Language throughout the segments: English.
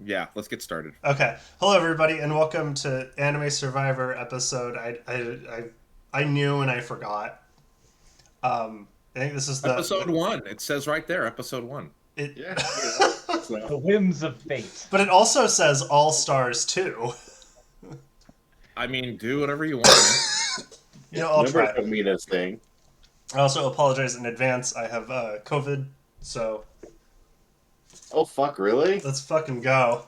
Yeah, let's get started. Okay. Hello, everybody, and welcome to Anime Survivor episode. I knew and I forgot. I think this is Episode one. It says right there, episode one. it, Yeah, so The whims of fate. but it also says All Stars too. I mean, do whatever you want, man. I'll numbers try. don't mean a thing. I also apologize in advance. I have COVID, so Oh fuck, really? let's fucking go.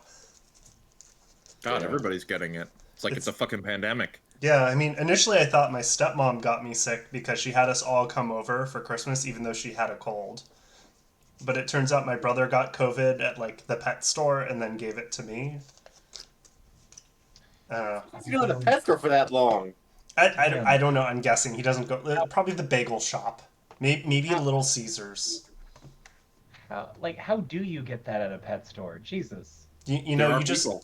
God, Yeah. everybody's getting it. It's like it's a fucking pandemic. Yeah, I mean, initially I thought my stepmom got me sick because she had us all come over for Christmas, even though she had a cold. But it turns out my brother got COVID at like the pet store and then gave it to me. I don't know. He's been at the pet store for that long. I don't know. I'm guessing he doesn't go. Probably the bagel shop. Maybe Little Caesars. How do you get that at a pet store? Jesus. You There know, are you just people.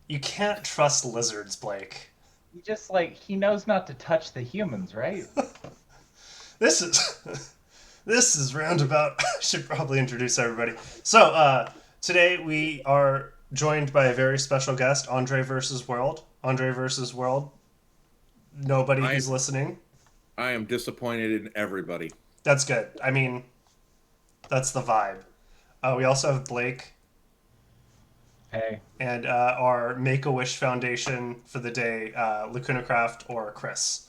you can't trust lizards, Blake. He knows not to touch the humans, right? This is this is roundabout. I should probably introduce everybody. So today we are joined by a very special guest, Andre versus World. Andre versus World. Nobody I- who's listening. I am disappointed in everybody. That's good. I mean, that's the vibe. We also have Blake. Hey. And our Make-A-Wish Foundation for the day, Lacuna Craft or Chris.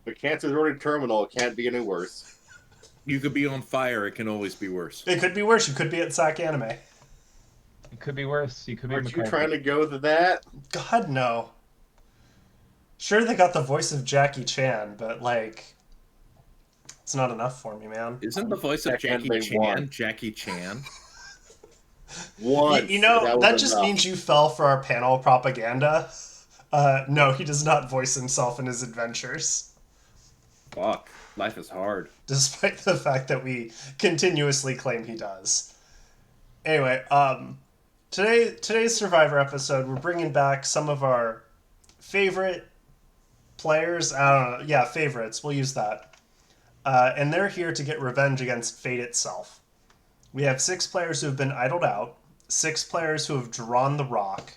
The cancer's already terminal. It can't be any worse. You could be on fire. It can always be worse. It could be worse. You could be at SAC Anime. It could be worse. You could be Aren't you McCarthy. trying to go to that? God, no. Sure, they got the voice of Jackie Chan, but, like, it's not enough for me, man. Isn't the voice of Second, Jackie they Chan won. Jackie Chan? Once. You know, that was just enough. means you fell for our panel propaganda. No, he does not voice himself in his adventures, Fuck. Life is hard. despite the fact that we continuously claim he does. Anyway, today's Survivor episode, we're bringing back some of our favorite players. I don't know. Yeah, favorites. We'll use that. And they're here to get revenge against fate itself. We have 6 players who have been idled out, 6 players who have drawn the rock,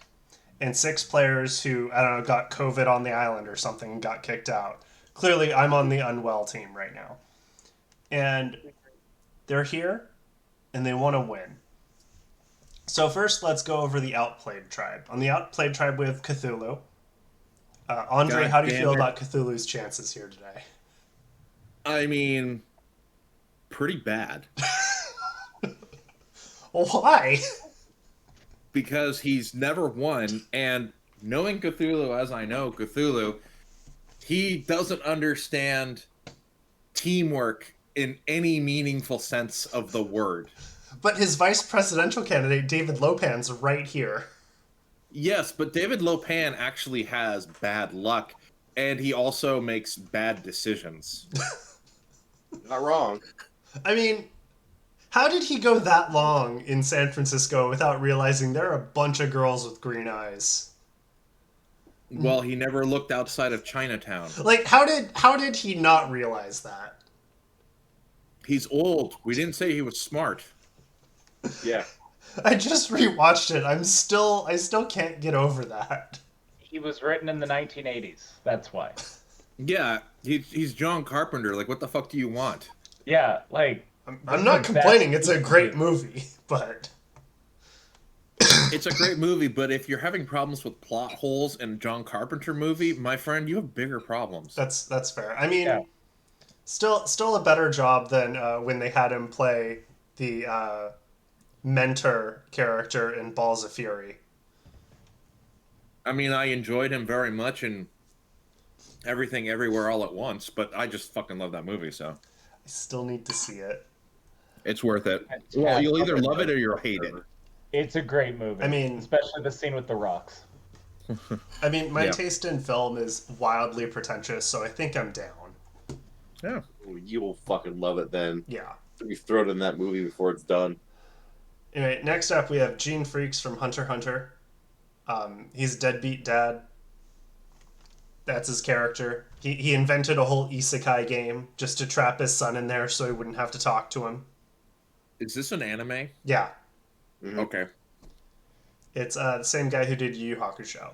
and 6 players who, I don't know, got COVID on the island or something and got kicked out. Clearly, I'm on the Unwell team right now. And they're here, and they want to win. So first, let's go over the Outplayed tribe. On the Outplayed tribe, we have Cthulhu. Andre, God how do you damn feel it. about Cthulhu's chances here today? I mean, pretty bad. Why? Because he's never won, and knowing Cthulhu as I know Cthulhu, he doesn't understand teamwork in any meaningful sense of the word. But his vice presidential candidate, David Lopan's right here. Yes, but David Lopan actually has bad luck, and he also makes bad decisions. Not wrong. I mean, how did he go that long in San Francisco without realizing there are a bunch of girls with green eyes? Well, he never looked outside of Chinatown. Like, how did he not realize that? He's old. We didn't say he was smart. Yeah. I just rewatched it. I still can't get over that. He was written in the 1980s. That's why. Yeah, he's John Carpenter. Like, what the fuck do you want? Yeah, I'm not complaining. It's a great movie, but It's a great movie, but if you're having problems with plot holes in a John Carpenter movie, my friend, you have bigger problems. that's fair. I mean, Yeah. still a better job than when they had him play the mentor character in Balls of Fury. I mean, I enjoyed him very much in Everything Everywhere All at Once, but I just fucking love that movie, so I still need to see it. it's worth it. Yeah, Well, you'll either love it or you'll hate it. it's a great movie. I mean- especially the scene with the rocks. I mean, my Yeah. taste in film is wildly pretentious, so I think I'm down. Yeah. You will fucking love it then. Yeah. You throw it in that movie before it's done. Anyway, next up we have Gene Freaks from Hunter x Hunter. He's deadbeat dad. That's his character. He invented a whole isekai game just to trap his son in there so he wouldn't have to talk to him. Is this an anime? Yeah. Mhm. Okay. It's the same guy who did Yu Yu Hakusho.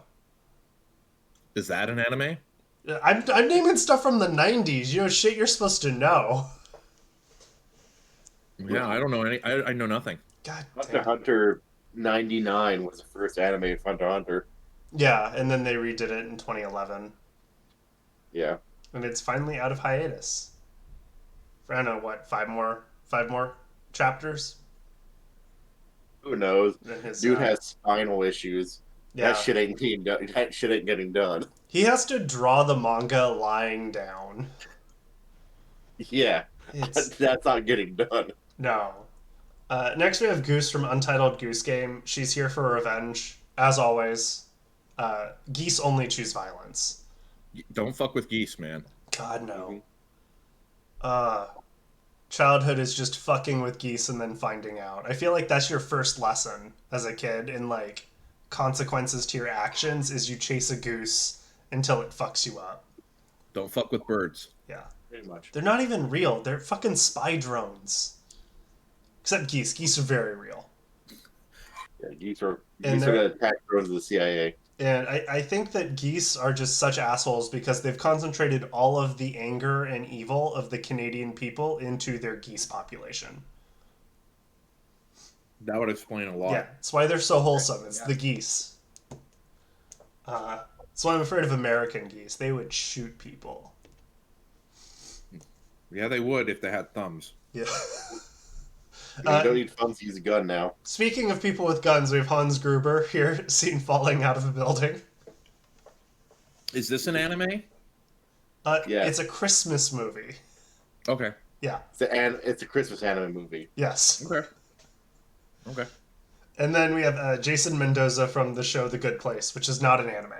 Is that an anime? I'm naming stuff from the 90s. You know, shit you're supposed to know. Yeah, I don't know any. I know nothing. God Hunter damn. x Hunter 99 was the first anime of Hunter x Hunter. Yeah, and then they redid it in 2011. Yeah. And it's finally out of hiatus. For, I don't know, what, five more chapters? Who knows? Then his, Dude has spinal issues. yeah. That shit ain't getting done. He has to draw the manga lying down. Yeah. It's That's not getting done. no. Next we have Goose from Untitled Goose Game. She's here for revenge, as always. Geese only choose violence. Don't fuck with geese, man. God no. Mhm. Childhood is just fucking with geese and then finding out. I feel like that's your first lesson as a kid in like consequences to your actions is you chase a goose until it fucks you up. Don't fuck with birds. Yeah. Pretty much. They're not even real. They're fucking spy drones. Except geese. Geese are very real. Yeah, geese are And gonna attack drones of the CIA. And I think that geese are just such assholes because they've concentrated all of the anger and evil of the Canadian people into their geese population. That would explain a lot. Yeah, that's why they're so wholesome. It's Yeah. the geese. So I'm afraid of American geese. They would shoot people. Yeah, they would if they had thumbs. Yeah. You don't need funds to use a gun now. Speaking of people with guns, we have Hans Gruber here, seen falling out of a building. Is this an anime? Yeah. It's a Christmas movie. Okay. Yeah. It's a Christmas anime movie. Yes. Okay. Okay. And then we have Jason Mendoza from the show The Good Place, which is not an anime.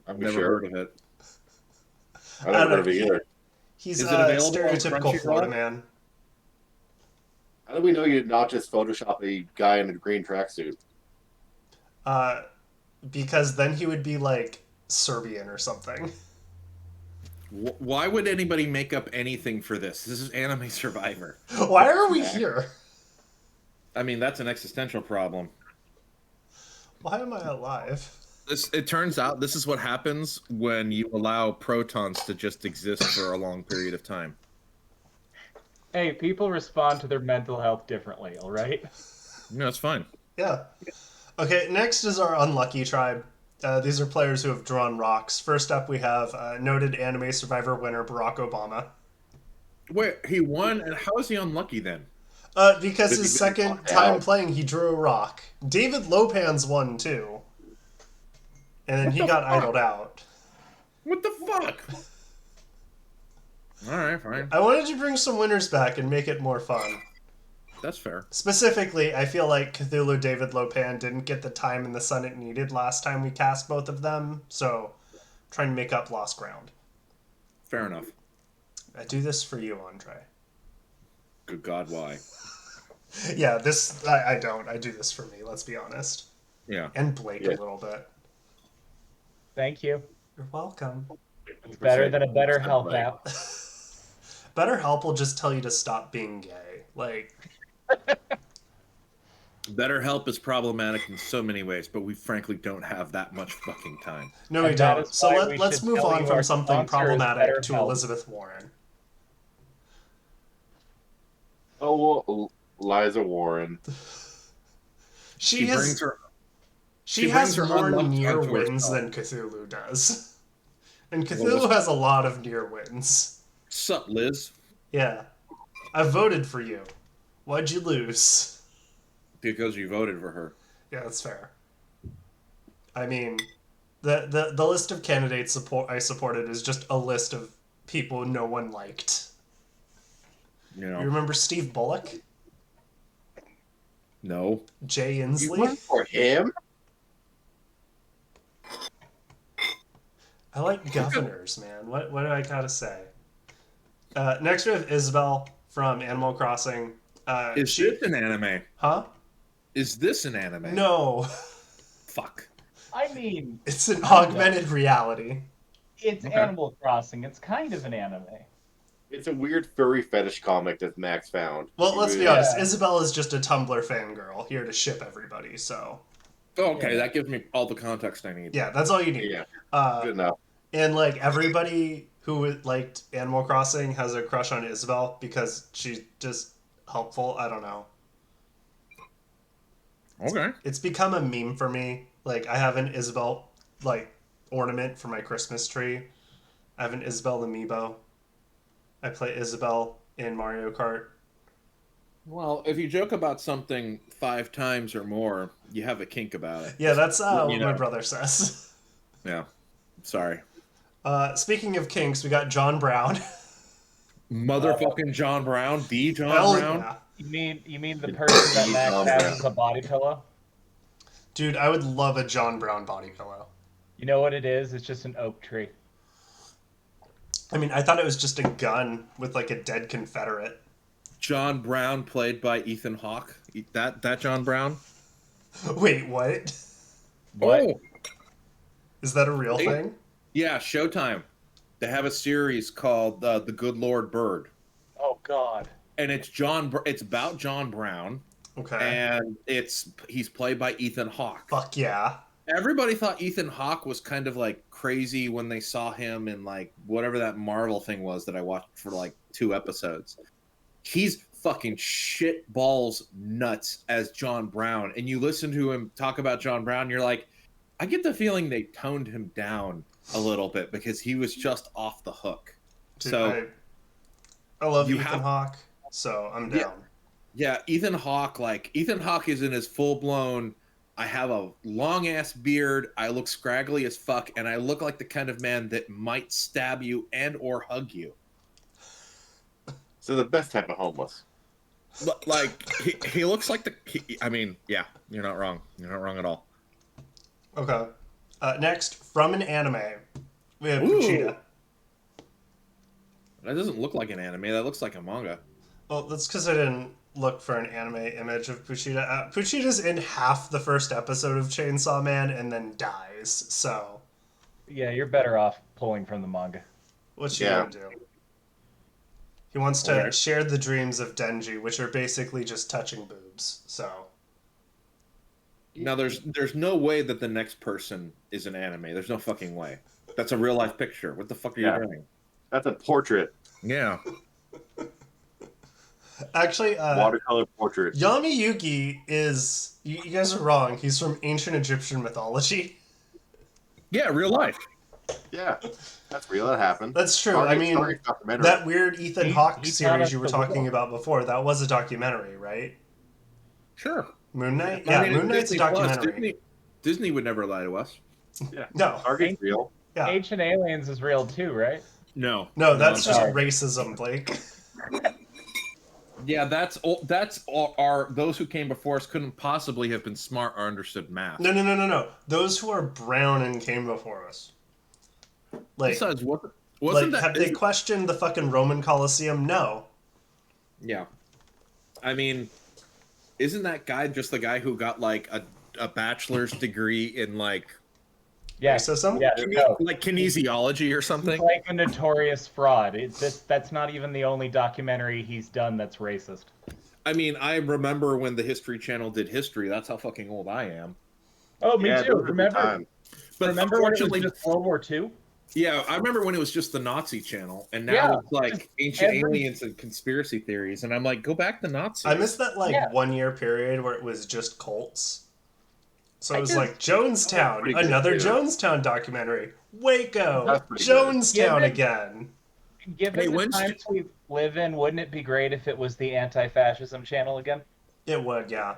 I'm Never sure. heard of it. I never heard of it either. He's Is a it available on stereotypical Crunchyroll? Florida man. How do we know you did not just Photoshop a guy in a green tracksuit? Because then he would be like Serbian or something. Why would anybody make up anything for this? This is Anime Survivor. Why are we here? I mean, that's an existential problem. Why am I alive? It turns out this is what happens when you allow protons to just exist for a long period of time. Hey, people respond to their mental health differently, all right? No, it's fine. Yeah. Okay, next is our unlucky tribe. These are players who have drawn rocks. First up, we have noted Anime Survivor winner Barack Obama. Wait, he won, and how is he unlucky then? Because his second time playing, he drew a rock. David Lopans won too. And then he got idled out. What the fuck? All right, fine. I wanted to bring some winners back and make it more fun. That's fair. Specifically, I feel like Cthulhu David Lopan didn't get the time in the sun it needed last time we cast both of them, so trying to make up lost ground. Fair enough. I do this for you, Andre. Good God, why? Yeah, this I don't. I do this for me, let's be honest. Yeah. And Blake Yeah. a little bit. Thank you. You're welcome. It's better than a BetterHelp app. BetterHelp will just tell you to stop being gay. Like, BetterHelp is problematic in so many ways, but we frankly don't have that much fucking time. no, we And that don't. is So why we let's should move tell on you from our something sponsor is problematic to BetterHelp. Elizabeth Warren. Oh, well, Liza Warren. She brings her. She brings has her more unloved near son to wins herself. than Cthulhu does. And Well, Cthulhu what's- has a lot of near wins. Sup, Liz? Yeah. I voted for you. Why'd you lose? Because you voted for her. Yeah, that's fair. I mean, the list of candidates I supported is just a list of people no one liked. You You know. remember Steve Bullock? No. Jay You Inslee? went for him? I like governors, man. What do I gotta say? Next we have Isabel from Animal Crossing. Is this an anime? Huh? Is this an anime? No. Fuck. I mean, It's an augmented reality. it's Okay. Animal Crossing. It's kind of an anime. It's a weird furry fetish comic that Max found. Well, let's be Yeah. honest. Isabel is just a Tumblr fangirl here to ship everybody. So Oh, okay, Yeah. that gives me all the context I need. yeah, that's all you need. Yeah, Uh, good enough. and like everybody who liked Animal Crossing has a crush on Isabel because she's just helpful. I don't know. Okay. It's become a meme for me. Like I have an Isabel like ornament for my Christmas tree. I have an Isabel amiibo. I play Isabel in Mario Kart. Well, if you joke about something 5 times or more, you have a kink about it. Yeah, that's what You my know. brother says. Yeah. Sorry. Speaking of kinks, we got John Brown. Motherfucking John Brown, the John Hell Brown. yeah. You mean the person that Max John has Brown. as a body pillow? Dude, I would love a John Brown body pillow. You know what it is? It's just an oak tree. I mean, I thought it was just a gun with like a dead Confederate. John Brown, played by Ethan Hawke. That John Brown. Wait, what? What? Oh, Is that a real Hey. thing? yeah, Showtime. They have a series called The Good Lord Bird, Oh God. and it's It's about John Brown, Okay. and he's played by Ethan Hawke. Fuck yeah. Everybody thought Ethan Hawke was kind of like crazy when they saw him in like whatever that Marvel thing was that I watched for like 2 episodes. He's fucking shit balls nuts as John Brown, and you listen to him talk about John Brown, you're like, I get the feeling they toned him down a little bit because he was just off the hook. Dude, So I love you Ethan have- Hawke, so I'm Yeah. down. yeah, Ethan Hawke is in his full blown. I have a long ass beard. I look scraggly as fuck, and I look like the kind of man that might stab you and or hug you. So the best type of homeless. Like he looks like I mean, yeah, you're not wrong. You're not wrong at all. Okay. Next, from an anime, we have Ooh. Kuchita. That doesn't look like an anime. That looks like a manga. Well, that's because I didn't look for an anime image of Puchita. Puchita's in half the first episode of Chainsaw Man and then dies. So, Yeah, you're better off pulling from the manga. what's he Yeah. gonna do? He wants to Okay. share the dreams of Denji, which are basically just touching boobs. So, Now there's no way that the next person is an anime. There's no fucking way. That's a real life picture. What the fuck are Yeah. you doing? That's a portrait. Yeah. actually, Watercolor portrait. Yami Yugi is. You guys are wrong. He's from ancient Egyptian mythology. Yeah, real life. Yeah, that's real. That happened. That's true. I mean, documentary. that weird Ethan He- Hawke he taught series us you were the talking wheel. about before, that was a documentary, right? Sure. Moon Knight? I Yeah, mean, Moon Knight's a Disney Plus, documentary. Disney would never lie to us. No, Target's real. yeah. Ancient Aliens is real too, right? No. No, that's I'm just sorry. racism, Blake. Yeah, those who came before us couldn't possibly have been smart or understood math. No. Those who are brown and came before us. Like, Besides, wasn't like that? have they questioned the fucking Roman Colosseum? No. Yeah. I mean, isn't that guy just the guy who got like a bachelor's degree in like Yeah. Racism? Yeah. No. like kinesiology or He's something? like a notorious fraud. That's not even the only documentary he's done that's racist. I mean, I remember when the History Channel did history. That's how fucking old I am. Oh, me Yeah, too. those were the Remember? times. But Remember when it was unfortunately, just World War II? yeah, I remember when it was just the Nazi channel, and now Yeah, it's like just ancient every- aliens and conspiracy theories, and I'm like, go back to Nazis. I missed that like Yeah. 1 year period where it was just cults. So I it was just- like Jonestown, Pretty good, another too. Jonestown documentary. Waco, That's pretty good. Jonestown Given- again. Given Hey, the when's- times we live in, wouldn't it be great if it was the anti-fascism channel again? It would, yeah.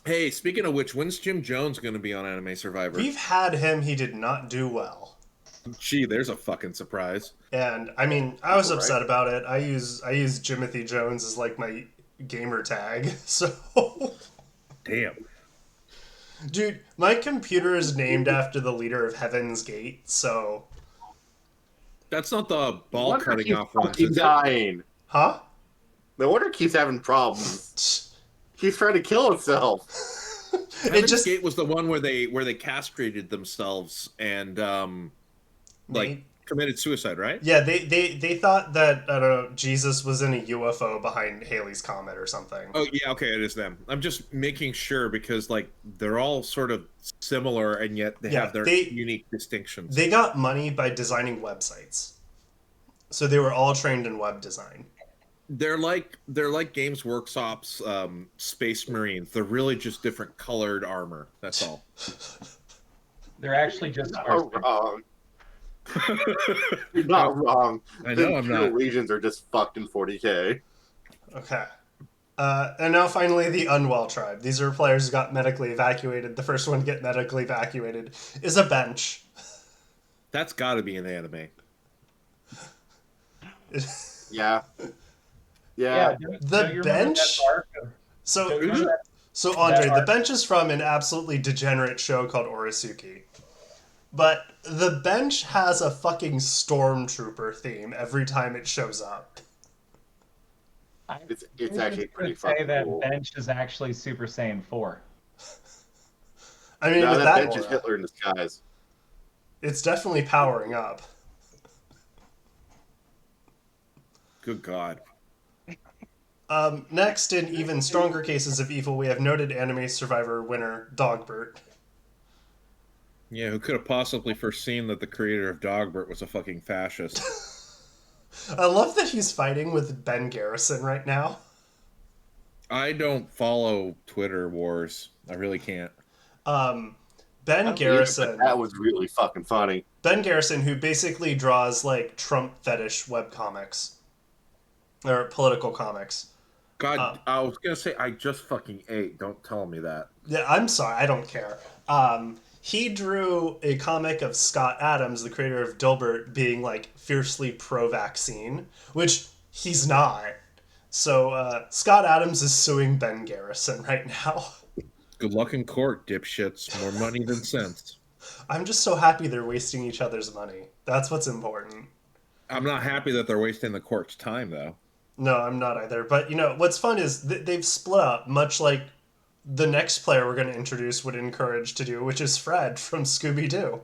Hey, speaking of which, when's Jim Jones going to be on Anime Survivor? We've had him. He did not do well. Gee, there's a fucking surprise. And I mean, I was Right. upset about it. I use Jimothy Jones as like my gamer tag. So, Damn. dude, my computer is named after the leader of Heaven's Gate. So, That's not the ball Wonder cutting keeps off ones, fucking is it? dying. huh? No wonder keeps having problems. He's trying to kill himself. It Heaven's just Gate was the one where they castrated themselves and like made, committed suicide, right? Yeah, they thought that, I don't know, Jesus was in a UFO behind Halley's Comet or something. Oh yeah, okay, it is them. I'm just making sure because like they're all sort of similar and yet they Yeah, have their unique distinctions. They got money by designing websites. So they were all trained in web design. They're like Games Workshop's Space Marines. They're really just different colored armor. That's all. They're actually just Not wrong. You're not wrong. I know The I'm Imperial not. Legions are just fucked in 40K. Okay. And now finally the Unwell tribe. These are players who got medically evacuated. The first one to get medically evacuated is a bench. That's got to be an anime. Yeah. Yeah, The bench? So Andre, the bench is from an absolutely degenerate show called Orisuki. But the bench has a fucking stormtrooper theme every time it shows up. It's actually pretty say fucking that cool. bench is actually Super Saiyan 4. I mean, No, with that that bench is aura, Hitler in disguise. it's definitely powering up. Good God. Next, in even stronger cases of evil, we have noted anime survivor winner Dogbert. Yeah, who could have possibly foreseen that the creator of Dogbert was a fucking fascist? I love that he's fighting with Ben Garrison right now. I don't follow Twitter wars. I really can't. Ben Garrison. That was really fucking funny. Ben Garrison, who basically draws like Trump fetish webcomics or political comics. God, I was gonna say I just fucking ate. Don't tell me that. Yeah, I'm sorry, I don't care. He drew a comic of Scott Adams, the creator of Dilbert, being like fiercely pro-vaccine, which he's not. So Scott Adams is suing Ben Garrison right now. Good luck in court, dipshits. More money than sense. I'm just so happy they're wasting each other's money. That's what's important. I'm not happy that they're wasting the court's time, though. No, I'm not either. But, you know, what's fun is they've split up, much like the next player we're going to introduce would encourage to do, which is Fred from Scooby-Doo.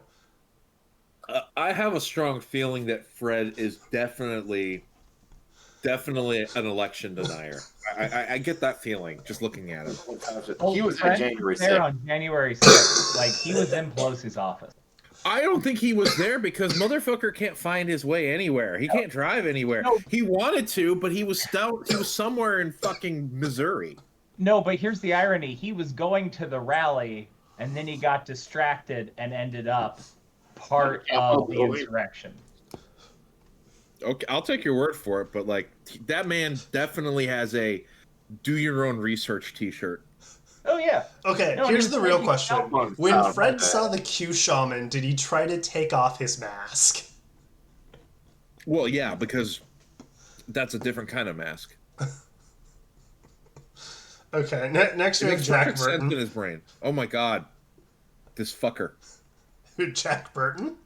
I have a strong feeling that Fred is definitely an election denier. I get that feeling just looking at him. He was Fred at January there 6th. on January 6th. Like, he was in Pelosi's office. I don't think he was there because motherfucker can't find his way anywhere. He can't drive anywhere. No. He wanted to, but he was somewhere in fucking Missouri. No, but here's the irony. He was going to the rally, and then he got distracted and ended up part of the insurrection. Okay, I'll take your word for it, but like that man definitely has a do your own research t-shirt. Oh, yeah. Okay, No, here's he the was real making question. out. When Fred saw the Q Shaman, did he try to take off his mask? Well, yeah, because that's a different kind of mask. Okay, next It we have makes Jack perfect sense in Burton. his brain. Oh my god. This fucker. Jack Burton?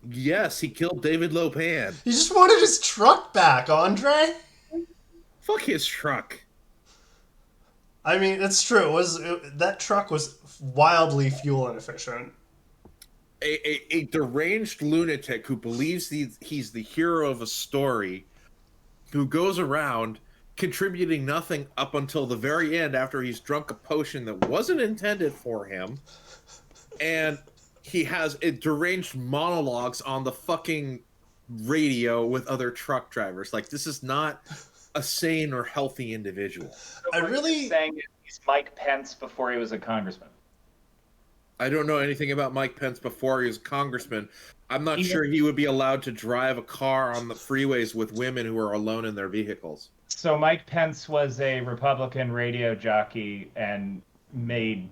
Yes, he killed David Lopan. He just wanted his truck back, Andre. Fuck his truck. I mean, it's true. That truck was wildly fuel inefficient. A deranged lunatic who believes he's the hero of a story, who goes around contributing nothing up until the very end after he's drunk a potion that wasn't intended for him, and he has deranged monologues on the fucking radio with other truck drivers. Like, this is not a sane or healthy individual. I really saying he's Mike Pence before he was a congressman. I don't know anything about Mike Pence before he was a congressman. I'm not sure he would be allowed to drive a car on the freeways with women who are alone in their vehicles. So Mike Pence was a Republican radio jockey and made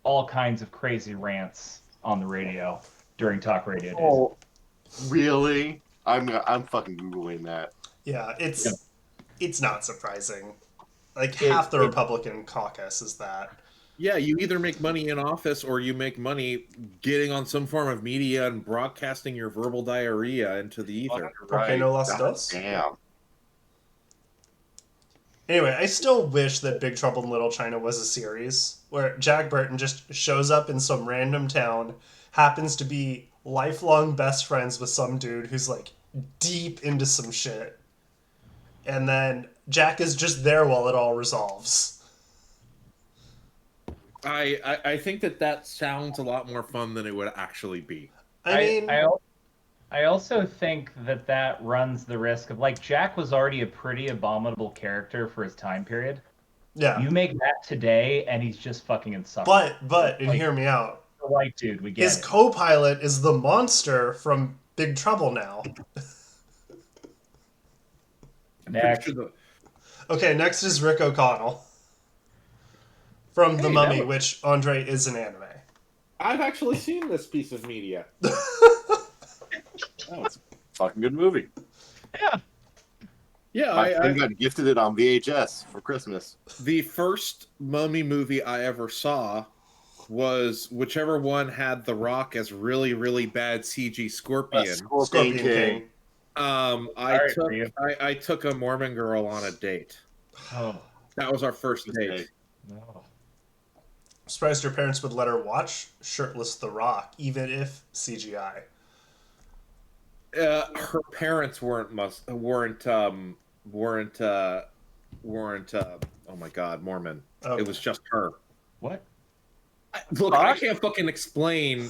all kinds of crazy rants on the radio during talk radio days. Oh, really? I'm fucking googling that. Yeah, it's not surprising. Like half the Republican caucus is that. Yeah, you either make money in office or you make money getting on some form of media and broadcasting your verbal diarrhea into the ether. Porque no las dos? Damn. Anyway, I still wish that Big Trouble in Little China was a series where Jack Burton just shows up in some random town, happens to be lifelong best friends with some dude who's like deep into some shit. And then Jack is just there while it all resolves. I think that sounds a lot more fun than it would actually be. I mean, I also think that runs the risk of, like, Jack was already a pretty abominable character for his time period. yeah. You make that today, and he's just fucking insufferable. But, and Like, hear me out, the white dude, we get his it. co-pilot is the monster from Big Trouble now. Next. Okay, next is Rick O'Connell from The Hey, Mummy, that was- which, Andre, is an anime. I've actually seen this piece of media. Oh, it's a fucking good movie. Yeah. Yeah, My friend got gifted it on VHS for Christmas. the first Mummy movie I ever saw was whichever one had The Rock as really, really bad CG Scorpion. Scorpion King. I Sorry took for you. I took a Mormon girl on a date. Oh. That was our first date. No. Surprised your parents would let her watch shirtless The Rock, even if CGI. Her parents weren't oh my god, Mormon. Okay. It was just her. What? Look, I can't fucking explain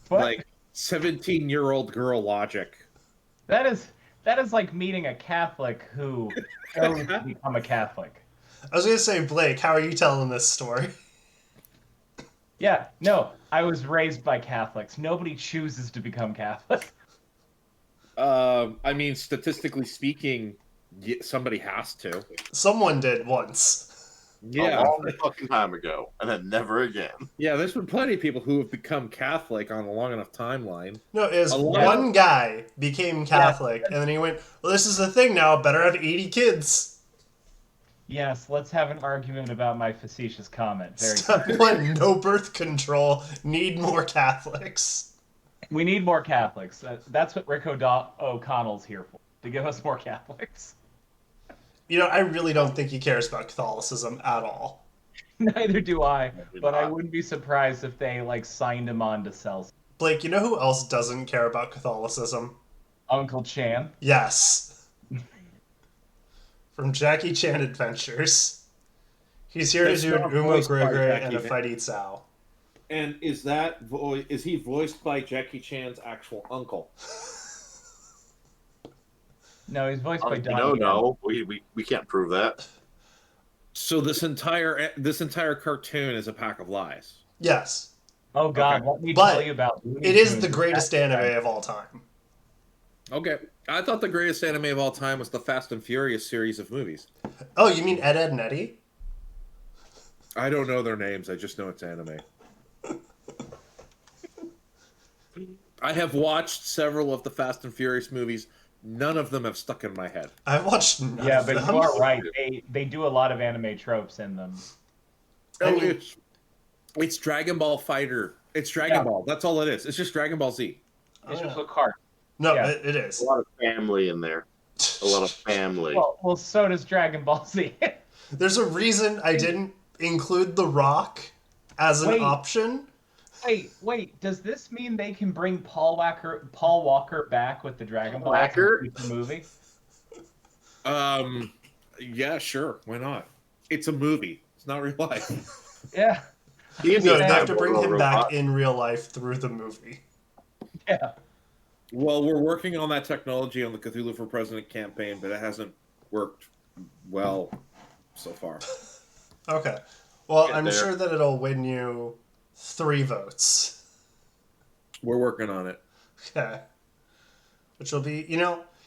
What? like 17-year-old girl logic. That is like meeting a Catholic who chose to become a Catholic. I was gonna say, Blake, how are you telling this story? Yeah, no, I was raised by Catholics. Nobody chooses to become Catholic. I mean, statistically speaking, somebody has to. Someone did once. Yeah, A long fucking time ago, and then never again. yeah. There's been plenty of people who have become Catholic on a long enough timeline. No, it was A lot one guy became Catholic, and then he went, well, this is the thing now, better have 80 kids. Yes, let's have an argument about my facetious comment. Very Step one, no birth control, need more Catholics. We need more Catholics. That's what Rick O'Connell's here for, to give us more Catholics. You know, I really don't think he cares about Catholicism at all. Neither do I, but I not. wouldn't be surprised if they, like, signed him on to sell Blake, you know who else doesn't care about Catholicism? Uncle Chan. Yes. From Jackie Chan Adventures. He's here That's to do an not Uma voiced by Grigri Jackie and a Chan. fight eat Sao. And is he voiced by Jackie Chan's actual uncle? No, he's voiced by Donnie Yen. No, we can't prove that. So this entire cartoon is a pack of lies. Yes. Oh God, Okay. let me But tell you about Looney It is Tunes. the greatest anime of all time. Okay, I thought the greatest anime of all time was the Fast and Furious series of movies. Oh, you mean Ed, Edd, and Eddy? I don't know their names. I just know it's anime. I have watched several of the Fast and Furious movies. None of them have stuck in my head. I've watched none Yeah, of but them. you are right. They do a lot of anime tropes in them. I Oh, mean- it's Dragon Ball Fighter. It's Dragon Ball. That's all it is. It's just Dragon Ball Z. It's Oh, just yeah. a cart. No, Yeah. it is. A lot of family in there. A lot of family. Well, so does Dragon Ball Z. There's a reason I didn't include The Rock as an Wait. option. Wait. Does this mean they can bring Paul Walker back with the Dragon Ball Walker? movie? Yeah, sure. Why not? It's a movie. It's not real life. Yeah. He's No, a they have to cyborg bring him robot. back in real life through the movie. Yeah. Well, we're working on that technology on the Cthulhu for President campaign, but it hasn't worked well so far. Okay. Well, Get I'm there. sure that it'll win you 3 votes. We're working on it. Okay. Which will be,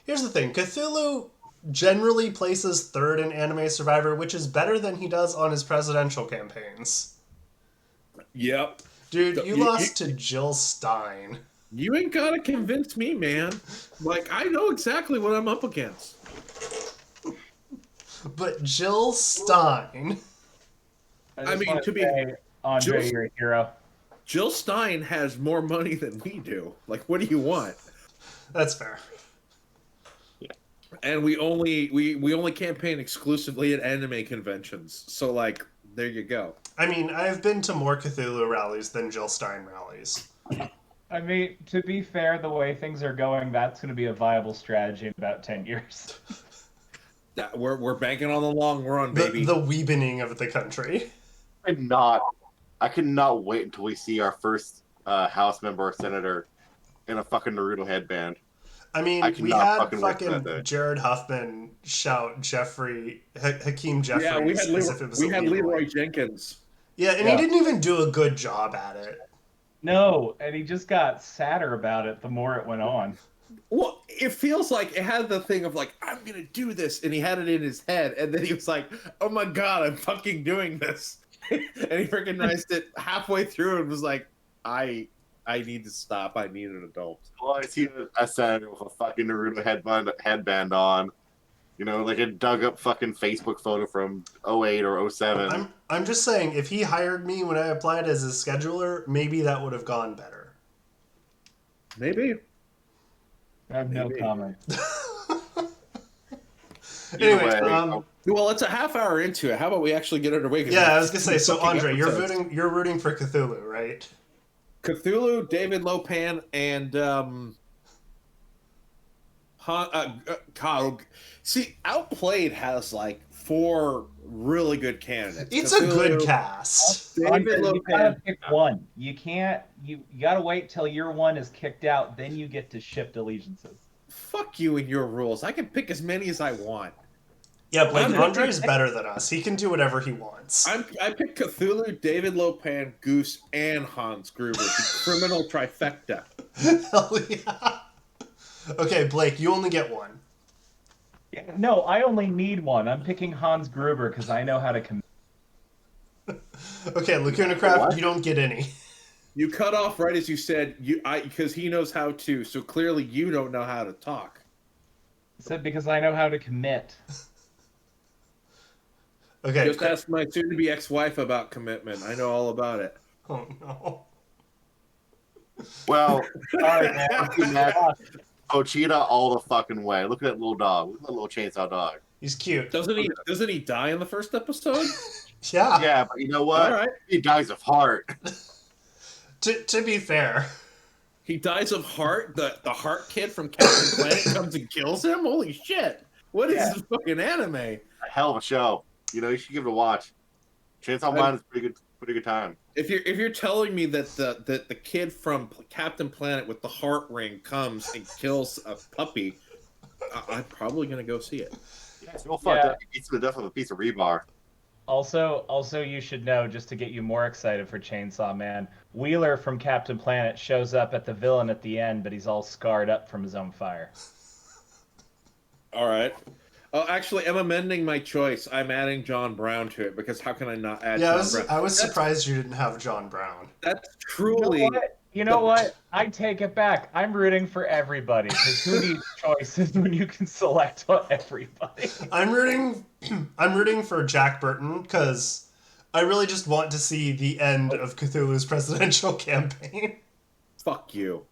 here's the thing. Cthulhu generally places third in Anime Survivor, which is better than he does on his presidential campaigns. Yep. Dude, So you you- lost to Jill Stein. You ain't gotta convince me, man. Like, I know exactly what I'm up against. But Jill Stein... I just mean, wanna to be- say, Andre, Jill- you're a hero. Jill Stein has more money than we do. Like, what do you want? That's fair. And we only campaign exclusively at anime conventions. So, like, there you go. I mean, I've been to more Cthulhu rallies than Jill Stein rallies. I mean, to be fair, the way things are going, that's going to be a viable strategy in about 10 years. We're banking on the long run, baby. The weebening of the country. I cannot wait until we see our first House member or senator in a fucking Naruto headband. I mean, I we cannot had fucking wait for that day. Jared Huffman shout Hakeem Jeffries Yeah, we as if it was had illegal. Leroy Jenkins. Yeah, and he didn't even do a good job at it. No, and he just got sadder about it the more it went on. Well, it feels like it had the thing of like, I'm gonna do this, and he had it in his head, and then he was like, oh my god, I'm fucking doing this. And he recognized it halfway through and was like, I need to stop. I need an adult. Well, I see a senator with a fucking Naruto headband on. You know, like a dug up fucking Facebook photo from 08 or 07. I'm just saying, if he hired me when I applied as a scheduler, maybe that would have gone better. Maybe. I have no comment. Anyway, well, it's a half hour into it. How about we actually get underway? Yeah, I was gonna say. So, Andre, you're rooting for Cthulhu, right? Cthulhu, David Lopan, and see, Outplayed has like 4 really good candidates. It's Cthulhu, a good cast. David You Lopan. gotta pick one. You can't. You gotta wait till your one is kicked out, then you get to shift allegiances. Fuck you and your rules. I can pick as many as I want. Yeah, Blake, Andre's better than us. He can do whatever he wants. I picked Cthulhu, David Lopan, Goose, and Hans Gruber, the criminal trifecta. Hell yeah. Okay, Blake, you only get one. Yeah, no, I only need one. I'm picking Hans Gruber because I know how to commit. Okay, Lacuna Craft, you don't get any. You cut off right as you said because he knows how to. So clearly, you don't know how to talk. I said because I know how to commit. Okay. Just ask my soon-to-be ex-wife about commitment. I know all about it. Oh no. Well, Sorry, man. Pochita all the fucking way. Look at that little dog. Look at that little chainsaw dog. He's cute. Doesn't he die in the first episode? Yeah. Yeah, but you know what? All right. He dies of heart. To be fair. He dies of heart. The heart kid from Captain Planet comes and kills him. Holy shit! What is this fucking anime? A hell of a show. You know, you should give it a watch. Chainsaw Man is pretty good time. If you're telling me that the kid from Captain Planet with the heart ring comes and kills a puppy, I'm probably gonna go see it. Yeah, it's real fun. Yeah. He eats to death with a piece of rebar. Also, you should know, just to get you more excited for Chainsaw Man, Wheeler from Captain Planet shows up at the villain at the end, but he's all scarred up from his own fire. All right. Oh, actually, I'm amending my choice. I'm adding John Brown to it because how can I not add John Brown? I was surprised you didn't have John Brown. That's truly... You know what? I take it back. I'm rooting for everybody because who needs choices when you can select everybody? I'm rooting for Jack Burton because I really just want to see the end of Cthulhu's presidential campaign. Fuck you.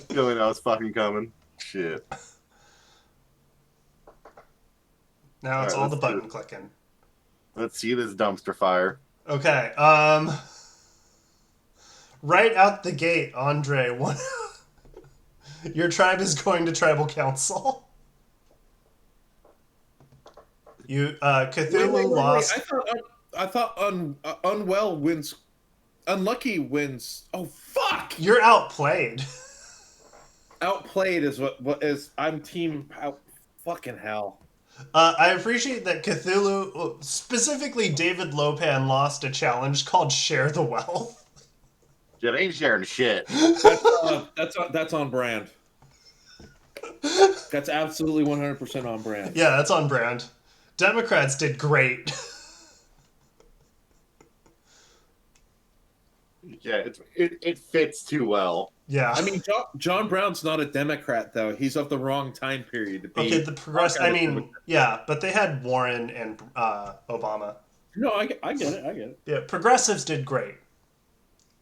Feeling that was fucking coming. Shit. Now it's all the button clicking. Let's see this dumpster fire. Okay, right out the gate, Andre, your tribe is going to tribal council. Cthulhu Wait. lost. I thought Unwell wins. Unlucky wins. Oh fuck! You're outplayed. Outplayed is what is. I'm team out. Fucking hell. I appreciate that Cthulhu, specifically David Lopan, lost a challenge called Share the Wealth. Yeah, they ain't sharing shit. That's on brand. That's absolutely 100% on brand. Yeah, that's on brand. Democrats did great. Yeah, it fits too well. Yeah. I mean, John Brown's not a Democrat, though. He's of the wrong time period to be. Okay, the I mean, yeah, but they had Warren and Obama. No, I get it. Yeah, progressives did great.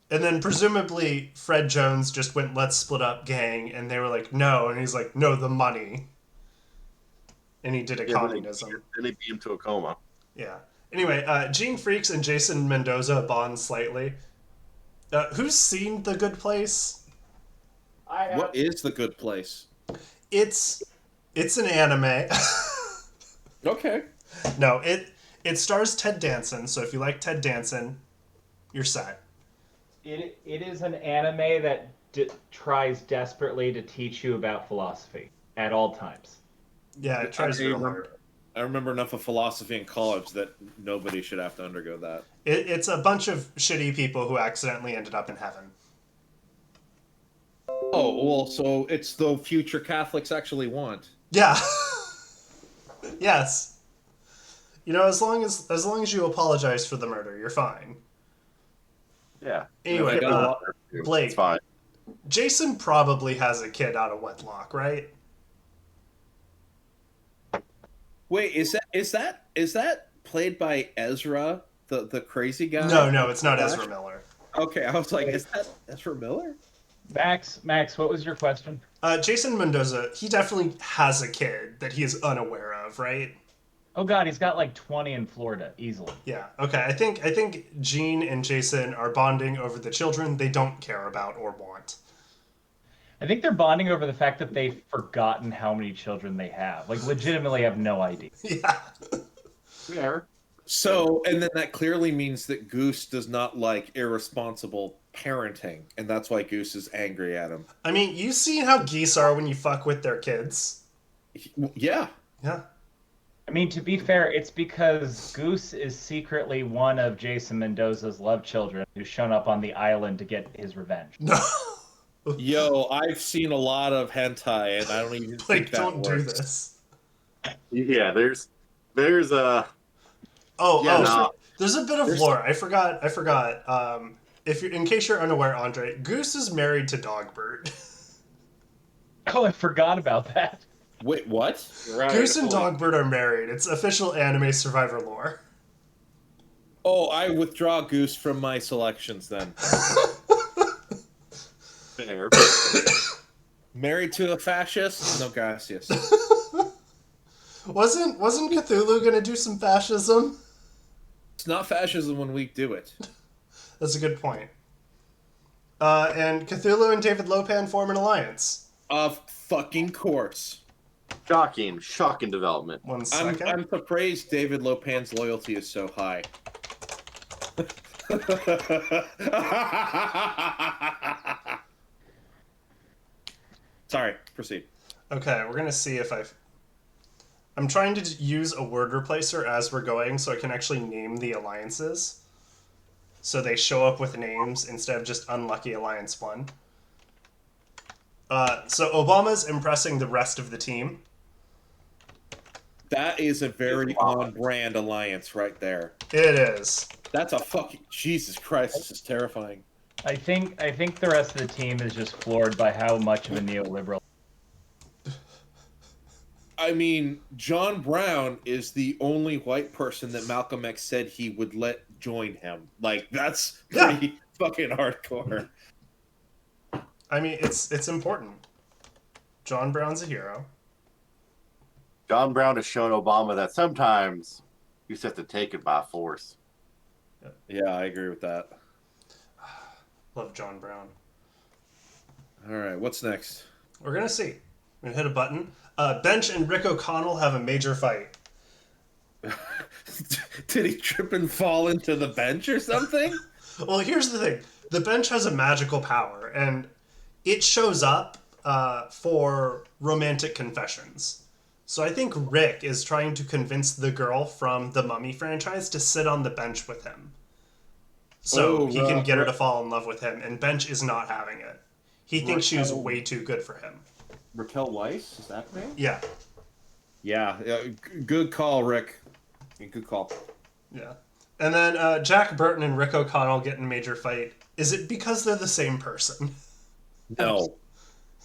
And then presumably Fred Jones just went, let's split up, gang. And they were like, no. And he's like, no, the money. And he did a communism. Then they beat him to a coma. Yeah. Anyway, Gene Freaks and Jason Mendoza bond slightly. Who's seen The Good Place? I have. What is The Good Place? It's an anime. Okay. No, it stars Ted Danson. So if you like Ted Danson, you're set. It is an anime that tries desperately to teach you about philosophy at all times. Yeah, it tries real hard. I remember enough of philosophy in college that nobody should have to undergo that. It's a bunch of shitty people who accidentally ended up in heaven. Oh, well, so it's the future Catholics actually want. Yeah. Yes. You know, as long as you apologize for the murder, you're fine. Yeah. Anyway, I got a lot- Blake. It's fine. Jason probably has a kid out of wedlock, right? Wait, is that played by Ezra, the crazy guy? No, it's not Ezra Miller. Okay, I was like, is that Ezra Miller? Max, what was your question? Jason Mendoza, he definitely has a kid that he is unaware of, right? Oh God, he's got like 20 in Florida easily. Yeah. Okay. I think Gene and Jason are bonding over the children they don't care about or want. I think they're bonding over the fact that they've forgotten how many children they have. Like, legitimately have no idea. Yeah. Fair. So, and then that clearly means that Goose does not like irresponsible parenting, and that's why Goose is angry at him. I mean, you seen how geese are when you fuck with their kids. Yeah. Yeah. I mean, to be fair, it's because Goose is secretly one of Jason Mendoza's love children who's shown up on the island to get his revenge. No. Yo, I've seen a lot of hentai, and I don't even Like, think that don't do works. this. Yeah, there's a Oh, Yeah, oh, no. there's a bit of lore. I forgot. If you're, in case you're unaware, Andre, Goose is married to Dogbird. Oh, I forgot about that. Wait, what? right. Goose and Dogbird are married. It's official anime survivor lore. Oh, I withdraw Goose from my selections then. Fair. Married to a fascist? No, gracias. Wasn't Cthulhu gonna do some fascism? It's not fascism when we do it. That's a good point. And Cthulhu and David Lopan form an alliance. Of fucking course. Shocking development. One second. I'm surprised David Lopan's loyalty is so high. Sorry, proceed. Okay, we're gonna see if I'm trying to use a word replacer as we're going so I can actually name the alliances. So they show up with names instead of just Unlucky Alliance 1. So Obama's impressing the rest of the team. That is a very on-brand alliance right there. It is. That's a fucking... Jesus Christ, this is terrifying. I think the rest of the team is just floored by how much of a neoliberal. I mean, John Brown is the only white person that Malcolm X said he would let join him. Like, that's pretty fucking hardcore. I mean, it's important. John Brown's a hero. John Brown has shown Obama that sometimes you just have to take it by force. Yeah, I agree with that. Love John Brown. All right, what's next? We're gonna see. We're gonna hit a button. Bench and Rick O'Connell have a major fight. Did he trip and fall into the bench or something? Well, here's the thing. The bench has a magical power, and it shows up for romantic confessions. So I think Rick is trying to convince the girl from the Mummy franchise to sit on the bench with him. So he can get her to fall in love with him, and Bench is not having it. He thinks she's way too good for him. Raquel Weiss, is that her name? Yeah. Yeah, good call, Rick. Good call. Yeah. And then Jack Burton and Rick O'Connell get in a major fight. Is it because they're the same person? No,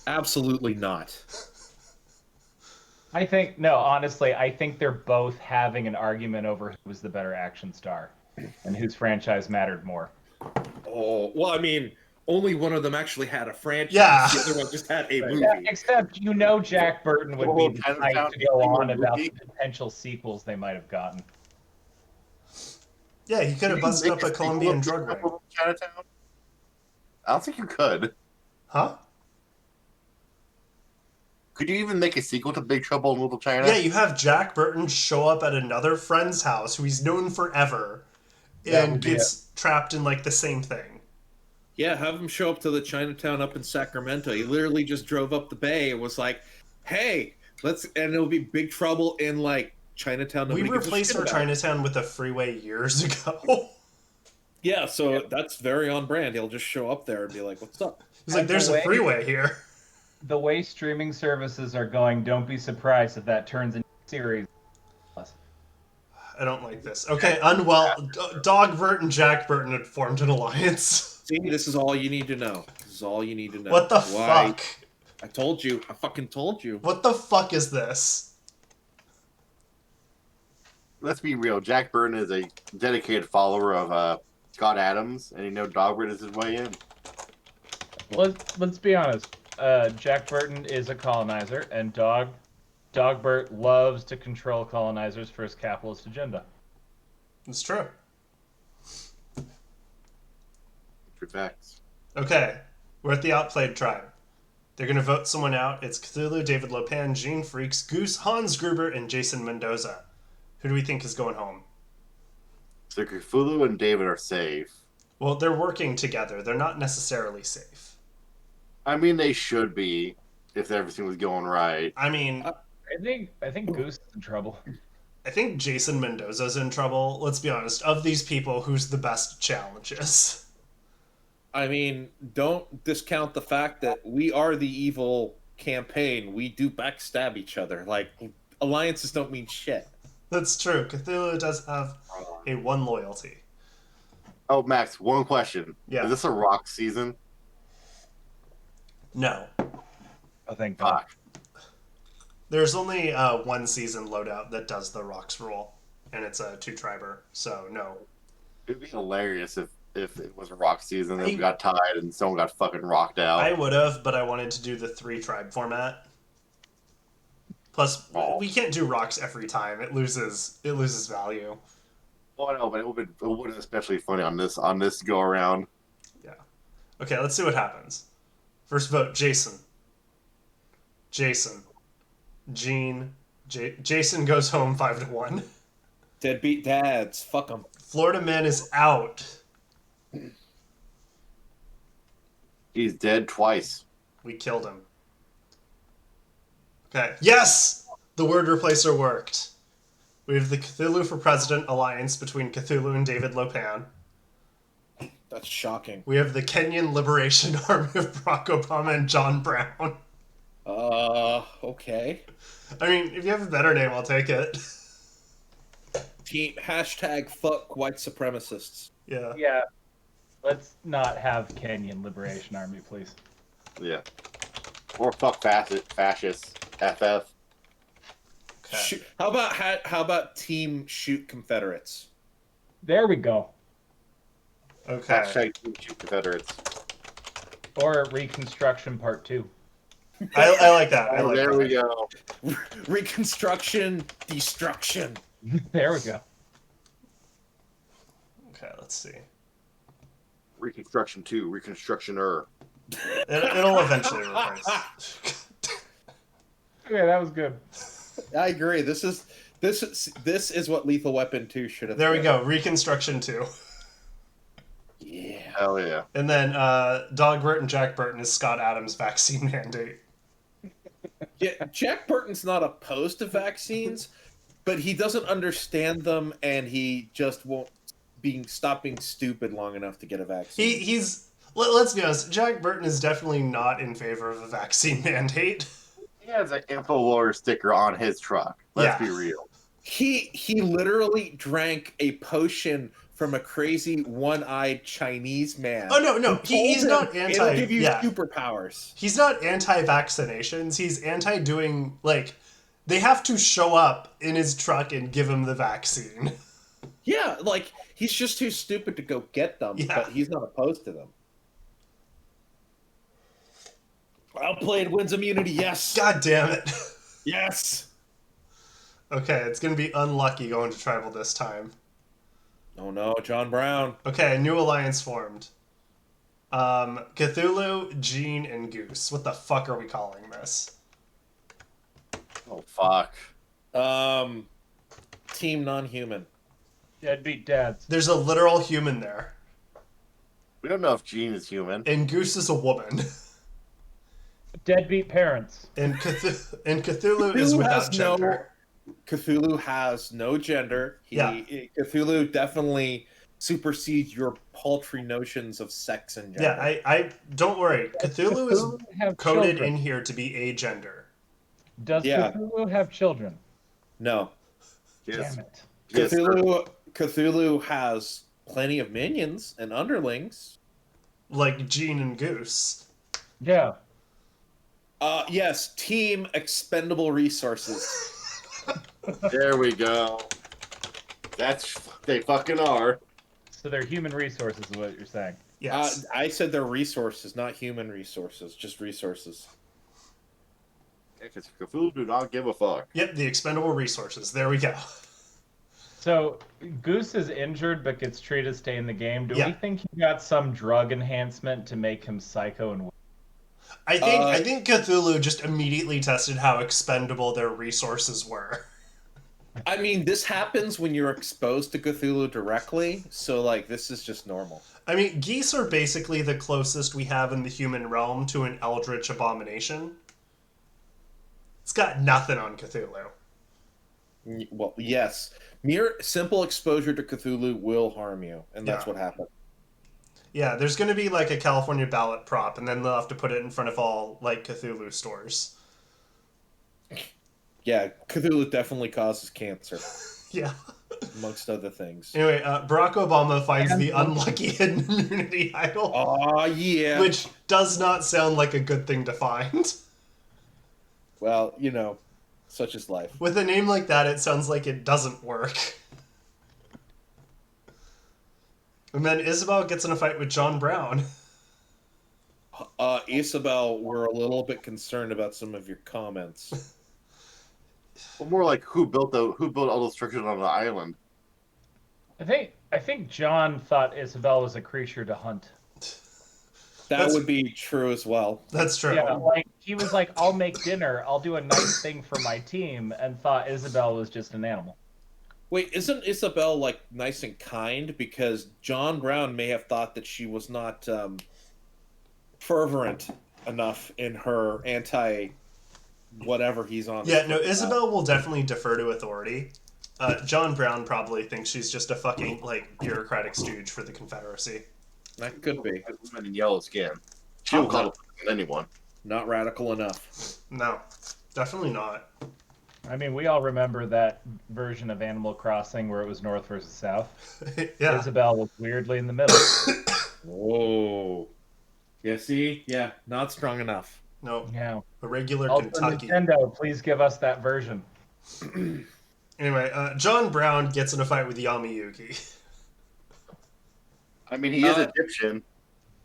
absolutely not. Honestly, I think they're both having an argument over who was the better action star and whose franchise mattered more. Oh, well, I mean, only one of them actually had a franchise. Yeah. The other one just had a movie. Yeah, except Jack Burton would be the type to go on about the potential sequels they might have gotten. Yeah, he could have busted up a Colombian drug ring. Chinatown? I don't think you could. Huh? Could you even make a sequel to Big Trouble in Little China? Yeah, you have Jack Burton show up at another friend's house who he's known forever That and would be gets trapped in like the same thing. Yeah, have him show up to the Chinatown up in Sacramento. He literally just drove up the bay and was like, "Hey, and it'll be Big Trouble in like Chinatown." We Nobody gives a replaced shit our about. Chinatown with a freeway years ago. Yeah, so that's very on brand. He'll just show up there and be like, "What's up?" He's like, there's a freeway here. The way streaming services are going, don't be surprised if that turns into a series. I don't like this. Okay, Unwell. Dog Burt and Jack Burton had formed an alliance. See, this is all you need to know. This is all you need to know. What the Why? fuck? I told you. I fucking told you. What the fuck is this? Let's be real. Jack Burton is a dedicated follower of Scott Adams, and Dogbert is his way in. Let's be honest. Jack Burton is a colonizer, and Dogbert loves to control colonizers for his capitalist agenda. It's true. True facts. Okay, we're at the Outplayed tribe. They're gonna vote someone out. It's Cthulhu, David Lopan, Gene Freaks, Goose, Hans Gruber, and Jason Mendoza. Who do we think is going home? So Cthulhu and David are safe. Well, they're working together. They're not necessarily safe. I mean, they should be if everything was going right. I mean, I think Goose is in trouble. I think Jason Mendoza's in trouble. Let's be honest. Of these people, who's the best challenges? I mean, don't discount the fact that we are the evil campaign. We do backstab each other. Like, alliances don't mean shit. That's true. Cthulhu does have a one loyalty. Oh, Max, one question. Yeah. Is this a rock season? No. I think not. Fuck. There's only one season loadout that does the rocks rule, and it's a 2-triber, so no. It'd be hilarious if it was a rock season and we got tied and someone got fucking rocked out. I would have, but I wanted to do the 3-tribe format. Plus, we can't do rocks every time. It loses value. Oh, I know, but it would have been especially funny on this go around. Yeah. Okay, let's see what happens. First vote, Jason. Jason. Gene. Jason goes home 5-1. Deadbeat dads. Fuck them. Florida Man is out. He's dead twice. We killed him. Okay. Yes! The word replacer worked. We have the Cthulhu for President alliance between Cthulhu and David Lopan. That's shocking. We have the Kenyan Liberation Army of Barack Obama and John Brown. Okay. I mean, if you have a better name, I'll take it. Team # fuck white supremacists. Yeah. Yeah. Let's not have Kenyan Liberation Army, please. Yeah. Or fuck fascists. FF. Okay. Shoot. How about team shoot Confederates? There we go. Okay. Hashtag Team Shoot Confederates. Or Reconstruction Part 2. I like that. I Oh, like there that. we go. Reconstruction, destruction. There we go. Okay, let's see. Reconstruction 2, Reconstructioner. It'll eventually replace. Okay, that was good. I agree. This is what Lethal Weapon 2 should have. There we been. go. Reconstruction 2. Yeah. Hell yeah. And then Dog Burton, Jack Burton is Scott Adams' vaccine mandate. Yeah. Jack Burton's not opposed to vaccines, but he doesn't understand them, and he just won't stop being stupid long enough to get a vaccine. Let's be honest. Jack Burton is definitely not in favor of a vaccine mandate. He has an InfoWars sticker on his truck. Let's Yeah. be real. He literally drank a potion from a crazy one-eyed Chinese man. Oh no, he's not It'll anti. give you Yeah, superpowers. he's not anti-vaccinations. He's anti-doing like they have to show up in his truck and give him the vaccine. Yeah, like he's just too stupid to go get them, Yeah. but he's not opposed to them. Outplayed wins immunity. Yes. God damn it. Yes. Okay, it's gonna be unlucky going to tribal this time. Oh no, John Brown. Okay, a new alliance formed. Cthulhu, Gene, and Goose. What the fuck are we calling this? Oh fuck. Team non-human. Deadbeat dads. There's a literal human there, We don't know if Gene is human. and Goose is a woman, Deadbeat parents. and Cthulhu is without gender. Cthulhu has no gender. Cthulhu definitely supersedes your paltry notions of sex and gender. Yeah, I don't worry. Cthulhu is have coded children. in here to be agender. Does Cthulhu have children? No. Yes. Damn it. Yes, Cthulhu has plenty of minions and underlings. Like Gene and Goose. Yeah. Yes, team expendable resources. There we go. They fucking are. So they're human resources is what you're saying. Yes. I said they're resources, not human resources, just resources. Because Cthulhu do not give a fuck. Yep, the expendable resources. There we go. So Goose is injured but gets treated to stay in the game. Do Yeah. we think he got some drug enhancement to make him psycho and I think Cthulhu just immediately tested how expendable their resources were. I mean, this happens when you're exposed to Cthulhu directly, so, like, this is just normal. I mean, geese are basically the closest we have in the human realm to an eldritch abomination. It's got nothing on Cthulhu. Well, yes. Mere simple exposure to Cthulhu will harm you, and that's what happened. Yeah, there's going to be like a California ballot prop, and then they'll have to put it in front of all, like, Cthulhu stores. Yeah, Cthulhu definitely causes cancer, Yeah. amongst other things. Anyway, Barack Obama finds the unlucky hidden immunity idol. Oh, yeah. Which does not sound like a good thing to find. Well, you know, such is life. With a name like that, it sounds like it doesn't work. And then Isabel gets in a fight with John Brown. Isabel, we're a little bit concerned about some of your comments. Well, more like who built all those structures on the island? I think John thought Isabel was a creature to hunt. That would be true as well. That's true. Yeah, like he was like, I'll make dinner, I'll do a nice thing for my team, and thought Isabel was just an animal. Wait, isn't Isabel, like, nice and kind? Because John Brown may have thought that she was not fervent enough in her anti-whatever he's on. Yeah, no, Isabel will definitely defer to authority. John Brown probably thinks she's just a fucking, like, bureaucratic stooge for the Confederacy. That could be. Women in yellow skin. She'll call anyone. Not radical enough. No, definitely not. I mean, we all remember that version of Animal Crossing where it was north versus south. Yeah. Isabel was weirdly in the middle. Whoa. Yeah, see? Yeah, not strong enough. No, Yeah. a regular Also, Kentucky. Nintendo, please give us that version. Anyway, John Brown gets in a fight with Yami-Yugi. I mean, he is Egyptian.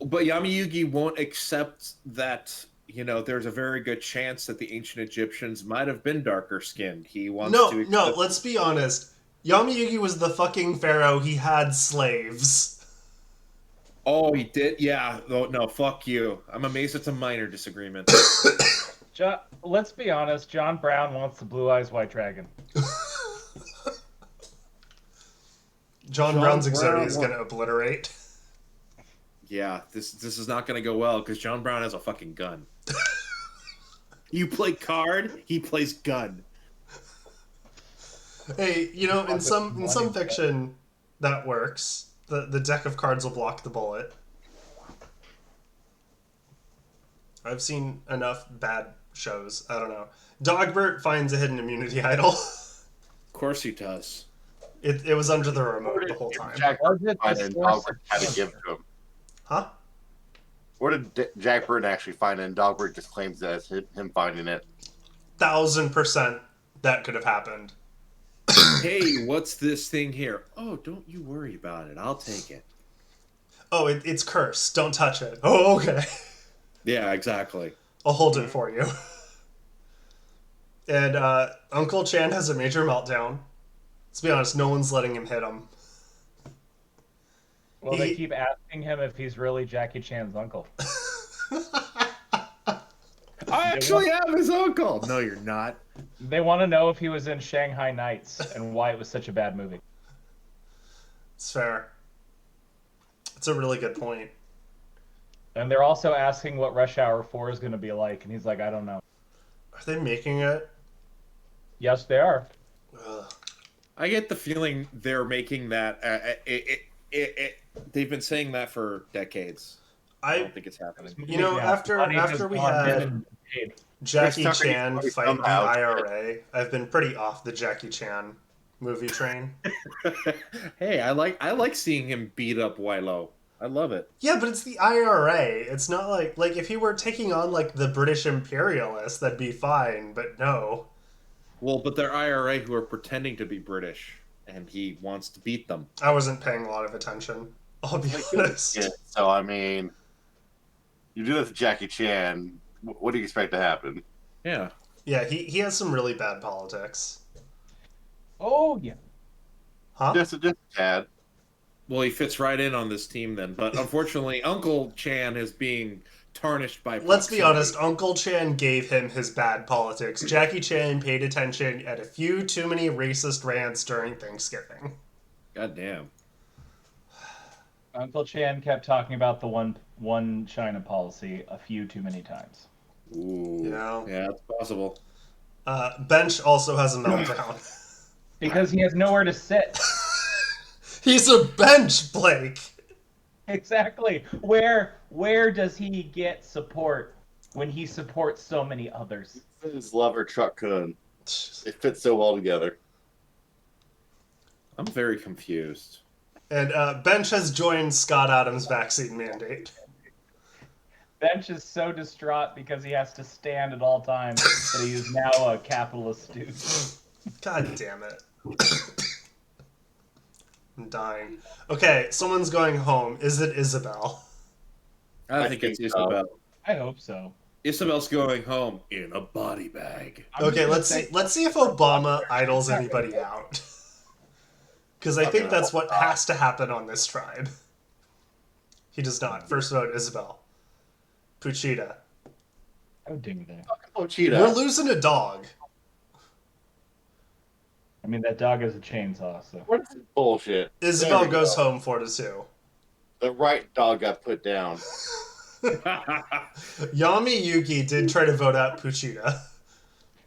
But Yami-Yugi won't accept that, you know, there's a very good chance that the ancient Egyptians might have been darker skinned. He wants to accept... No, let's be honest. Yami-Yugi was the fucking pharaoh. He had slaves. Oh, he did? Yeah. No, fuck you. I'm amazed it's a minor disagreement. Let's be honest, John Brown wants the Blue Eyes White Dragon. John Brown's exodia is going to obliterate. Yeah, this is not going to go well because John Brown has a fucking gun. You play card, he plays gun. Hey, you know, in some fiction, that works. The deck of cards will block the bullet. I've seen enough bad shows. I don't know. Dogbert finds a hidden immunity idol. Of course he does. It was under the remote the whole time. Jack Was it Burton the and source Dogbert of had to cancer? give to him. Huh? Where did Jack Burton actually find it? And Dogbert just claims that it's him finding it. 1000% that could have happened. Hey, what's this thing here? Oh, don't you worry about it. I'll take it. Oh, it's cursed. Don't touch it. Oh, okay. Yeah, exactly. I'll hold it for you. And Uncle Chan has a major meltdown. Let's be honest, no one's letting him hit him. Well, they keep asking him if he's really Jackie Chan's uncle. I actually am his uncle. No, you're not. They want to know if he was in Shanghai Nights and why it was such a bad movie. It's fair. It's a really good point. And they're also asking what Rush Hour 4 is going to be like, and he's like, I don't know. Are they making it? Yes, they are. Ugh. I get the feeling they're making that. They've been saying that for decades. I don't think it's happening. You know, after we had Jackie Chan fight the IRA, I've been pretty off the Jackie Chan movie train. Hey, I like seeing him beat up Wilo. I love it. Yeah, but it's the IRA. It's not like if he were taking on like the British imperialists, that'd be fine. But no. Well, but they're IRA who are pretending to be British, and he wants to beat them. I wasn't paying a lot of attention. I'll be honest. Yeah, so I mean, you do that to Jackie Chan. What do you expect to happen? Yeah. Yeah, he has some really bad politics. Oh, yeah. Huh? Just a tad. Well, he fits right in on this team then, but unfortunately, Uncle Chan is being tarnished by. Let's be honest. Uncle Chan gave him his bad politics. Jackie Chan paid attention at a few too many racist rants during Thanksgiving. God damn. Uncle Chan kept talking about the one China policy a few too many times. Ooh. Yeah. Yeah, it's possible. Bench also has a meltdown. Because he has nowhere to sit. He's a bench, Blake. Exactly. Where does he get support when he supports so many others? His lover, Chuck Kun. It fits so well together. I'm very confused. And Bench has joined Scott Adams' vaccine mandate. Bench is so distraught because he has to stand at all times that he is now a capitalist student. God damn it. I'm dying. Okay, someone's going home. Is it Isabel? I think it's Isabel. I hope so. Isabel's going home in a body bag. Okay, let's see if Obama idles anybody out. Because I think that's what has to happen on this tribe. He does not. First vote, Isabel. Puchita. How dare they? Puchita. We're losing a dog. I mean, that dog is a chainsaw, so. What is this bullshit? Isabel There we goes go. home 4-2. The right dog got put down. Yami Yugi did try to vote out Puchita.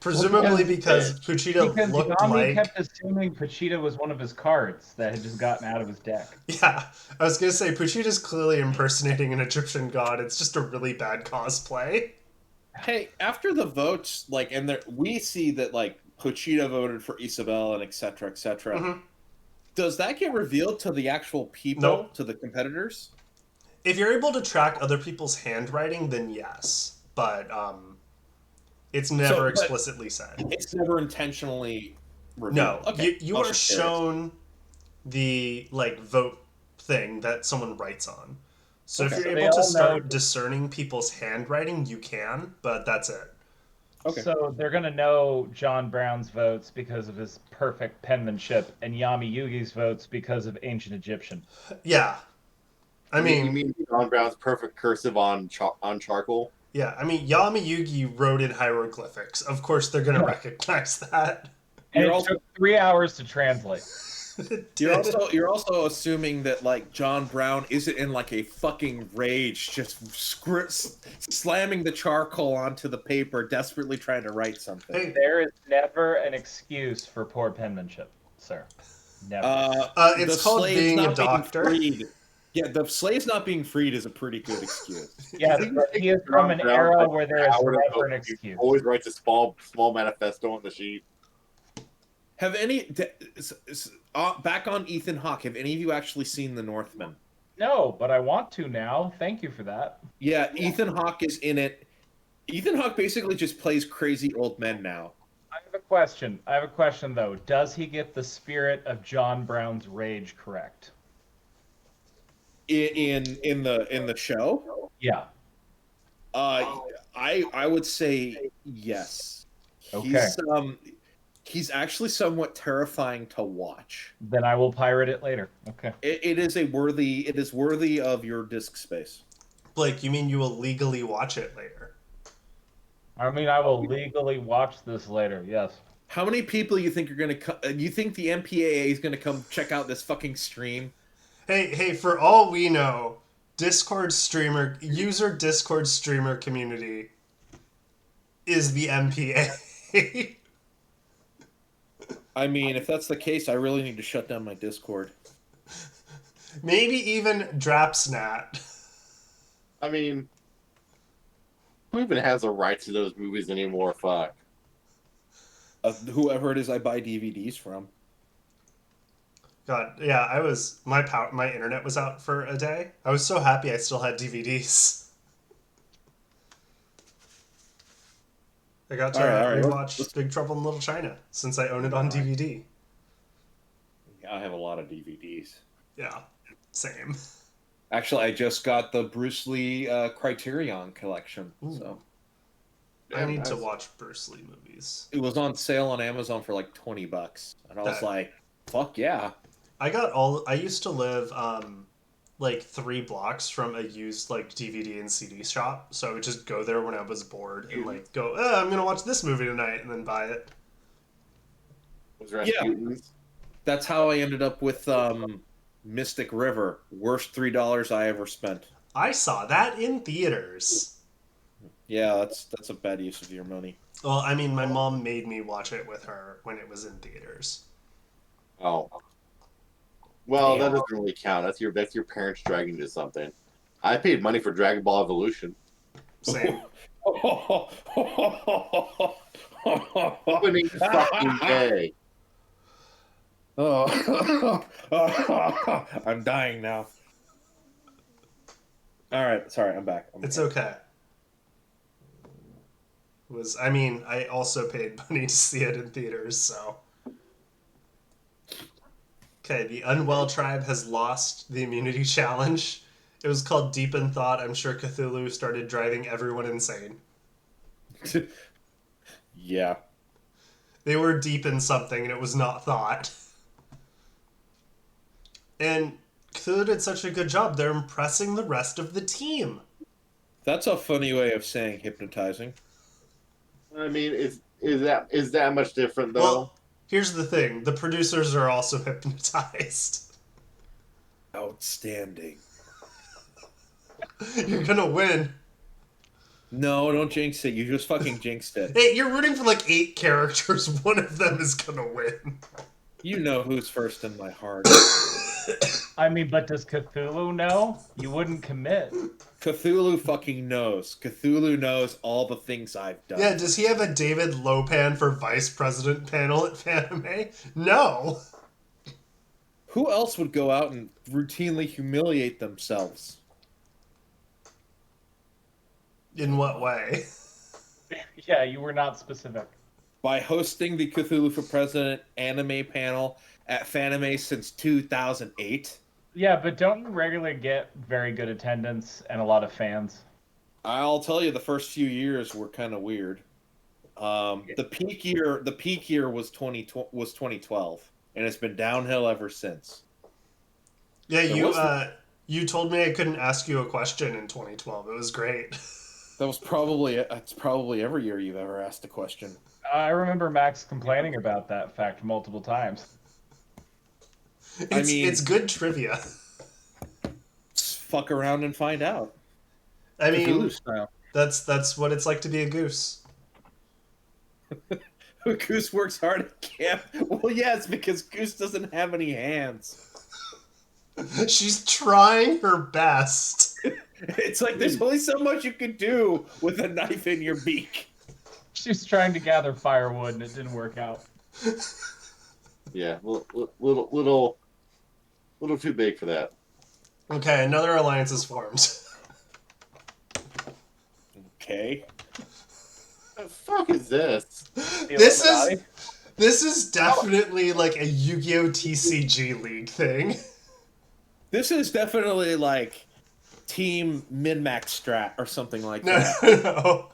Presumably because Puchita looked Yami like... kept assuming Puchita was one of his cards that had just gotten out of his deck. Yeah, I was going to say, Puchita's clearly impersonating an Egyptian god. It's just a really bad cosplay. Hey, after the votes, like, and there, we see that, like, Puchita voted for Isabel and et cetera, et cetera. Mm-hmm. Does that get revealed to the actual people, Nope. to the competitors? If you're able to track other people's handwriting, then yes. But it's never explicitly said. It's never intentionally revealed. No, Okay. you are shown the vote thing that someone writes on. So Okay. if you're So able to they all start know- discerning people's handwriting, you can, but that's it. Okay. So they're going to know John Brown's votes because of his perfect penmanship and Yami Yugi's votes because of ancient Egyptian. Yeah. I mean, you mean John Brown's perfect cursive on charcoal? yeah, I mean, Yami Yugi wrote in hieroglyphics. Of course, they're going to recognize that. And You're it also- took 3 hours to translate. You're also assuming that, like, John Brown isn't in, like, a fucking rage, just slamming the charcoal onto the paper, desperately trying to write something. Hey, There is never an excuse for poor penmanship, sir. Never. it's the called slave's being a not doctor. freed. Yeah, the slaves not being freed is a pretty good excuse. Yes, but he is from an era where there is never an excuse. Always writes a small manifesto on the sheet. Have any back on Ethan Hawke? Have any of you actually seen The Northman? No, but I want to now. Thank you for that. Yeah, Ethan Hawke is in it. Ethan Hawke basically just plays crazy old men now. I have a question though. Does he get the spirit of John Brown's rage correct? In the show? Yeah. I would say yes. Okay. He's actually somewhat terrifying to watch. Then I will pirate it later. Okay. It is worthy of your disk space. Blake, you mean you will legally watch it later? I mean, I will legally watch this later. Yes. How many people you think are gonna? You think the MPAA is gonna come check out this fucking stream? Hey, for all we know, Discord streamer community is the MPA. I mean, if that's the case, I really need to shut down my Discord. Maybe even Drapsnat. I mean, who even has a right to those movies anymore? Fuck. Whoever it is I buy DVDs from. God, yeah, my internet was out for a day. I was so happy I still had DVDs. I got to rewatch Big Trouble in Little China since I own it on DVD. Yeah, I have a lot of DVDs. Yeah, same. Actually, I just got the Bruce Lee Criterion collection. Ooh. So I need to watch Bruce Lee movies. it was on sale on Amazon for like $20, and I was like, "Fuck yeah!" I used to live like 3 blocks from a used like DVD and CD shop, so I would just go there when I was bored and like go, I'm gonna watch this movie tonight, and then buy it. Was Rasputin's? That's how I ended up with Mystic River. Worst $3 I ever spent. I saw that in theaters. Yeah, that's a bad use of your money. Well, I mean, my mom made me watch it with her when it was in theaters. Oh. Well, Damn. that doesn't really count. That's your parents dragging you to something. I paid money for Dragon Ball Evolution. Same. Opening fucking day. Oh, I'm dying now. All right, sorry, I'm back. It's okay. I also paid money to see it in theaters, so. Okay, the Unwell tribe has lost the immunity challenge. It was called Deep in Thought. I'm sure Cthulhu started driving everyone insane. Yeah. They were deep in something, and it was not thought. And Cthulhu did such a good job. They're impressing the rest of the team. That's a funny way of saying hypnotizing. I mean, is that much different though? Well, here's the thing. The producers are also hypnotized. Outstanding. You're gonna win. No, don't jinx it. You just fucking jinxed it. Hey, you're rooting for like 8 characters. One of them is gonna win. You know who's first in my heart. I mean, but does Cthulhu know? You wouldn't commit. Cthulhu fucking knows. Cthulhu knows all the things I've done. Yeah, does he have a David Lopan for vice president panel at Fanime? No. Who else would go out and routinely humiliate themselves? In what way? Yeah, you were not specific. By hosting the Cthulhu for President anime panel at Fanime since 2008. Yeah, but don't you regularly get very good attendance and a lot of fans? I'll tell you, the first few years were kind of weird. The peak year was 2012, and it's been downhill ever since. Yeah, you told me I couldn't ask you a question in 2012. It was great. It's probably every year you've ever asked a question. I remember Max complaining about that fact multiple times. It's good trivia. Fuck around and find out. I mean, Cthulhu style. that's what it's like to be a goose. Goose works hard at camp. Well, yes, because Goose doesn't have any hands. She's trying her best. It's like there's only so much you can do with a knife in your beak. She's trying to gather firewood and it didn't work out. Yeah, little too big for that. Okay, another alliance is formed. Okay. What the fuck is this? This is definitely like a Yu-Gi-Oh! TCG League thing. This is definitely like Team Min-Max Strat or something like that. No.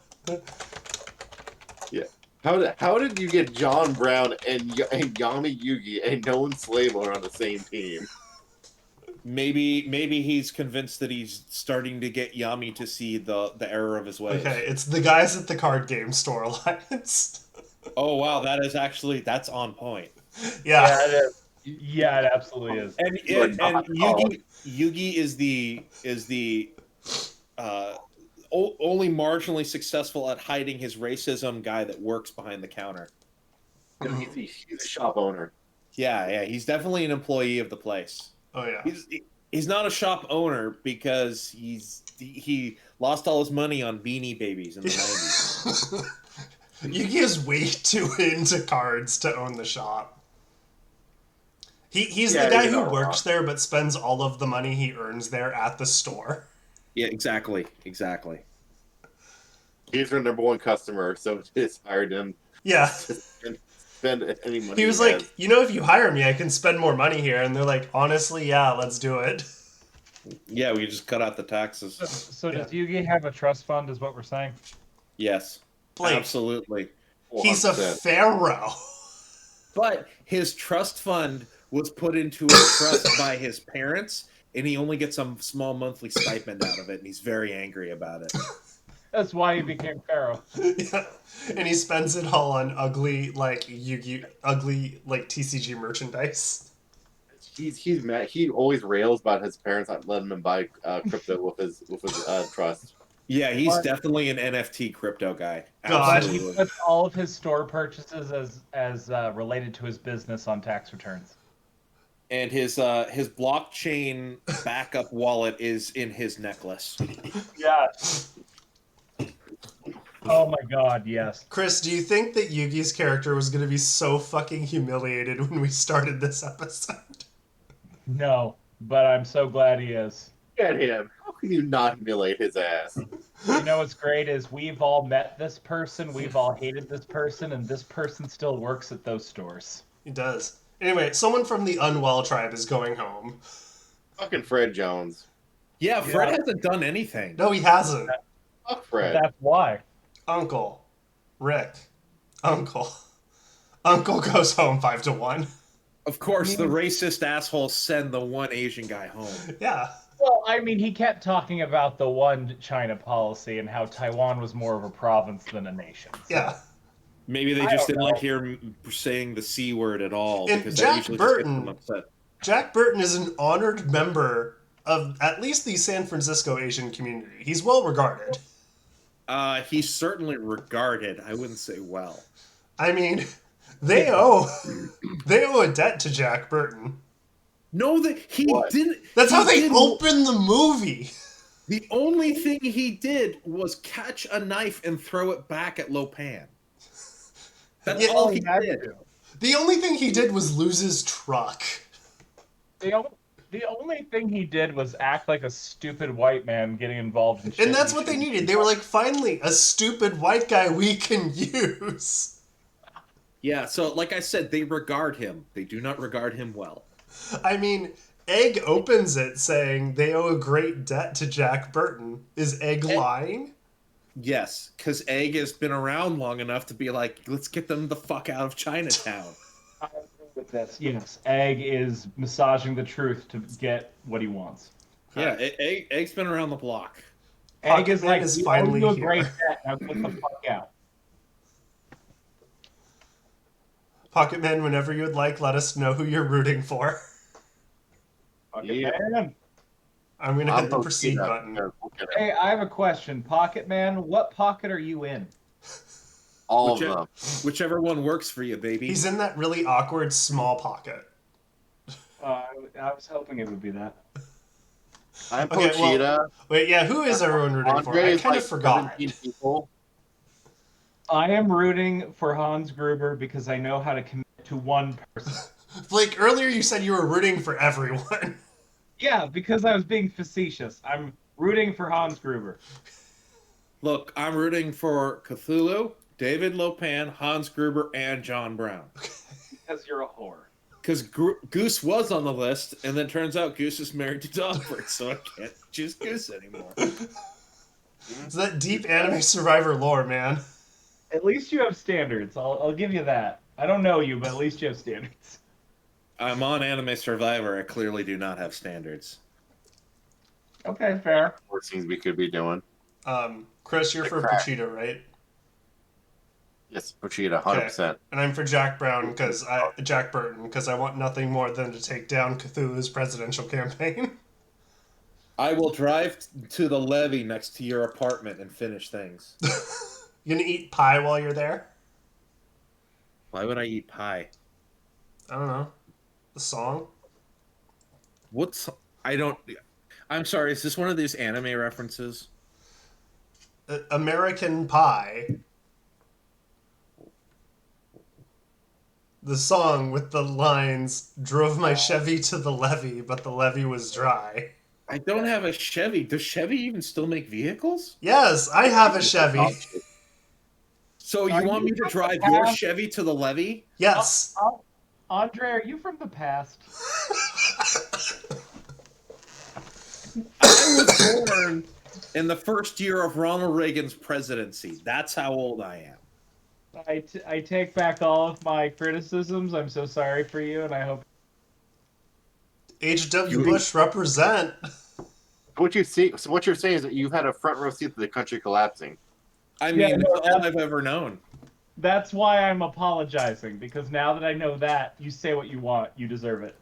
How did you get John Brown and Yami Yugi, a known slave owner, on the same team? Maybe he's convinced that he's starting to get Yami to see the error of his ways. Okay, it's the guys at the card game store alliance. Oh wow, that's on point. Yeah. Yeah, it is. Yeah, it absolutely is. And Yugi is the only marginally successful at hiding his racism guy that works behind the counter. He's a shop owner. Yeah, he's definitely an employee of the place. Oh yeah. He's not a shop owner because he lost all his money on Beanie Babies in the 90s. Yugi is way too into cards to own the shop. He's the guy who works there but spends all of the money he earns there at the store. Yeah, exactly. He's their number one customer, so just hired him Yeah. to spend any money. He was like, if you hire me, I can spend more money here. And they're like, honestly, yeah, let's do it. Yeah, we just cut out the taxes. So does Yugi have a trust fund, is what we're saying? Yes, Blake, absolutely. he's a 100%. pharaoh. But his trust fund was put into a trust by his parents, and he only gets some small monthly stipend out of it, and he's very angry about it. That's why he became Pharaoh. Yeah. And he spends it all on ugly, TCG merchandise. He's mad. He always rails about his parents not letting him buy crypto with his trust. Yeah, he's definitely an NFT crypto guy. God. He Absolutely. puts all of his store purchases as related to his business on tax returns. And his blockchain backup wallet is in his necklace. Yeah. Oh my god, yes. Chris, do you think that Yugi's character was going to be so fucking humiliated when we started this episode? No, but I'm so glad he is. Get him. How can you not humiliate his ass? You know what's great is we've all met this person, we've all hated this person, and this person still works at those stores. He does. Anyway, someone from the Unwell tribe is going home. Fucking Fred Jones. Yeah, Fred Yeah. hasn't done anything. No, he hasn't. Fuck Fred. That's why. Uncle. Rick. Uncle. Uncle goes home 5-1. Of course, the racist assholes send the one Asian guy home. Yeah. Well, I mean, he kept talking about the one China policy and how Taiwan was more of a province than a nation. So. Yeah. Maybe they I just don't didn't know. like hear him saying the C word at all. And Because Jack that usually just gets them Burton- upset. Jack Burton is an honored member of at least the San Francisco Asian community. He's well regarded. He's certainly regarded. I wouldn't say well. I mean, they owe a debt to Jack Burton. No, that he What? didn't. That's how he they did- open the movie. The only thing he did was catch a knife and throw it back at Lopan. That's Yeah, all he had to did. do. The only thing he did was lose his truck. The only thing he did was act like a stupid white man getting involved in shit. And that's he what they shouldn't needed. be. They were like, finally, a stupid white guy we can use. Yeah, so like I said, they regard him. They do not regard him well. I mean, Egg opens it saying they owe a great debt to Jack Burton. Is Egg lying? Yes, because Egg has been around long enough to be like, let's get them the fuck out of Chinatown. I agree with this. Yes, Egg is massaging the truth to get what he wants. Yeah, Egg's been around the block. Egg is Pocket Man like, is we finally owe you a here. great debt. Now get the fuck out. Pocket Man, whenever you would like, let us know who you're rooting for. Yeah. Man. I'm going to hit the I'll proceed post button. that. Okay. Hey, I have a question. Pocket Man, what pocket are you in? All of Whichever- them. Whichever one works for you, baby. He's in that really awkward small pocket. I was hoping it would be that. I'm Okay, well, Pochita. Wait, yeah, who is everyone rooting for? Andre I is kind like of forgot. 17 people. I am rooting for Hans Gruber because I know how to commit to one person. Blake, earlier you said you were rooting for everyone. Yeah, because I was being facetious. I'm rooting for Hans Gruber. Look, I'm rooting for Cthulhu, David Lopan, Hans Gruber, and John Brown. Because you're a whore. Because Goose was on the list, and then turns out Goose is married to Dogbert, so I can't choose Goose anymore. It's that deep anime survivor lore, man. At least you have standards. I'll give you that. I don't know you, but at least you have standards. I'm on Anime Survivor. I clearly do not have standards. Okay, fair. More things we could be doing. Chris, you're for Crack. Pochita, right? Yes, Pochita, 100%. And I'm for Jack Burton because I want nothing more than to take down Cthulhu's presidential campaign. I will drive to the levee next to your apartment and finish things. You gonna eat pie while you're there? Why would I eat pie? I don't know. The song? What's I don't. I'm sorry. Is this one of these anime references? American Pie. The song with the lines, drove my Chevy to the levee, but the levee was dry. I don't have a Chevy. Does Chevy even still make vehicles? Yes, I have a Chevy. So you Are want you me to from drive the your past? Chevy to the levee? Yes. Andre, are you from the past? I was born in the first year of Ronald Reagan's presidency. That's how old I am. I take back all of my criticisms. I'm so sorry for you, and I hope. H.W. Bush represent. What you see? So what you're saying is that you've had a front row seat to the country collapsing. I Yeah, mean, no, it's all I've ever known. That's why I'm apologizing, because now that I know that, you say what you want. You deserve it.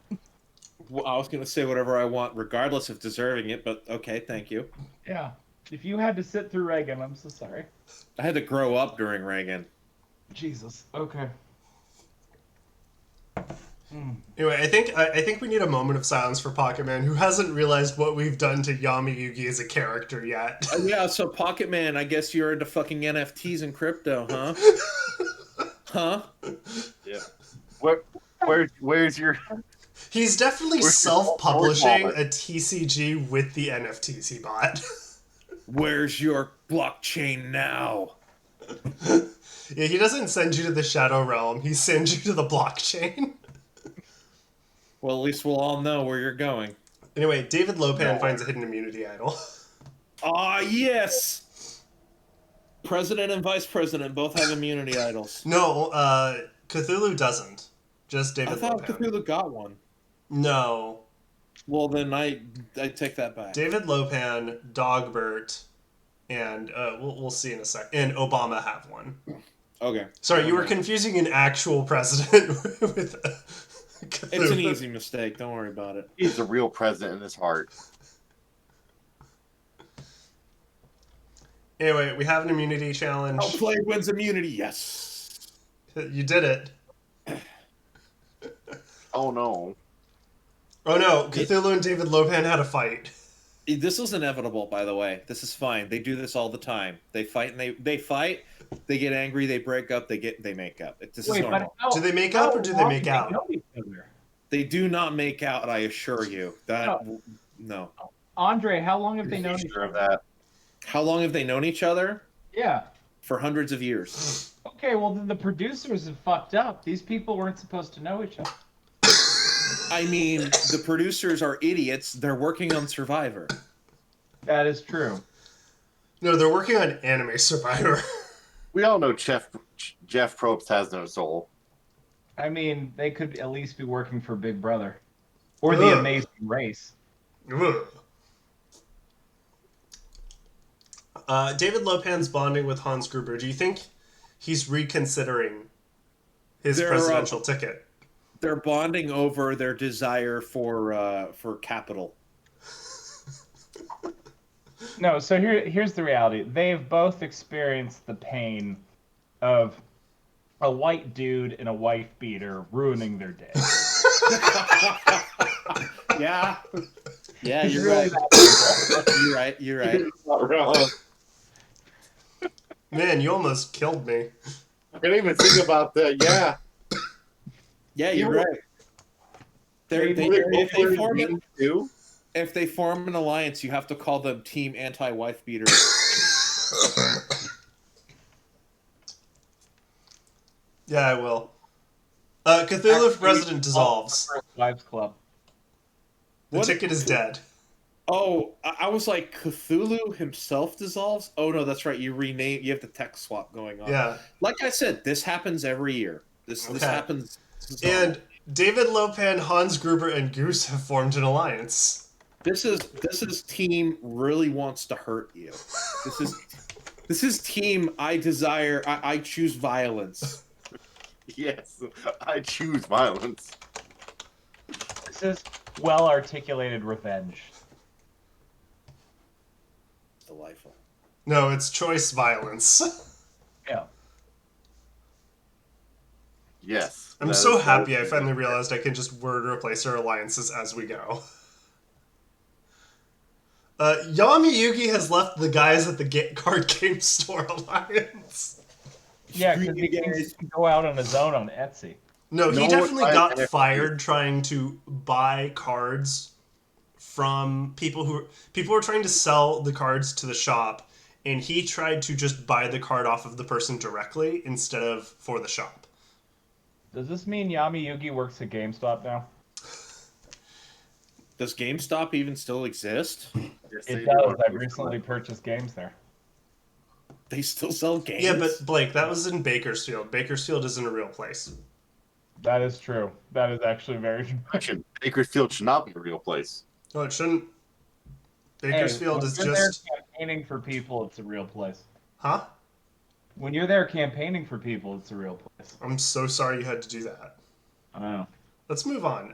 Well, I was going to say whatever I want, regardless of deserving it, but okay, thank you. Yeah. If you had to sit through Reagan, I'm so sorry. I had to grow up during Reagan. Jesus. Okay. Anyway, I think we need a moment of silence for Pocket Man, who hasn't realized what we've done to Yami Yugi as a character yet. Yeah, so Pocket Man, I guess you're into fucking NFTs and crypto, huh? Huh? Yeah. Where's your? He's definitely Where's your self-publishing wallet? a TCG with the NFTs he bought. Where's your blockchain now? Yeah, he doesn't send you to the Shadow Realm. He sends you to the blockchain. Well, at least we'll all know where you're going. Anyway, David Lopan finds a hidden immunity idol. Ah, yes! President and vice president both have immunity idols. No, Cthulhu doesn't. Just David I thought Lopan. Cthulhu got one. No. Well, then I take that back. David Lopan, Dogbert, and we'll see in a sec. And Obama have one. Okay. Sorry, you were confusing an actual president with Cthulhu. It's an easy mistake. Don't worry about it. He's the real president in his heart. Anyway, we have an immunity challenge. Outplayed wins immunity. Yes. You did it. Oh no. Oh no, Cthulhu and David Lopan had a fight. This was inevitable, by the way. This is fine. They do this all the time. They fight and they fight. They get angry. They break up. They make up. This is normal. Do they make up or do they make out? They do not make out. I assure you that no. Andre, how long have they known each Sure other? of that. How long have they known each other? Yeah. For hundreds of years. Okay, well then the producers have fucked up. These people weren't supposed to know each other. I mean, the producers are idiots. They're working on Survivor. That is true. No, they're working on Anime Survivor. We all know Jeff Probst has no soul. I mean, they could at least be working for Big Brother. Or The Amazing Race. Ugh. David Lopan's bonding with Hans Gruber. Do you think he's reconsidering his presidential ticket? They're bonding over their desire for capital. No, so here's the reality. They've both experienced the pain of a white dude in a wife beater ruining their day. Yeah. Yeah, you're Really right. You're right. Not wrong. Man, you almost killed me. I didn't even think about that. Yeah. Yeah, you're right. If they form an alliance, you have to call them Team Anti-Wife Beater. Yeah, I will. Cthulhu President dissolves. Wives Club. The ticket is dead. Oh, I was like, Cthulhu himself dissolves? Oh no, that's right. You rename. You have the text swap going on. Yeah. Like I said, this happens every year. This Okay. happens. This is normal. And David Lopan, Hans Gruber, and Goose have formed an alliance. This is team really wants to hurt you. This is team I desire. I choose violence. Yes, I choose violence. This is well articulated revenge. Delightful. No, it's choice violence. Yeah. Yes. I'm that so is happy I both- finally realized I can just word replace our alliances as we go. Yami Yugi has left the guys at the card game store alliance. Yeah, because Screw he you can guys. go out on his own on Etsy. No, he No definitely one- got I- fired trying to buy cards from people who were trying to sell the cards to the shop, and he tried to just buy the card off of the person directly instead of for the shop. Does this mean Yami Yugi works at GameStop now? Does GameStop even still exist? Yes, they It do. does. I've recently purchased games there. They still sell games. Yeah, but Blake, that was in Bakersfield. Bakersfield isn't a real place. That is true. That is actually very true. Question: Bakersfield should not be a real place. No, it shouldn't. Bakersfield Hey, is when you're just... there campaigning for people, it's a real place. Huh? When you're there campaigning for people, it's a real place. I'm so sorry you had to do that. I don't know. Let's move on.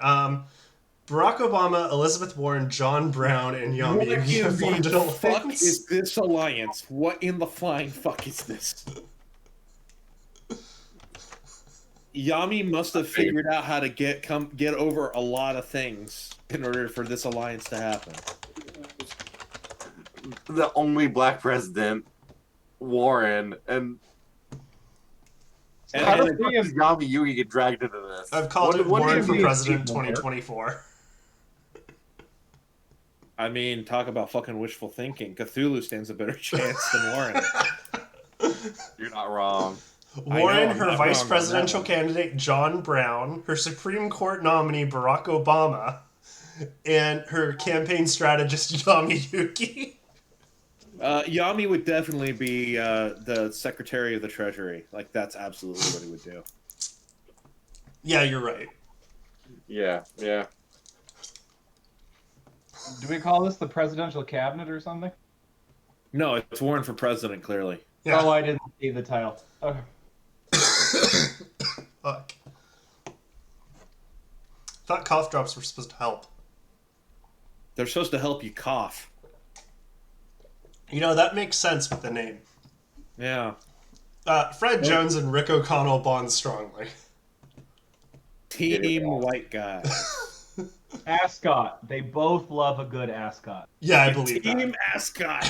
Barack Obama, Elizabeth Warren, John Brown, and Yami What Yugi have formed in an the fuck alliance. is this alliance? What in the flying fuck is this? Yami must have figured out how to get over a lot of things in order for this alliance to happen. The only black president, Warren, and And- how and the fuck does Yami Yugi get dragged into this? I've called What- it what do Warren you for mean? President people work? 2024. I mean, talk about fucking wishful thinking. Cthulhu stands a better chance than Warren. You're not wrong. Warren, I'm her not vice wrong on presidential that one. candidate John Brown, her Supreme Court nominee Barack Obama, and her campaign strategist Yami Yuki. Yami would definitely be the Secretary of the Treasury. Like, that's absolutely what he would do. Yeah, you're right. Yeah, yeah. Do we call this the presidential cabinet or something? No, it's Warren for president, clearly. Yeah. Oh, I didn't see the title. Okay. Fuck. Thought cough drops were supposed to help. They're supposed to help you cough. You know, that makes sense with the name. Yeah. Fred Jones and Rick O'Connell bond strongly. Team white guy. Ascot. They both love a good ascot. Yeah, I believe Team that. Ascot.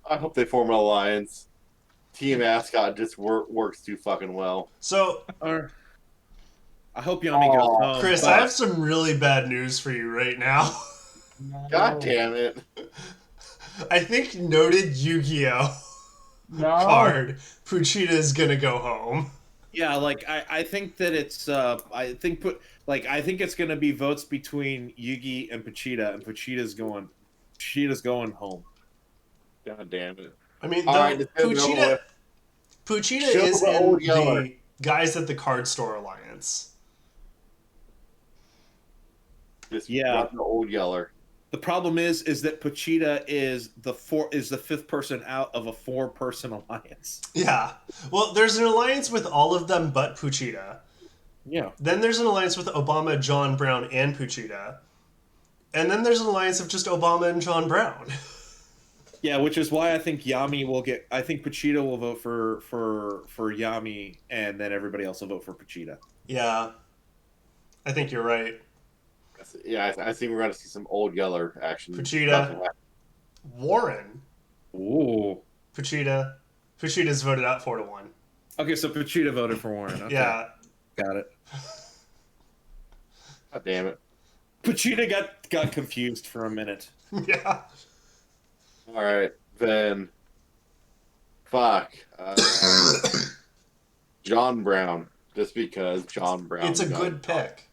I hope they form an alliance. Team Ascot just works too fucking well. So, Or, I hope Yami goes Aw, home. Chris, but- I have some really bad news for you right now. God damn it. I think noted Yu-Gi-Oh! No. card, Puchita is gonna go home. Yeah, like I think that it's I think it's gonna be votes between Yugi and Pachita, and Pachita's going home. God damn it. I mean, All right, let's get it over with. Puchita Show is the in old yeller. the Guys at the Card Store Alliance. Just Yeah. run the old yeller. The problem is that Pachita is the fifth person out of a 4-person alliance. Yeah. Well, there's an alliance with all of them but Puchita. Yeah. Then there's an alliance with Obama, John Brown, and Puchita. And then there's an alliance of just Obama and John Brown. Yeah, which is why I think Yami will get. I think Pachita will vote for Yami, and then everybody else will vote for Pachita. Yeah. I think you're right. Yeah, I think we're going to see some old yeller action. Puchita. Warren. Ooh. Puchita. Puchita's voted out 4-1. Okay, so Pachita voted for Warren. Okay. Yeah. Got it. God damn it. Pachita got confused for a minute. Yeah. All right, then. Fuck. John Brown. Just because John Brown. It's a got good it. pick.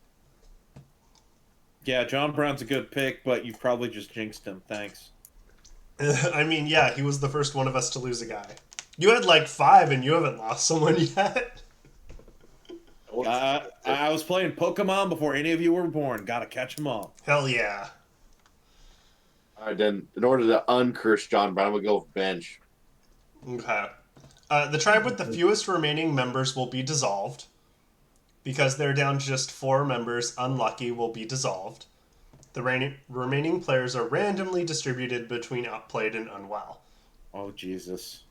Yeah, John Brown's a good pick, but you've probably just jinxed him. Thanks. I mean, yeah, he was the first one of us to lose a guy. You had like 5 and you haven't lost someone yet. I was playing Pokemon before any of you were born. Gotta catch them all. Hell yeah. All right, then, in order to uncurse John Brown, we'll go with bench. Okay. The tribe with the fewest remaining members will be dissolved. Because they're down to just 4 members, Unlucky will be dissolved. The remaining players are randomly distributed between Outplayed and Unwell. Oh, Jesus.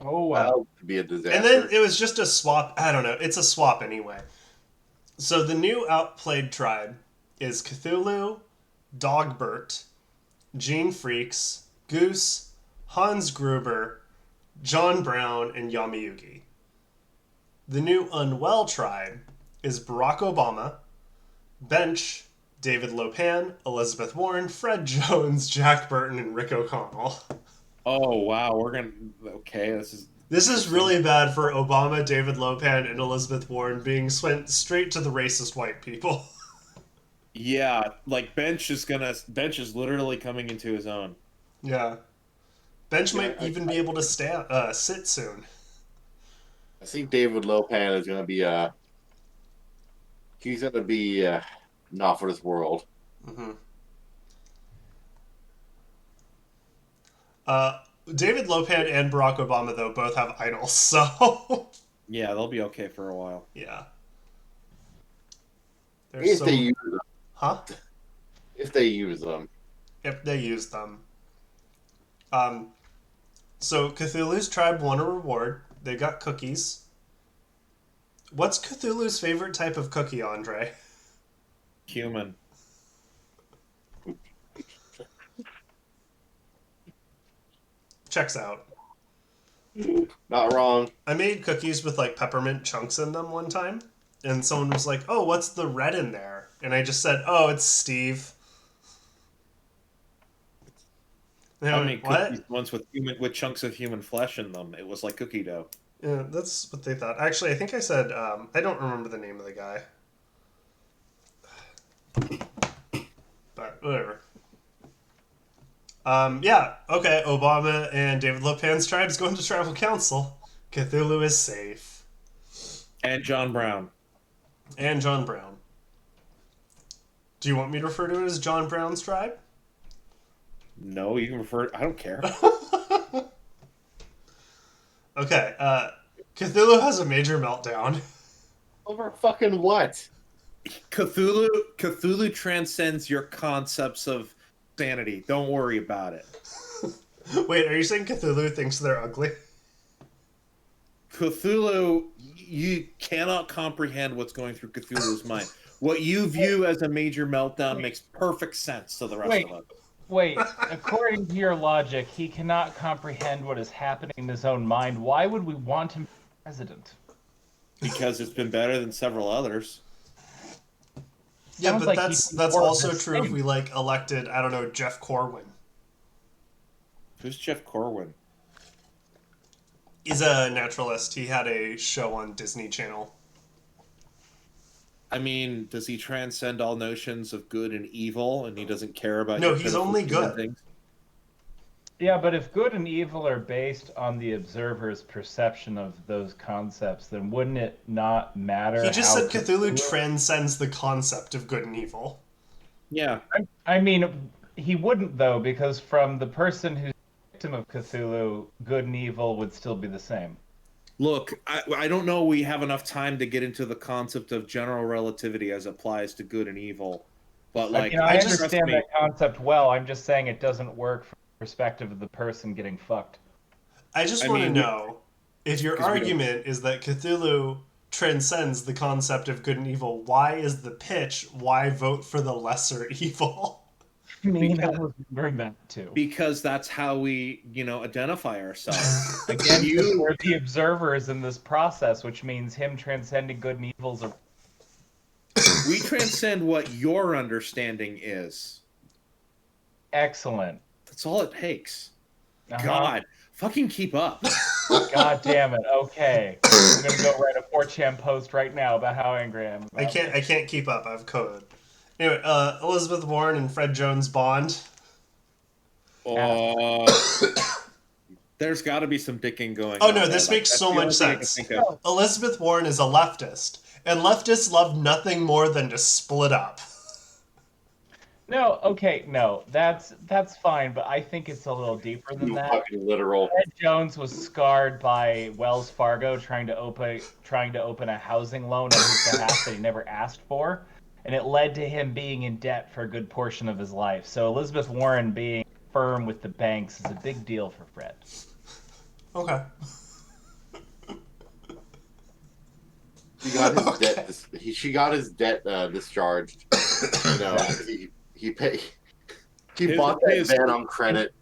Oh wow. That would be a disaster. And then it was just a swap. I don't know. It's a swap anyway. So the new Outplayed tribe is Cthulhu, Dogbert, Gene Freaks, Goose, Hans Gruber, John Brown, and Yamayuki. The new Unwell tribe is Barack Obama, Bench, David Lopan, Elizabeth Warren, Fred Jones, Jack Burton, and Rick O'Connell. Oh, wow. Okay, This is really bad for Obama, David Lopan, and Elizabeth Warren being sent straight to the racist white people. Yeah, like Bench is literally coming into his own. Yeah. Bench might even be able to sit soon. I think David Lopan is going to be he's going to be not for this world. Mm-hmm. David Lopan and Barack Obama, though, both have idols, so... Yeah, they'll be okay for a while. Yeah. If they use them. Huh? If they use them. If they use them. So Cthulhu's tribe won a reward. They got cookies. What's Cthulhu's favorite type of cookie, Andre? Human. Checks out. Not wrong. I made cookies with like peppermint chunks in them one time, and someone was like, "Oh, what's the red in there?" And I just said, "Oh, it's Steve." And I I went, made what? cookies once with chunks of human flesh in them. It was like cookie dough. Yeah, that's what they thought. Actually, I think I said, I don't remember the name of the guy. But whatever. Yeah, okay, Obama and David Lopan's tribe's going to tribal council. Cthulhu is safe. And John Brown. And John Brown. Do you want me to refer to it as John Brown's tribe? No, you can refer... I don't care. Okay, Cthulhu has a major meltdown. Over fucking what? Cthulhu transcends your concepts of sanity. Don't worry about it. Wait, are you saying Cthulhu thinks they're ugly? Cthulhu, you cannot comprehend what's going through Cthulhu's mind. What you view as a major meltdown makes perfect sense to the rest of us. Wait, according to your logic, he cannot comprehend what is happening in his own mind. Why would we want him president? Because it's been better than several others. Yeah, Sounds but like that's also true if we like elected, I don't know, Jeff Corwin. Who's Jeff Corwin? He's a naturalist. He had a show on Disney Channel. I mean, does he transcend all notions of good and evil, and he doesn't care about... No, your he's pitiful only human good. things? Yeah, but if good and evil are based on the observer's perception of those concepts, then wouldn't it not matter? He just how said Cthulhu transcends the concept of good and evil. Yeah. I mean, he wouldn't, though, because from the person who's a victim of Cthulhu, good and evil would still be the same. Look, I don't know we have enough time to get into the concept of general relativity as applies to good and evil. But, like, I just understand trust me, that concept well. I'm just saying it doesn't work from the perspective of the person getting fucked. I just want to know if your argument is that Cthulhu transcends the concept of good and evil, why is the pitch, why vote for the lesser evil? I mean, I was remembering that too. because that's how we, identify ourselves. Again, we're the observers in this process, which means him transcending good and evils are... We transcend what your understanding is. Excellent. That's all it takes. Uh-huh. God, fucking keep up. God damn it. Okay. I'm going to go write a 4chan post right now about how angry I am. I can't keep up. I have code. Anyway, Elizabeth Warren and Fred Jones Bond. There's got to be some dicking going Oh on. no, there. this makes That's so the much only thing I can sense. think of. Elizabeth Warren is a leftist, and leftists love nothing more than to split up. No, okay, no, that's fine, but I think it's a little deeper than You that. fucking literal. Ed Jones was scarred by Wells Fargo trying to open a housing loan on his behalf that he never asked for, and it led to him being in debt for a good portion of his life. So Elizabeth Warren being firm with the banks is a big deal for Fred. Okay. He got his Okay. debt. She got his debt discharged. You know, he bought that van on credit.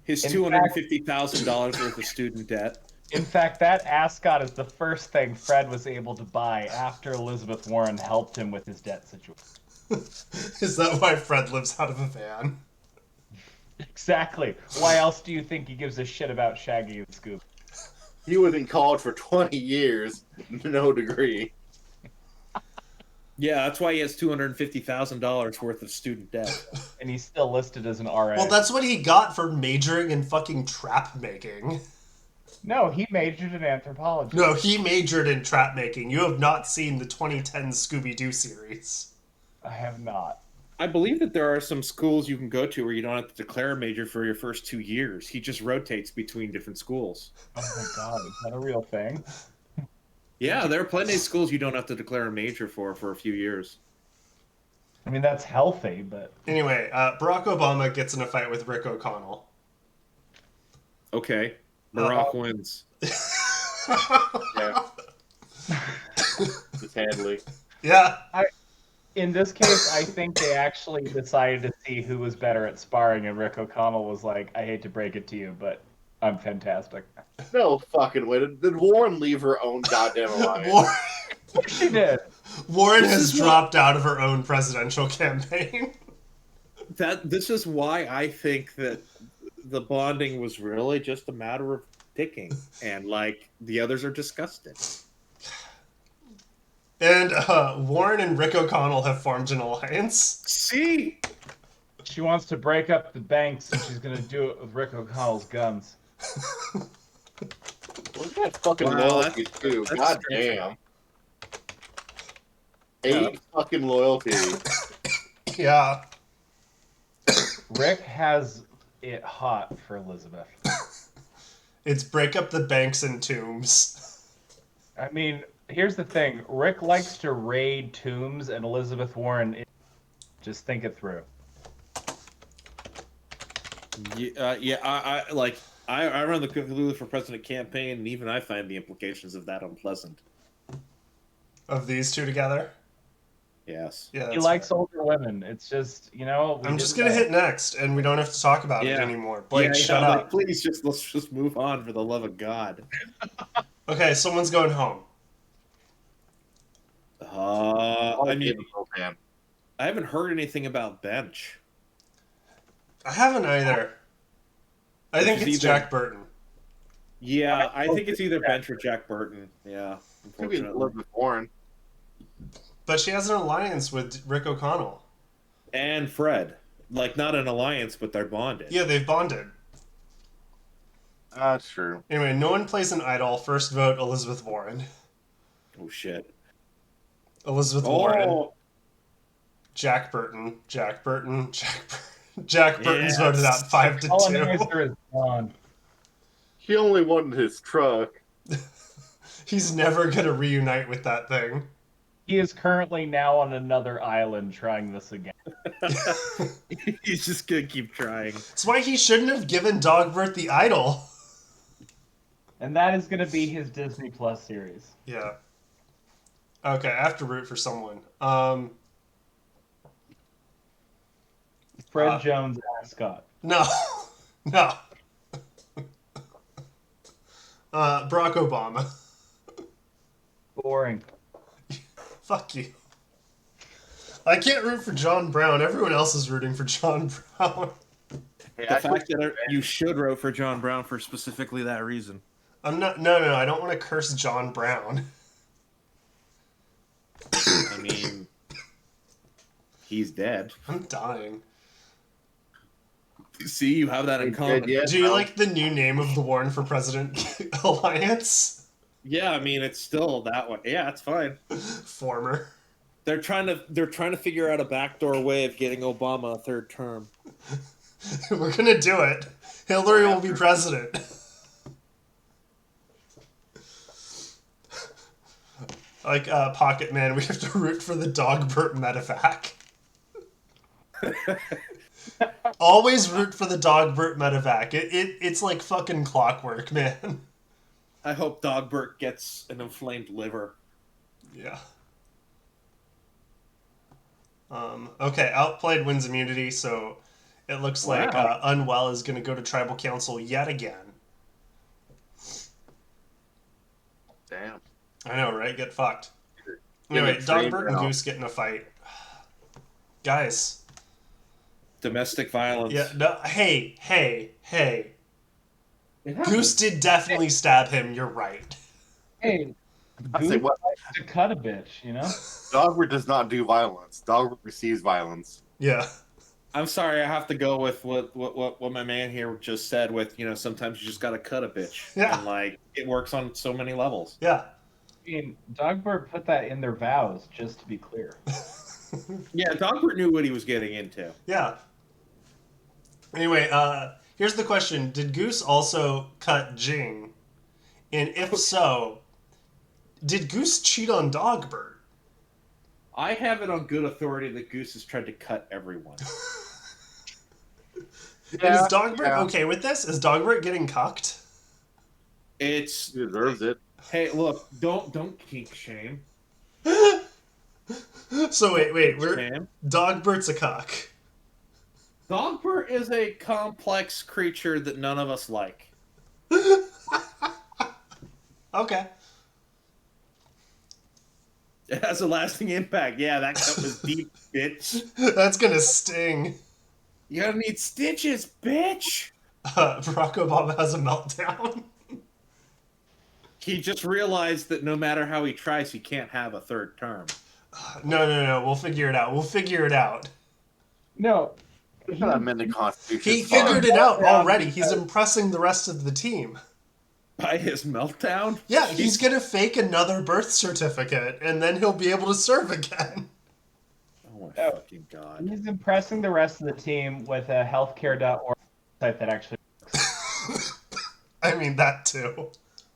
His In $250,000 worth of student debt. In fact, that ascot is the first thing Fred was able to buy after Elizabeth Warren helped him with his debt situation. Is that why Fred lives out of a van? Exactly. Why else do you think he gives a shit about Shaggy and Scooby? He was in college for 20 years, no degree. Yeah, that's why he has $250,000 worth of student debt. And he's still listed as an RA. Well, that's what he got for majoring in fucking trap making. No, he majored in anthropology. No, he majored in trap making. You have not seen the 2010 Scooby-Doo series. I have not. I believe that there are some schools you can go to where you don't have to declare a major for your first 2 years. He just rotates between different schools. Oh my god, is that a real thing? Yeah, there are plenty of schools you don't have to declare a major for a few years. I mean, that's healthy, but... Anyway, Barack Obama gets in a fight with Rick O'Connell. Okay, Barack wins. Yeah. It's Hadley. Yeah. In this case, I think they actually decided to see who was better at sparring, and Rick O'Connell was like, I hate to break it to you, but I'm fantastic. No fucking way. Did Warren leave her own goddamn alliance? Warren, Of course she did. Warren This has is what- dropped out of her own presidential campaign. This is why I think that the bonding was really just a matter of ticking, and like the others are disgusted. And Warren and Rick O'Connell have formed an alliance. See, She wants to break up the banks, and she's going to do it with Rick O'Connell's guns. Look at that fucking Wow, loyalty, too. that's God strange. damn. 8 fucking loyalty. Yeah. Rick has it hot for Elizabeth. It's break up the banks and tombs. I mean, here's the thing. Rick likes to raid tombs, and Elizabeth Warren... Just think it through. I run the Cthulhu for President campaign, and even I find the implications of that unpleasant. Of these two together? Yes. Yeah. He that's likes fair. older women. It's just, you know... I'm just gonna hit next, and we don't have to talk about it Yeah. anymore. Blake, Yeah, shut like, up. please, let's just move on for the love of God. Okay, someone's going home. I mean, Man. I haven't heard anything about Bench. I haven't either. I think Which it's is either- Jack Burton. Yeah, I think it's either Bench or Jack Burton. Yeah, Could be unfortunately. Elizabeth Warren. But she has an alliance with Rick O'Connell. And Fred. Like, not an alliance, but they're bonded. Yeah, they've bonded. That's true. Anyway, no one plays an idol. First vote, Elizabeth Warren. Oh, shit. Elizabeth Warren. Oh, Jack Burton. Jack Burton. Jack Burton. Jack Burton's Yes. voted out 5-2. Colonizer is gone. He only wanted his truck. He's never gonna reunite with that thing. He is currently now on another island trying this again. he's just gonna keep trying. That's why he shouldn't have given Dogbert the idol. And that is going to be his Disney Plus series. Yeah. Okay, I have to root for someone. Fred Jones ascot. No. No. Barack Obama. Boring. Fuck you. I can't root for John Brown. Everyone else is rooting for John Brown. Hey, The I fact think- that you should vote for John Brown for specifically that reason. I'm not. No. I don't want to curse John Brown. I mean, He's dead. I'm dying. See, you have that in He's common. dead yet? Do you No. like the new name of the Warren for President Alliance? Yeah, I mean it's still that way. Yeah, it's fine. Former. They're trying to figure out a backdoor way of getting Obama a third term. We're gonna do it. Hillary will be president. Like Pocket Man, we have to root for the Dogbert medevac. Always root for the Dogbert medevac. It's like fucking clockwork, man. I hope Dogbert gets an inflamed liver. Yeah. Okay, Outplayed wins immunity, so it looks like Wow. Unwell is going to go to Tribal Council yet again. Damn. I know, right? Get fucked. Get Anyway, it trained Dogbert and now. Goose get in a fight. Guys. Domestic violence. Yeah, no, hey. It Goose did definitely stab him, you're right. Hey, I say what? likes to cut a bitch, you know? Dogbert does not do violence. Dogbert receives violence. Yeah. I'm sorry, I have to go with what my man here just said. With sometimes you just gotta cut a bitch. Yeah. And like it works on so many levels. Yeah. I mean, Dogbert put that in their vows, just to be clear. Yeah, Dogbert knew what he was getting into. Yeah. Anyway, here's the question. Did Goose also cut Jing? And if so, did Goose cheat on Dogbert? I have it on good authority that Goose has tried to cut everyone. And is Dogbert okay with this? Is Dogbert getting cucked? It's He deserves it. hey, look, don't kink shame. So wait, we're Shame. Dogbert's a cuck. Dogbert is a complex creature that none of us like. Okay. It has a lasting impact. Yeah, that cut was deep, bitch. That's gonna sting. You gotta need stitches, bitch. Barack Obama has a meltdown. He just realized that no matter how he tries, he can't have a third term. No. We'll figure it out. No, Should have amended the Constitution. He figured it out already. He's impressing the rest of the team. By his meltdown? Yeah, he's gonna fake another birth certificate, and then he'll be able to serve again. Oh my fucking god. he's impressing the rest of the team with a healthcare.org site that actually works. I mean, that too.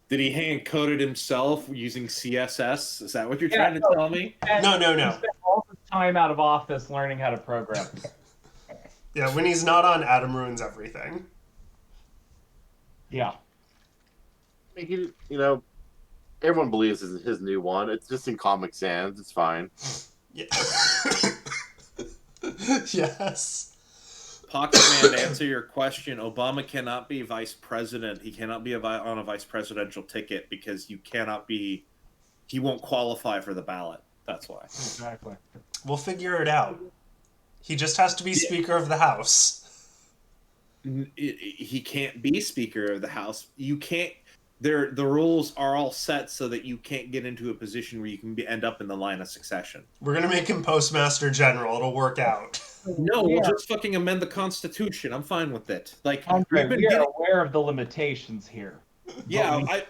Did he hand coded himself using CSS? Is that what you're Yeah, trying to no. tell me? No. He spent all his time out of office learning how to program. Yeah, when he's not on, Adam ruins everything. Yeah. Everyone believes his new one. It's just in Comic Sans. It's fine. Yeah. Yes. Pocket Man, to answer your question, Obama cannot be vice president. He cannot be on a vice presidential ticket because he won't qualify for the ballot. That's why. Exactly. We'll figure it out. He just has to be Speaker of the House. He can't be Speaker of the House. You can't. The rules are all set so that you can't get into a position where you can end up in the line of succession. We're gonna make him Postmaster General. It'll work out. No, we'll just fucking amend the Constitution. I'm fine with it. Like Andre, we are aware of the limitations here. Yeah, But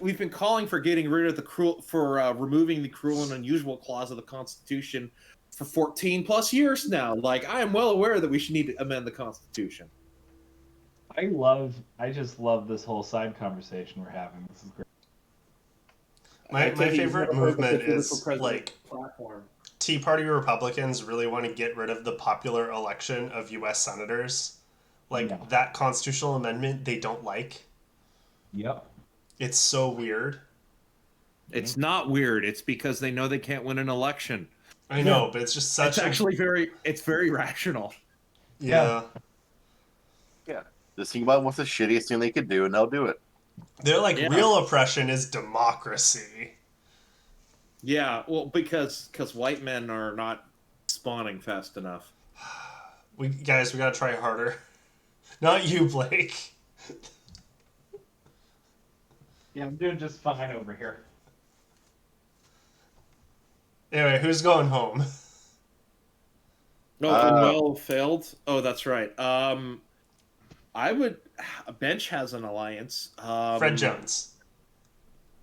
we've been calling for getting rid of removing the cruel and unusual clause of the Constitution for 14 plus years now. Like I am well aware that we should need to amend the Constitution. I just love this whole side conversation we're having. This is great. My favorite movement is like platform. Tea Party Republicans really want to get rid of the popular election of U.S. senators. Like Yeah. that constitutional amendment they don't like. Yep. It's so weird. It's not weird. It's because they know they can't win an election. I know, but it's just such It's actually very rational. yeah. Just think about what's the shittiest thing they could do, and they'll do it. They're like Yeah. real oppression is democracy. Yeah, well, because white men are not spawning fast enough. We gotta try harder. Not you, Blake. Yeah, I'm doing just fine over here. Anyway, who's going home? No, Unwell failed. Oh, that's right. I would. Bench has an alliance. Fred Jones.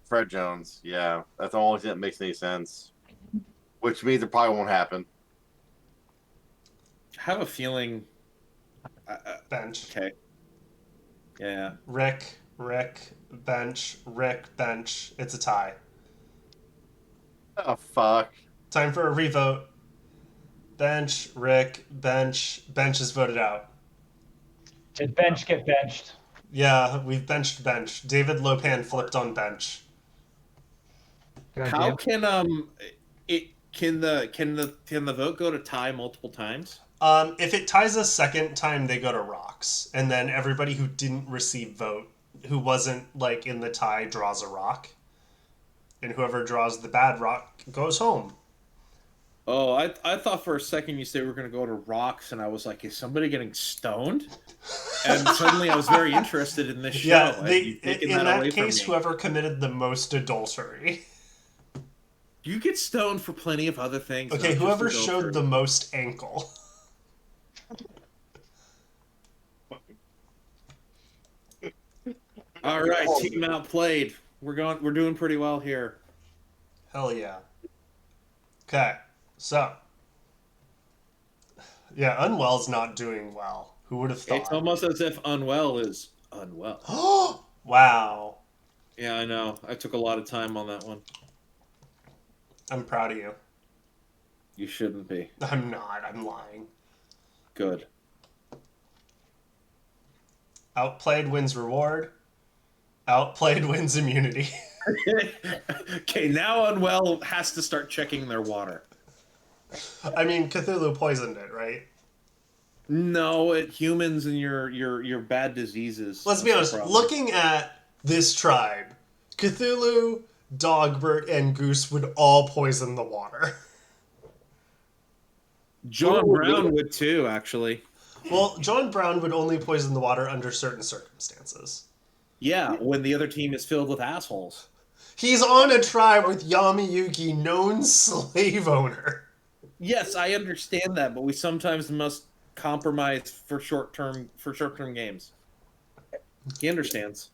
Fred Jones. Yeah, that's the only thing that makes any sense. Which means it probably won't happen. I have a feeling. Bench. Okay. Yeah. Rick, Bench, Bench. It's a tie. Oh fuck. Time for a revote. Bench, Rick, Bench is voted out. Did Bench get benched? Yeah, we've benched Bench. David Lopan flipped on Bench. How can it can the vote go to tie multiple times? If it ties a second time, they go to rocks, and then everybody who didn't receive vote, who wasn't like in the tie, draws a rock, and whoever draws the bad rock goes home. Oh, I thought for a second you said we were going to go to rocks, and I was like, is somebody getting stoned? And suddenly I was very interested in this show. Yeah, in that case, whoever committed the most adultery. You get stoned for plenty of other things. Okay, whoever showed the most ankle. All right, team outplayed. We're doing pretty well here. Hell yeah. Okay, so yeah, Unwell's not doing well. Who would have thought? It's almost as if Unwell is unwell. Wow. Yeah, I know. I took a lot of time on that one. I'm proud of you. You shouldn't be. I'm not. I'm lying. Good. Outplayed wins reward. Outplayed wins immunity. Okay, now Unwell has to start checking their water. I mean, Cthulhu poisoned it, right? No, humans and your bad diseases. Let's be honest. Looking at this tribe, Cthulhu, Dogbert, and Goose would all poison the water. John Brown would too, actually. Well, John Brown would only poison the water under certain circumstances. Yeah, when the other team is filled with assholes. He's on a tribe with Yamayuki, known slave owner. Yes, I understand that, but we sometimes must compromise for short-term games. He understands.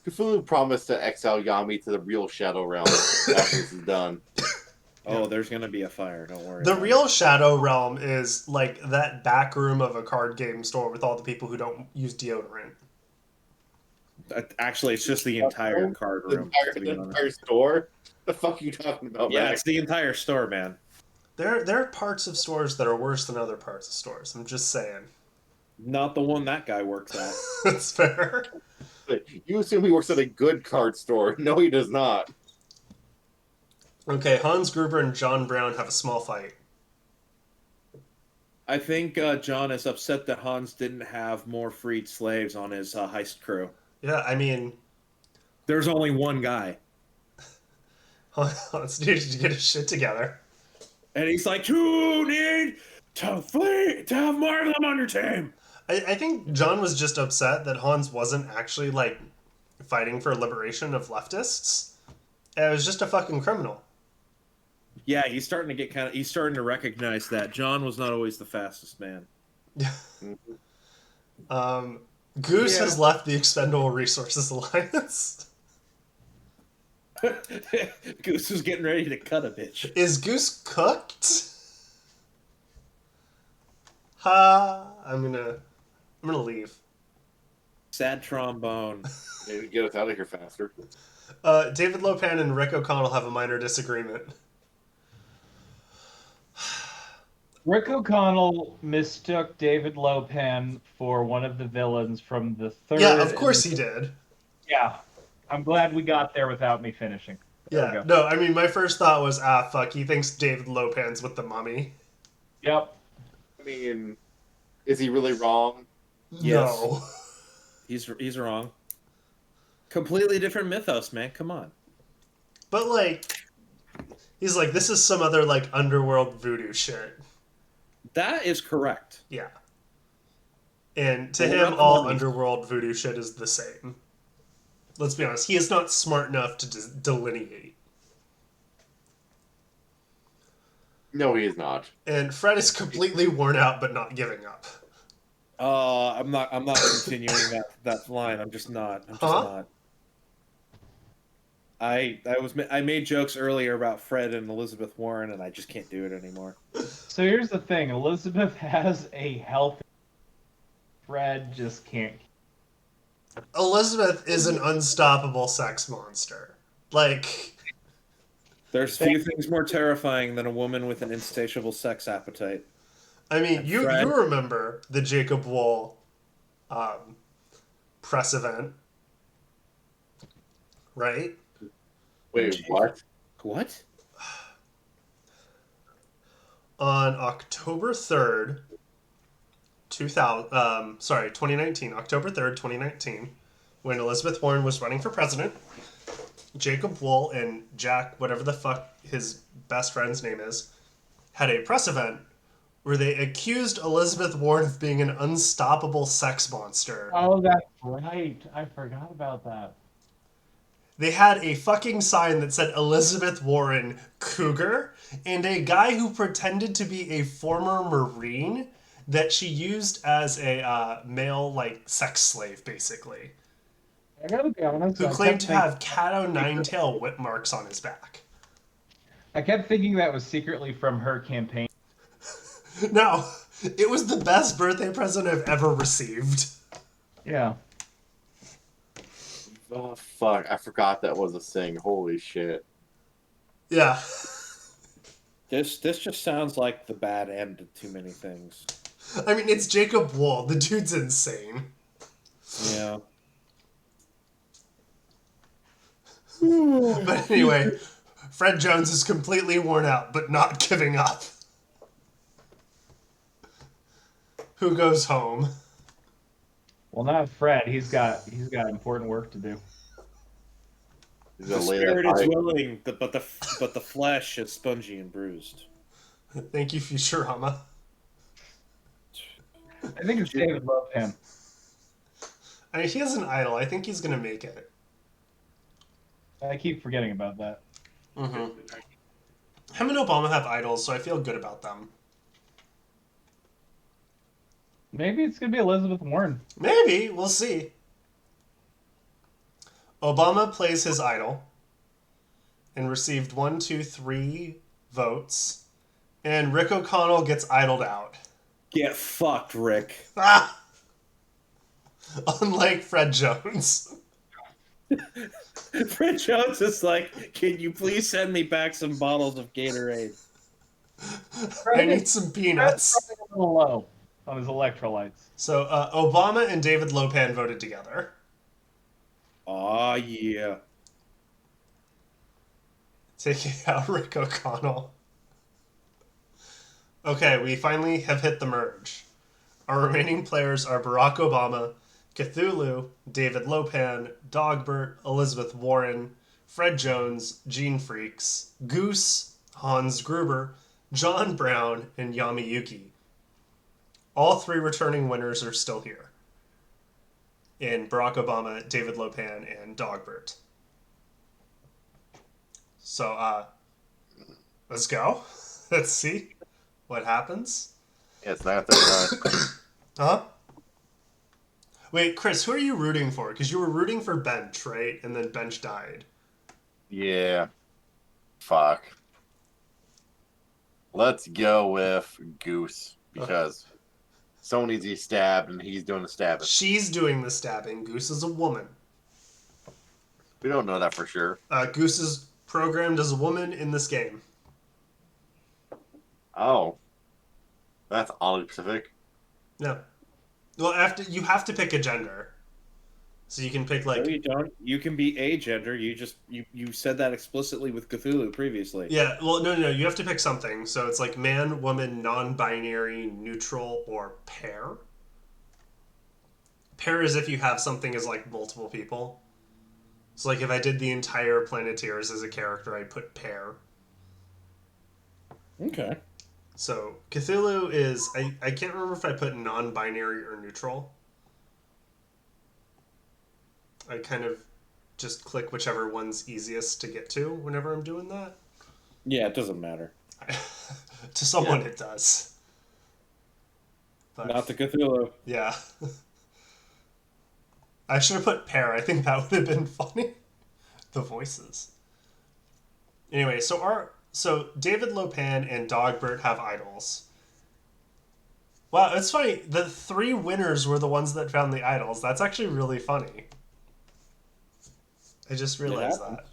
Cthulhu promised to exile Yami to the real Shadow Realm after this is done. Oh, there's gonna be a fire. Don't worry. The real Shadow Realm is like that back room of a card game store with all the people who don't use deodorant. Actually, it's just the entire card room. The entire store? The fuck are you talking about, Yeah, man? it's the entire store, man. There are parts of stores that are worse than other parts of stores. I'm just saying. Not the one that guy works at. That's fair. You assume he works at a good card store. No, he does not. Okay, Hans Gruber and John Brown have a small fight. I think John is upset that Hans didn't have more freed slaves on his heist crew. Yeah, I mean... There's only one guy. Hans needed to get his shit together. And he's like, you need to have more of them on your team. I think John was just upset that Hans wasn't actually, like, fighting for liberation of leftists. It was just a fucking criminal. Yeah, he's starting to recognize that John was not always the fastest man. Goose has left the Expendable Resources Alliance. Goose was getting ready to cut a bitch. Is Goose cooked? I'm gonna leave. Sad trombone. Maybe get us out of here faster. David Lopan and Rick O'Connell have a minor disagreement. Rick O'Connell mistook David Lopan for one of the villains from the third. Yeah, of course he did. Yeah, I'm glad we got there without me finishing. Yeah, no, I mean, my first thought was, fuck, he thinks David Lopan's with the mummy. Yep. I mean, is he really wrong? Yes. No. He's wrong. Completely different mythos, man. Come on. But, like, he's like, this is some other, like, underworld voodoo shit. That is correct. Yeah. And to Well, him, all underworld voodoo shit is the same. Let's be honest, he is not smart enough to delineate. No, he is not. And Fred is completely worn out but not giving up. I'm not continuing that line. I'm just not. I'm just Huh? not. I made jokes earlier about Fred and Elizabeth Warren, and I just can't do it anymore. So here's the thing: Elizabeth has a healthy. Fred just can't. Elizabeth is an unstoppable sex monster. Like, There's few things more terrifying than a woman with an insatiable sex appetite. I mean, And you Fred, remember the Jacob Wool press event, right? Wait, what? what? On October 3rd, 2019, October 3rd, 2019, when Elizabeth Warren was running for president, Jacob Wool and Jack, whatever the fuck his best friend's name is, had a press event where they accused Elizabeth Warren of being an unstoppable sex monster. Oh, that's right. I forgot about that. They had a fucking sign that said Elizabeth Warren Cougar and a guy who pretended to be a former Marine that she used as a male, like, sex slave, basically. I gotta be honest. Who claimed to have cat o' nine tail whip marks on his back. I kept thinking that was secretly from her campaign. No, it was the best birthday present I've ever received. Yeah. Oh, fuck. I forgot that was a thing. Holy shit. Yeah. This just sounds like the bad end of too many things. I mean, it's Jacob Wool. The dude's insane. Yeah. But anyway, Fred Jones is completely worn out, but not giving up. Who goes home? Well, not Fred. He's got important work to do. He's The gonna lay that spirit is pipe. willing, but the flesh is spongy and bruised. Thank you, Futurama. I think it's David Lopan. I mean, he has an idol. I think he's gonna make it. I keep forgetting about that. Mm-hmm. Him and Obama have idols, so I feel good about them. Maybe it's gonna be Elizabeth Warren. Maybe. We'll see. Obama plays his idol and received 1, 2, 3 votes. And Rick O'Connell gets idled out. Get fucked, Rick. Ah! Unlike Fred Jones. Fred Jones is like, can you please send me back some bottles of Gatorade? I need some peanuts. Fred's running a little low on his electrolytes. So Obama and David Lopan voted together. Aw, yeah. Taking out Rick O'Connell. Okay, we finally have hit the merge. Our remaining players are Barack Obama, Cthulhu, David Lopan, Dogbert, Elizabeth Warren, Fred Jones, Gene Freaks, Goose, Hans Gruber, John Brown, and Yami Yuki. All 3 returning winners are still here. In Barack Obama, David Lopan, and Dogbert. So, let's go. Let's see what happens. Yeah, it's not that Huh? Wait, Chris, who are you rooting for? Because you were rooting for Bench, right? And then Bench died. Yeah. Fuck. Let's go with Goose because someone needs to be stabbed and he's doing the stabbing. She's doing the stabbing. Goose is a woman. We don't know that for sure. Goose is programmed as a woman in this game. Oh. That's oddly specific. No. Well, you have to pick a gender. So you can pick, like... No, you don't. You can be a gender. You said that explicitly with Cthulhu previously. Yeah, well, no. You have to pick something. So it's like man, woman, non-binary, neutral, or pair. Pair is if you have something as, like, multiple people. So, like, if I did the entire Planeteers as a character, I'd put pair. Okay. So, Cthulhu is... I can't remember if I put non-binary or neutral. I kind of just click whichever one's easiest to get to whenever I'm doing that. Yeah, it doesn't matter. To someone it does. But, Not the Cthulhu. yeah. I should have put pair. I think that would have been funny. The voices. Anyway, so David Lopan and Dogbert have idols. Wow, it's funny. The 3 winners were the ones that found the idols. That's actually really funny. I just realized that.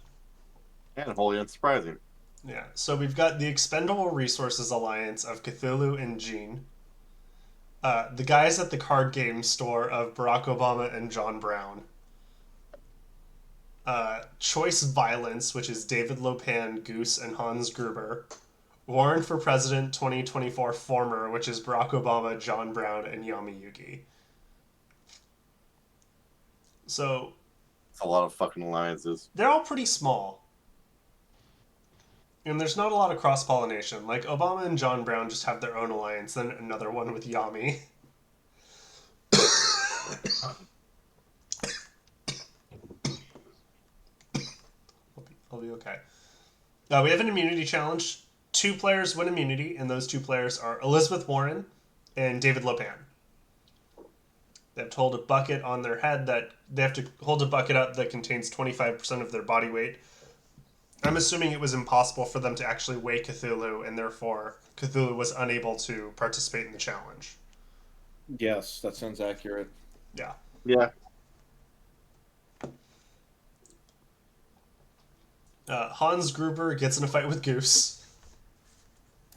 And wholly unsurprising. Yeah, so we've got the Expendable Resources Alliance of Cthulhu and Gene. The guys at the card game store of Barack Obama and John Brown. Choice Violence, which is David Lopan, Goose, and Hans Gruber. Warren for President 2024 Former, which is Barack Obama, John Brown, and Yami Yugi. So... It's a lot of fucking alliances. they're all pretty small. And there's not a lot of cross-pollination. Like, Obama and John Brown just have their own alliance, then another one with Yami. I'll be okay. We have an immunity challenge. 2 players win immunity, and those 2 players are Elizabeth Warren and David Lopan. They have to hold a bucket on their head that they have to hold a bucket up that contains 25% of their body weight. I'm assuming it was impossible for them to actually weigh Cthulhu, and therefore Cthulhu was unable to participate in the challenge. Yes, that sounds accurate. Yeah. Yeah. Hans Gruber gets in a fight with Goose.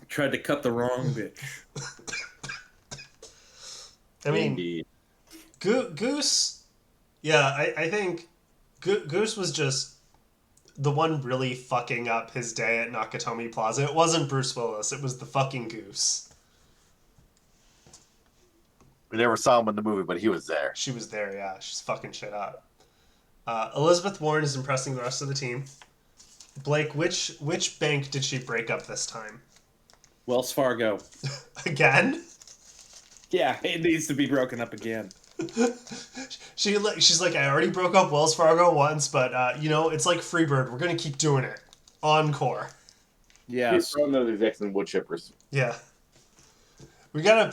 Tried to cut the wrong bitch. I mean, Indeed. Goose... Yeah, I think Goose was just the one really fucking up his day at Nakatomi Plaza. It wasn't Bruce Willis. It was the fucking Goose. We never saw him in the movie, but he was there. She was there, yeah. She's fucking shit up. Elizabeth Warren is impressing the rest of the team. Blake, which bank did she break up this time? Wells Fargo. Again? Yeah, it needs to be broken up again. She's like, I already broke up Wells Fargo once, but it's like Freebird. We're gonna keep doing it. Encore. Yes. He's throwing those execs and wood chippers. Yeah. We gotta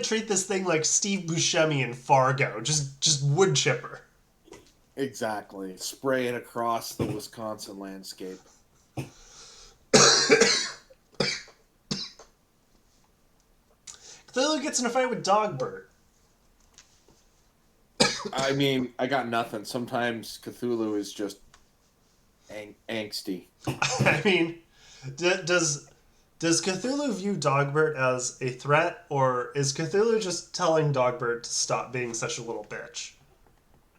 treat this thing like Steve Buscemi in Fargo. Just wood chipper. Exactly. Spray it across the Wisconsin landscape. Cthulhu gets in a fight with Dogbert. I mean, I got nothing. Sometimes Cthulhu is just angsty. I mean, does Cthulhu view Dogbert as a threat, or is Cthulhu just telling Dogbert to stop being such a little bitch?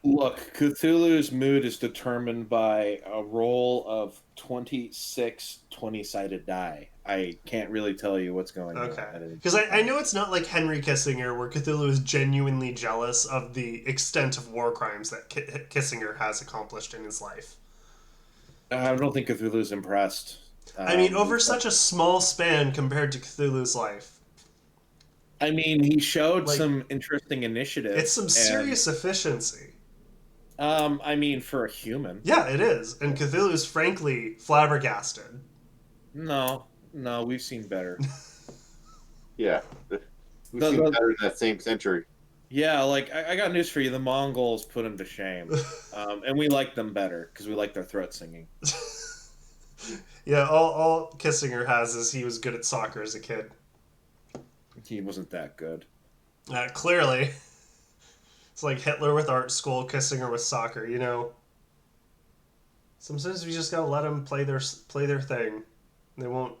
Look, Cthulhu's mood is determined by a roll of 26 20-sided die. I can't really tell you what's going on. Okay. Because I know it's not like Henry Kissinger, where Cthulhu is genuinely jealous of the extent of war crimes that Kissinger has accomplished in his life. I don't think Cthulhu's impressed. I mean, over such a small span compared to Cthulhu's life. I mean, he showed Like, some interesting initiative. It's some serious efficiency. I mean, for a human. Yeah, it is. And Cthulhu's frankly flabbergasted. No, we've seen better. Yeah. We've seen better in that same century. Yeah, like, I got news for you. The Mongols put him to shame. And we like them better, because we like their throat singing. Yeah, all Kissinger has is he was good at soccer as a kid. He wasn't that good. Clearly. It's like Hitler with art school, Kissinger with soccer, you know? Sometimes we just gotta let them play their thing. They won't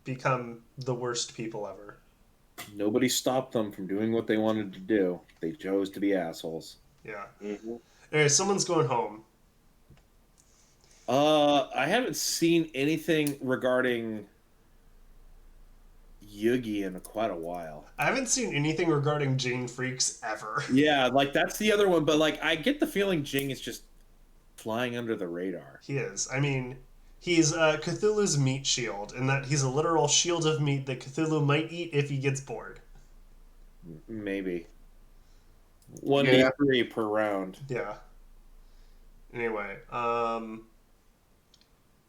become the worst people ever. Nobody stopped them from doing what they wanted to do. They chose to be assholes. Yeah. Mm-hmm. Anyway, someone's going home. I haven't seen anything regarding Yugi in quite a while. I haven't seen anything regarding Jing Freaks ever. Yeah, like, that's the other one, but, like, I get the feeling Jing is just flying under the radar. He is. I mean, he's Cthulhu's meat shield, in that he's a literal shield of meat that Cthulhu might eat if he gets bored. Maybe. 1d3 per round. Yeah. Anyway,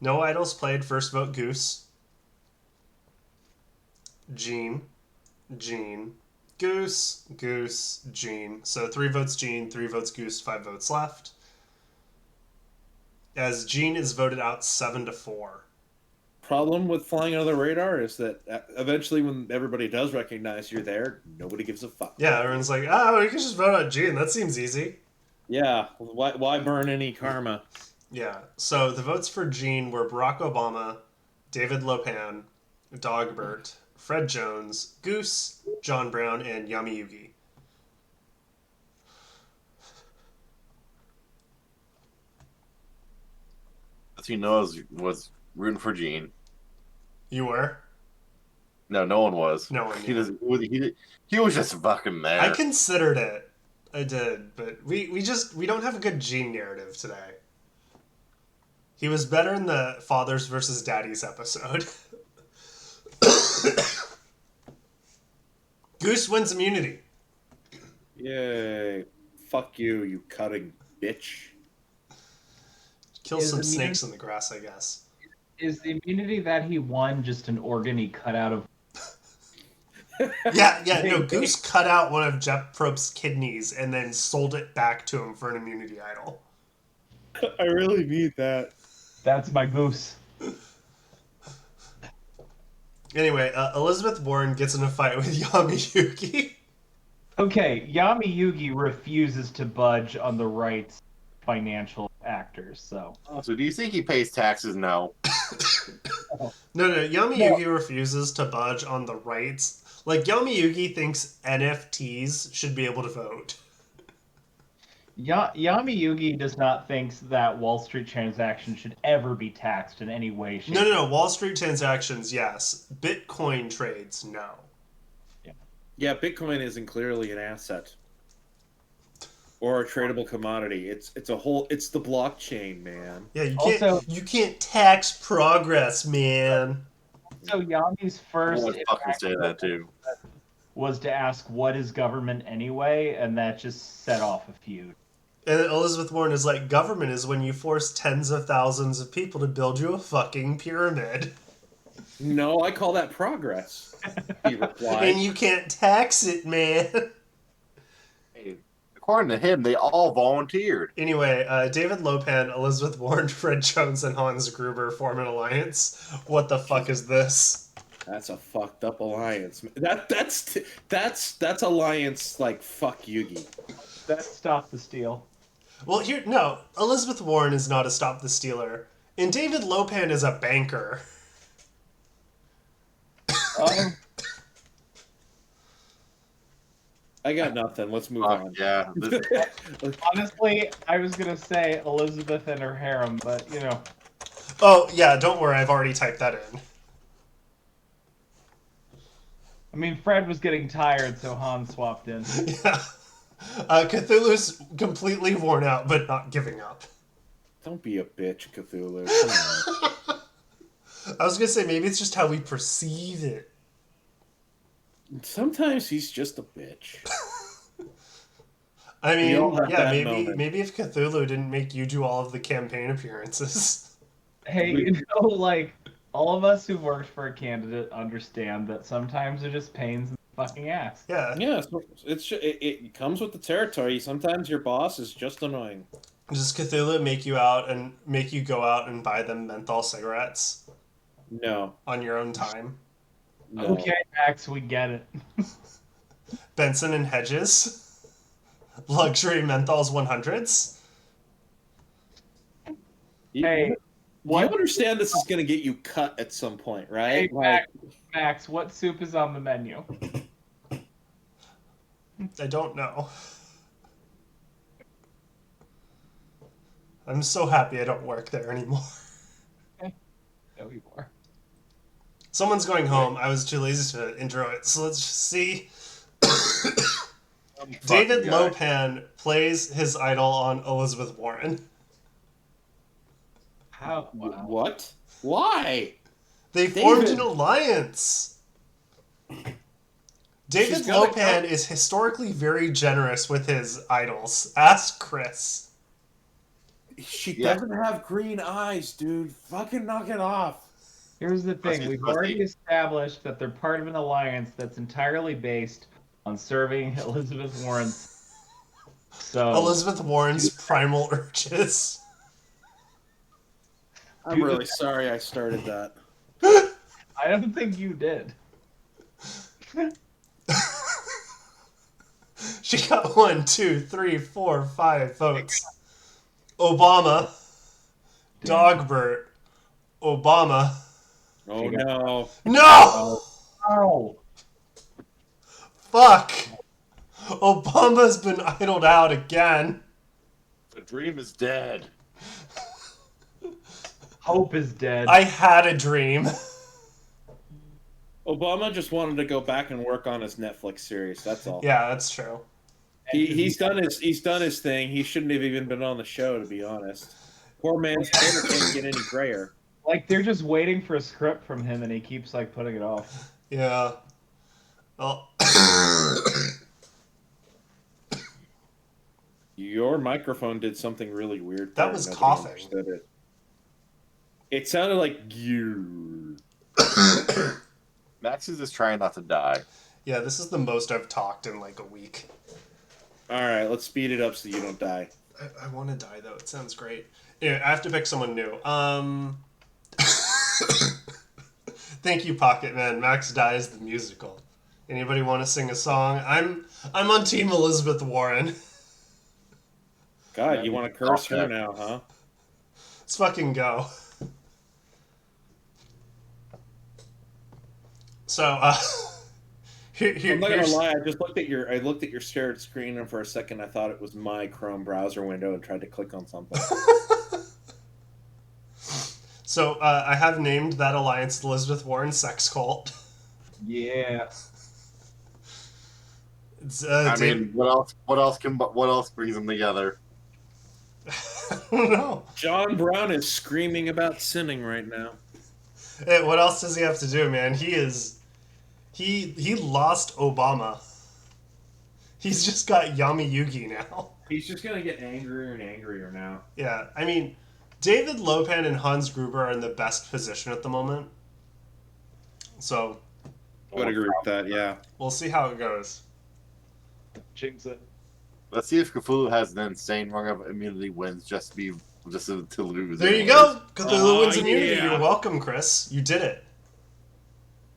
no idols played, first vote Goose. Gene, Gene, Goose, Goose, Gene. So 3 votes Gene, 3 votes Goose, 5 votes left. As Gene is voted out 7-4. Problem with flying under the radar is that eventually, when everybody does recognize you're there, nobody gives a fuck. Yeah, everyone's like, oh, you can just vote out Gene. That seems easy. Yeah, why burn any karma? Yeah. So the votes for Gene were Barack Obama, David Lopan, Dogbert, Fred Jones, Goose, John Brown, and Yami Yugi. As you know, was rooting for Gene. You were? No, no one was. No one. He was just fucking there. I considered it. I did, but we don't have a good Gene narrative today. He was better in the Fathers versus Daddies episode. Goose wins immunity. Yay! Fuck you, you cutting bitch. Kill some snakes in the grass, I guess. Is the immunity that he won just an organ he cut out of? Yeah, no, Goose cut out one of Jeff Probst's kidneys and then sold it back to him for an immunity idol. I really need that. That's my goose. Anyway, Elizabeth Warren gets in a fight with Yami Yugi. Okay, Yami Yugi refuses to budge on the rights financial actors, so. So do you think he pays taxes? No. No, Yami Yugi refuses to budge on the rights. Like, Yami Yugi thinks NFTs should be able to vote. Yami Yugi does not think that Wall Street transactions should ever be taxed in any way, shape. No. Wall Street transactions, yes. Bitcoin trades, no. Yeah, Bitcoin isn't clearly an asset or a tradable commodity. It's the blockchain, man. Yeah, you can't tax progress, man. So Yami's first I would fucking say that too. Was to ask what is government anyway, and that just set off a feud. And Elizabeth Warren is like, government is when you force tens of thousands of people to build you a fucking pyramid. No, I call that progress, he replied. And you can't tax it, man. Hey, according to him, they all volunteered. Anyway, David Lopan, Elizabeth Warren, Fred Jones, and Hans Gruber form an alliance. What the fuck is this? That's a fucked up alliance. That's alliance like fuck Yugi. That's Stop the Steal. Well, Elizabeth Warren is not a Stop the Stealer. And David Lopan is a banker. I got nothing. Let's move on. Yeah. Honestly, I was gonna say Elizabeth and her harem, but you know. Oh, yeah, don't worry, I've already typed that in. I mean, Fred was getting tired, so Han swapped in. Yeah. Cthulhu's completely worn out, but not giving up. Don't be a bitch, Cthulhu. Come on. I was gonna say, maybe it's just how we perceive it. Sometimes he's just a bitch. I mean, yeah, moment. maybe if Cthulhu didn't make you do all of the campaign appearances. Hey, you know, like, all of us who worked for a candidate understand that sometimes they're just pains in the fucking ass. Yeah. Yeah, it comes with the territory. Sometimes your boss is just annoying. Does Cthulhu make you go out and buy them menthol cigarettes No. on your own time? No. Okay, Max, we get it. Benson and Hedges? Luxury menthols 100s? Hey, You understand this is going to get you cut at some point, right? Hey, Max, what soup is on the menu? I don't know. I'm so happy I don't work there anymore. No, you are. Someone's going home. I was too lazy to intro it, so let's just see. David Lopan plays his idol on Elizabeth Warren. How? Wow. What? Why? They formed an alliance. David Lopan is historically very generous with his idols. Ask Chris. She doesn't have green eyes, dude. Fucking knock it off. Here's the thing. Pussy, We've pussy. already established that they're part of an alliance that's entirely based on serving Elizabeth Warren's. So Elizabeth Warren's primal urges. I'm really sorry I started that. I don't think you did. She got 1, 2, 3, 4, 5 votes. Obama, Dogbert, Obama. Oh no. No! Oh, Fuck! Obama's been idled out again. The dream is dead. hope is dead. I had a dream. Obama just wanted to go back and work on his Netflix series. That's all. Yeah, that's true. He's done his thing. He shouldn't have even been on the show, to be honest. Poor man's hair can't get any grayer. Like they're just waiting for a script from him, and he keeps like putting it off. Yeah. Well. Your microphone did something really weird. That there. was Nobody coughing. understood it. It sounded like you. Max is just trying not to die. Yeah, this is the most I've talked in like a week. All right, let's speed it up so you don't die. I want to die though. It sounds great. Anyway, I have to pick someone new. Thank you, Pocket Man. Max Dies the musical. Anybody want to sing a song? I'm on Team Elizabeth Warren. God, you want to curse her now, huh? Let's fucking go. So, I'm not gonna here's lie. I looked at your shared screen, and for a second, I thought it was my Chrome browser window, and tried to click on something. So I have named that alliance Elizabeth Warren Sex Cult. Yeah. It's, I mean, what else brings them together? I don't know. John Brown is screaming about sinning right now. Hey, what else does he have to do, man? He lost Obama. He's just got Yami Yugi now. He's just gonna get angrier and angrier now. Yeah, I mean, David Lopan and Hans Gruber are in the best position at the moment. So I would agree with that. Yeah. we'll see how it goes. Jinx it. Let's see if Cthulhu has an insane rung of immunity wins just to lose. There you anyways. go. Cthulhu Oh, wins immunity. yeah. You're welcome, Chris. You did it.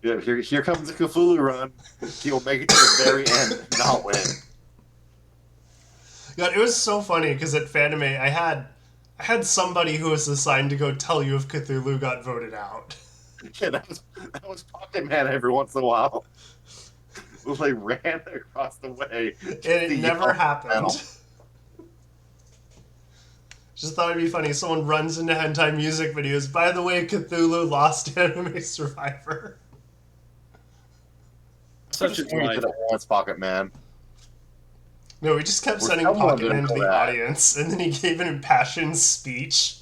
Yeah, here comes the Cthulhu run. He'll make it to the very end and not win. God, it was so funny because at Fanime, I had somebody who was assigned to go tell you if Cthulhu got voted out. Yeah, that was Pocket Man every once in a while. It was like ran across the way. And it never happened. Panel. Just thought it'd be funny. Someone runs into hentai music videos. By the way, Cthulhu lost Anime Survivor. Such a Just pointed life. to that once, Pocket Man. No, we just kept We're sending someone Pocket didn't Man to know the that. audience, and then he gave an impassioned speech.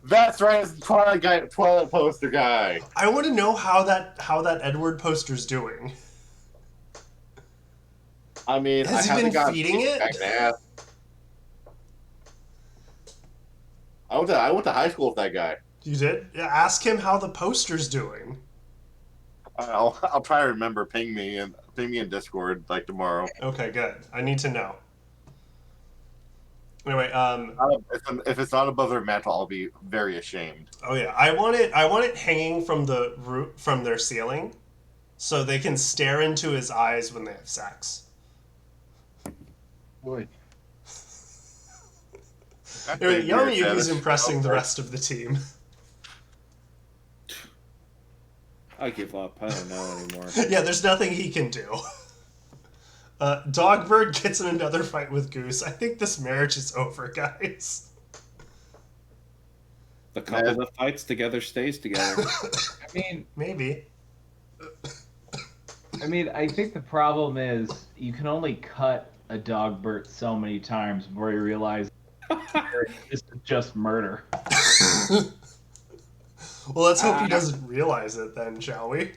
That's right, it's the Twilight poster guy. I want to know how that Edward poster's doing. I mean, Has he I haven't been gotten feeding it? back in ass. I went to high school with that guy. You did? Yeah, ask him how the poster's doing. I'll try to remember. Ping me in Discord like tomorrow. Okay, good. I need to know. Anyway, If it's not above their mantle, I'll be very ashamed. oh yeah, I want it hanging from the from their ceiling, so they can stare into his eyes when they have sex. Boy. Anyway, Yami Yugi's impressing the rest of the team. I give up. I don't know anymore. Yeah, there's nothing he can do. Dogbird gets in another fight with Goose. I think this marriage is over, guys. The couple that fights together stays together. Maybe. I think the problem is you can only cut a Dogbert so many times before you realize this is just murder. Well, let's hope he doesn't realize it then, shall we?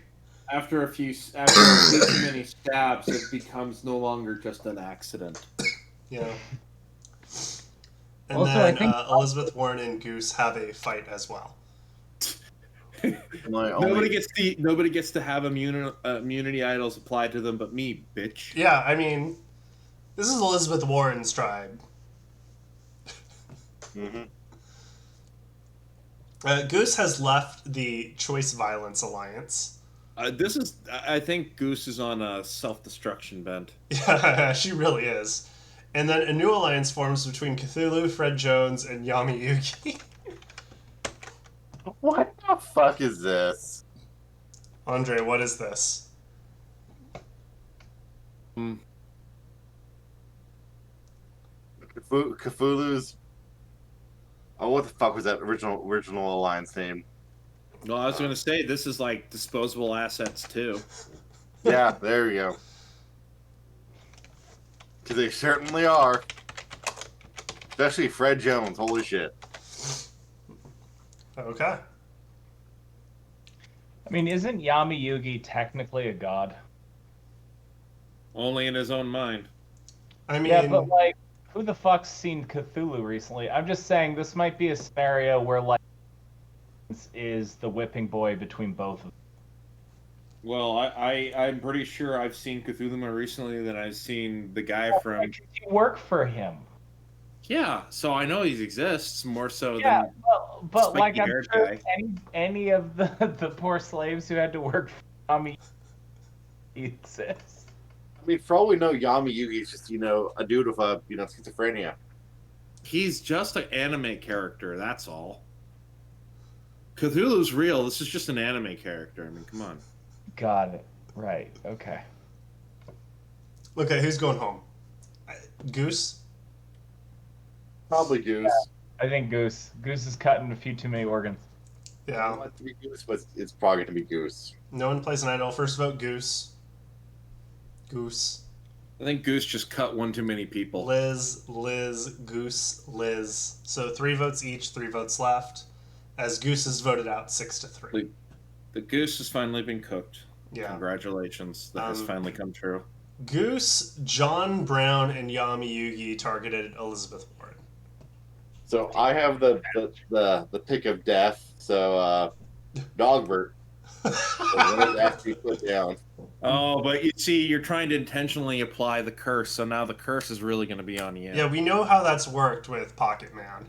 After a few too many stabs, it becomes no longer just an accident. Yeah. And Also, then I think Elizabeth Warren and Goose have a fight as well. Nobody gets to have immunity idols applied to them, but me, bitch. Yeah, I mean, this is Elizabeth Warren's tribe. Mm-hmm. Goose has left the Choice Violence Alliance. I think Goose is on a self-destruction bent. Yeah, she really is. And then a new alliance forms between Cthulhu, Fred Jones, and Yami Yugi. What the fuck is this? Andre, what is this? Cthulhu's. Oh, what the fuck was that original alliance name? Well, I was going to say, this is like disposable assets, too. Yeah, there we go. Because they certainly are. Especially Fred Jones. Holy shit. Okay. I mean, isn't Yami Yugi technically a god? Only in his own mind. I mean, Yeah, but like, who the fuck's seen Cthulhu recently? I'm just saying this might be a scenario where like is the whipping boy between both of them. Well, I'm pretty sure I've seen Cthulhu more recently than I've seen the guy from... You work for him. Yeah, so I know he exists more so Yeah, than... but like I'm spiky-haired sure guy. any of the poor slaves who had to work for Yami exists. I mean, for all we know, Yami Yugi is just, a dude with schizophrenia. He's just an anime character, that's all. Cthulhu's real. This is just an anime character. I mean, come on. Got it. Right. Okay. okay, who's going home? Goose? Probably Goose. I think Goose. Goose is cutting a few too many organs. I Yeah. want it to be Goose, but it's probably going to be Goose. No one plays an idol. First vote, Goose. Goose. I think Goose just cut one too many people. Liz, Goose, Liz. So 3 votes each, 3 votes left. As Goose is voted out 6-3. The goose has finally been cooked. Yeah. Congratulations. That has finally come true. Goose, John Brown, and Yami Yugi targeted Elizabeth Warren. So I have the pick of death. So Dogbert. So has to be put down. Oh, but you see, you're trying to intentionally apply the curse, so now the curse is really going to be on you. Yeah, we know how that's worked with Pocket Man.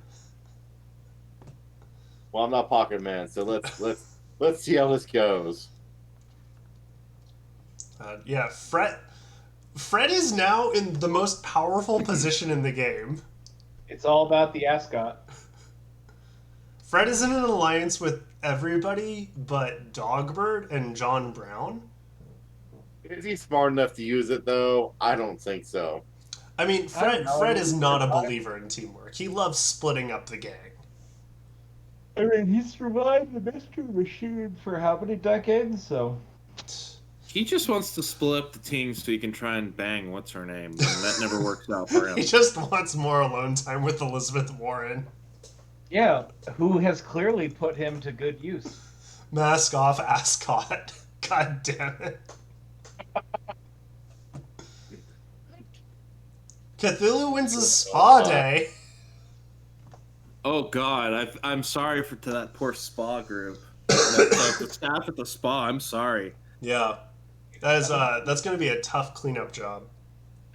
Well, I'm not Pocket Man, so let's see how this goes. Yeah, Fred is now in the most powerful position in the game. It's all about the ascot. Fred is in an alliance with everybody but Dogbert and John Brown. Is he smart enough to use it, though? I don't think so. I mean, I don't know. Fred is not a believer in teamwork. He loves splitting up the gang. I mean, he survived the mystery machine for how many decades? So He just wants to split up the team so he can try and bang what's her name, and that never works out for him. He just wants more alone time with Elizabeth Warren. yeah, who has clearly put him to good use. Mask off, ascot. God damn it. Cthulhu wins a spa day. Oh God, I'm sorry to that poor spa group. The staff at the spa. I'm sorry. Yeah, that's going to be a tough cleanup job.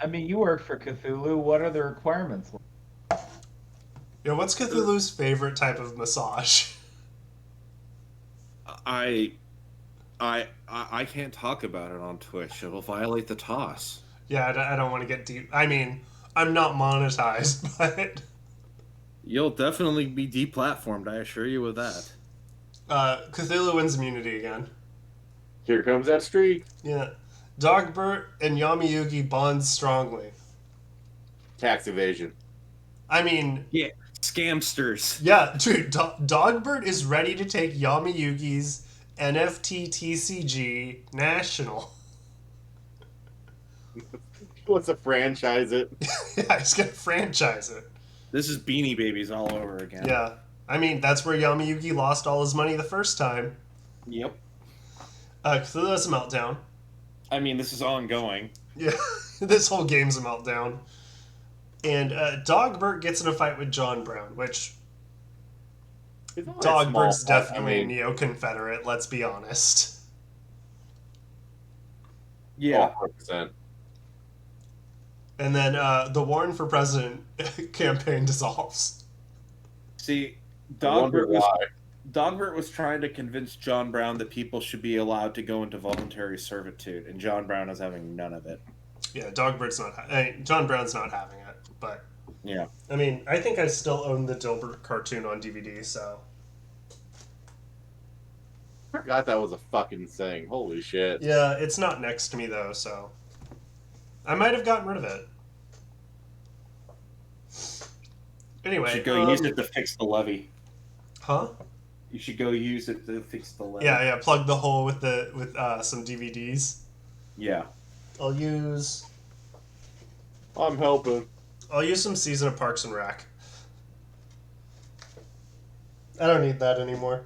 I mean, you work for Cthulhu. What are the requirements? Yeah, what's Cthulhu's favorite type of massage? I can't talk about it on Twitch. It'll violate the toss. Yeah, I don't want to get deep. I mean, I'm not monetized, but You'll definitely be deplatformed. I assure you of that. Cthulhu wins immunity again. Here comes that streak. Yeah, Dogbert and Yami Yugi bond strongly. Tax evasion. I mean, Yeah, scamsters. yeah, dude, Dogbert is ready to take Yami Yugi's NFT TCG national. He wants to franchise it. Yeah, he's gonna franchise it. This is Beanie Babies all over again. Yeah, I mean, that's where Yami Yugi lost all his money the first time. Yep. Cthulhu has a meltdown. I mean, this is ongoing. Yeah, this whole game's a meltdown. And Dogbert gets in a fight with John Brown, which It's only a Dogbert's small fight. definitely a neo-Confederate, let's be honest. Yeah. 100%. And then the Warren for President campaign dissolves. See, I wonder why. Dogbert was trying to convince John Brown that people should be allowed to go into voluntary servitude, and John Brown is having none of it. Yeah, Dogbert's not. John Brown's not having it, but Yeah. I mean, I think I still own the Dilbert cartoon on DVD. So I forgot that was a fucking thing. Holy shit. yeah, it's not next to me though, so I might have gotten rid of it. Anyway, You should go use it to fix the levee. Huh? You should go use it to fix the levee. Yeah, plug the hole with some DVDs. Yeah. I'll use I'm helping. some season of Parks and Rec. I don't need that anymore.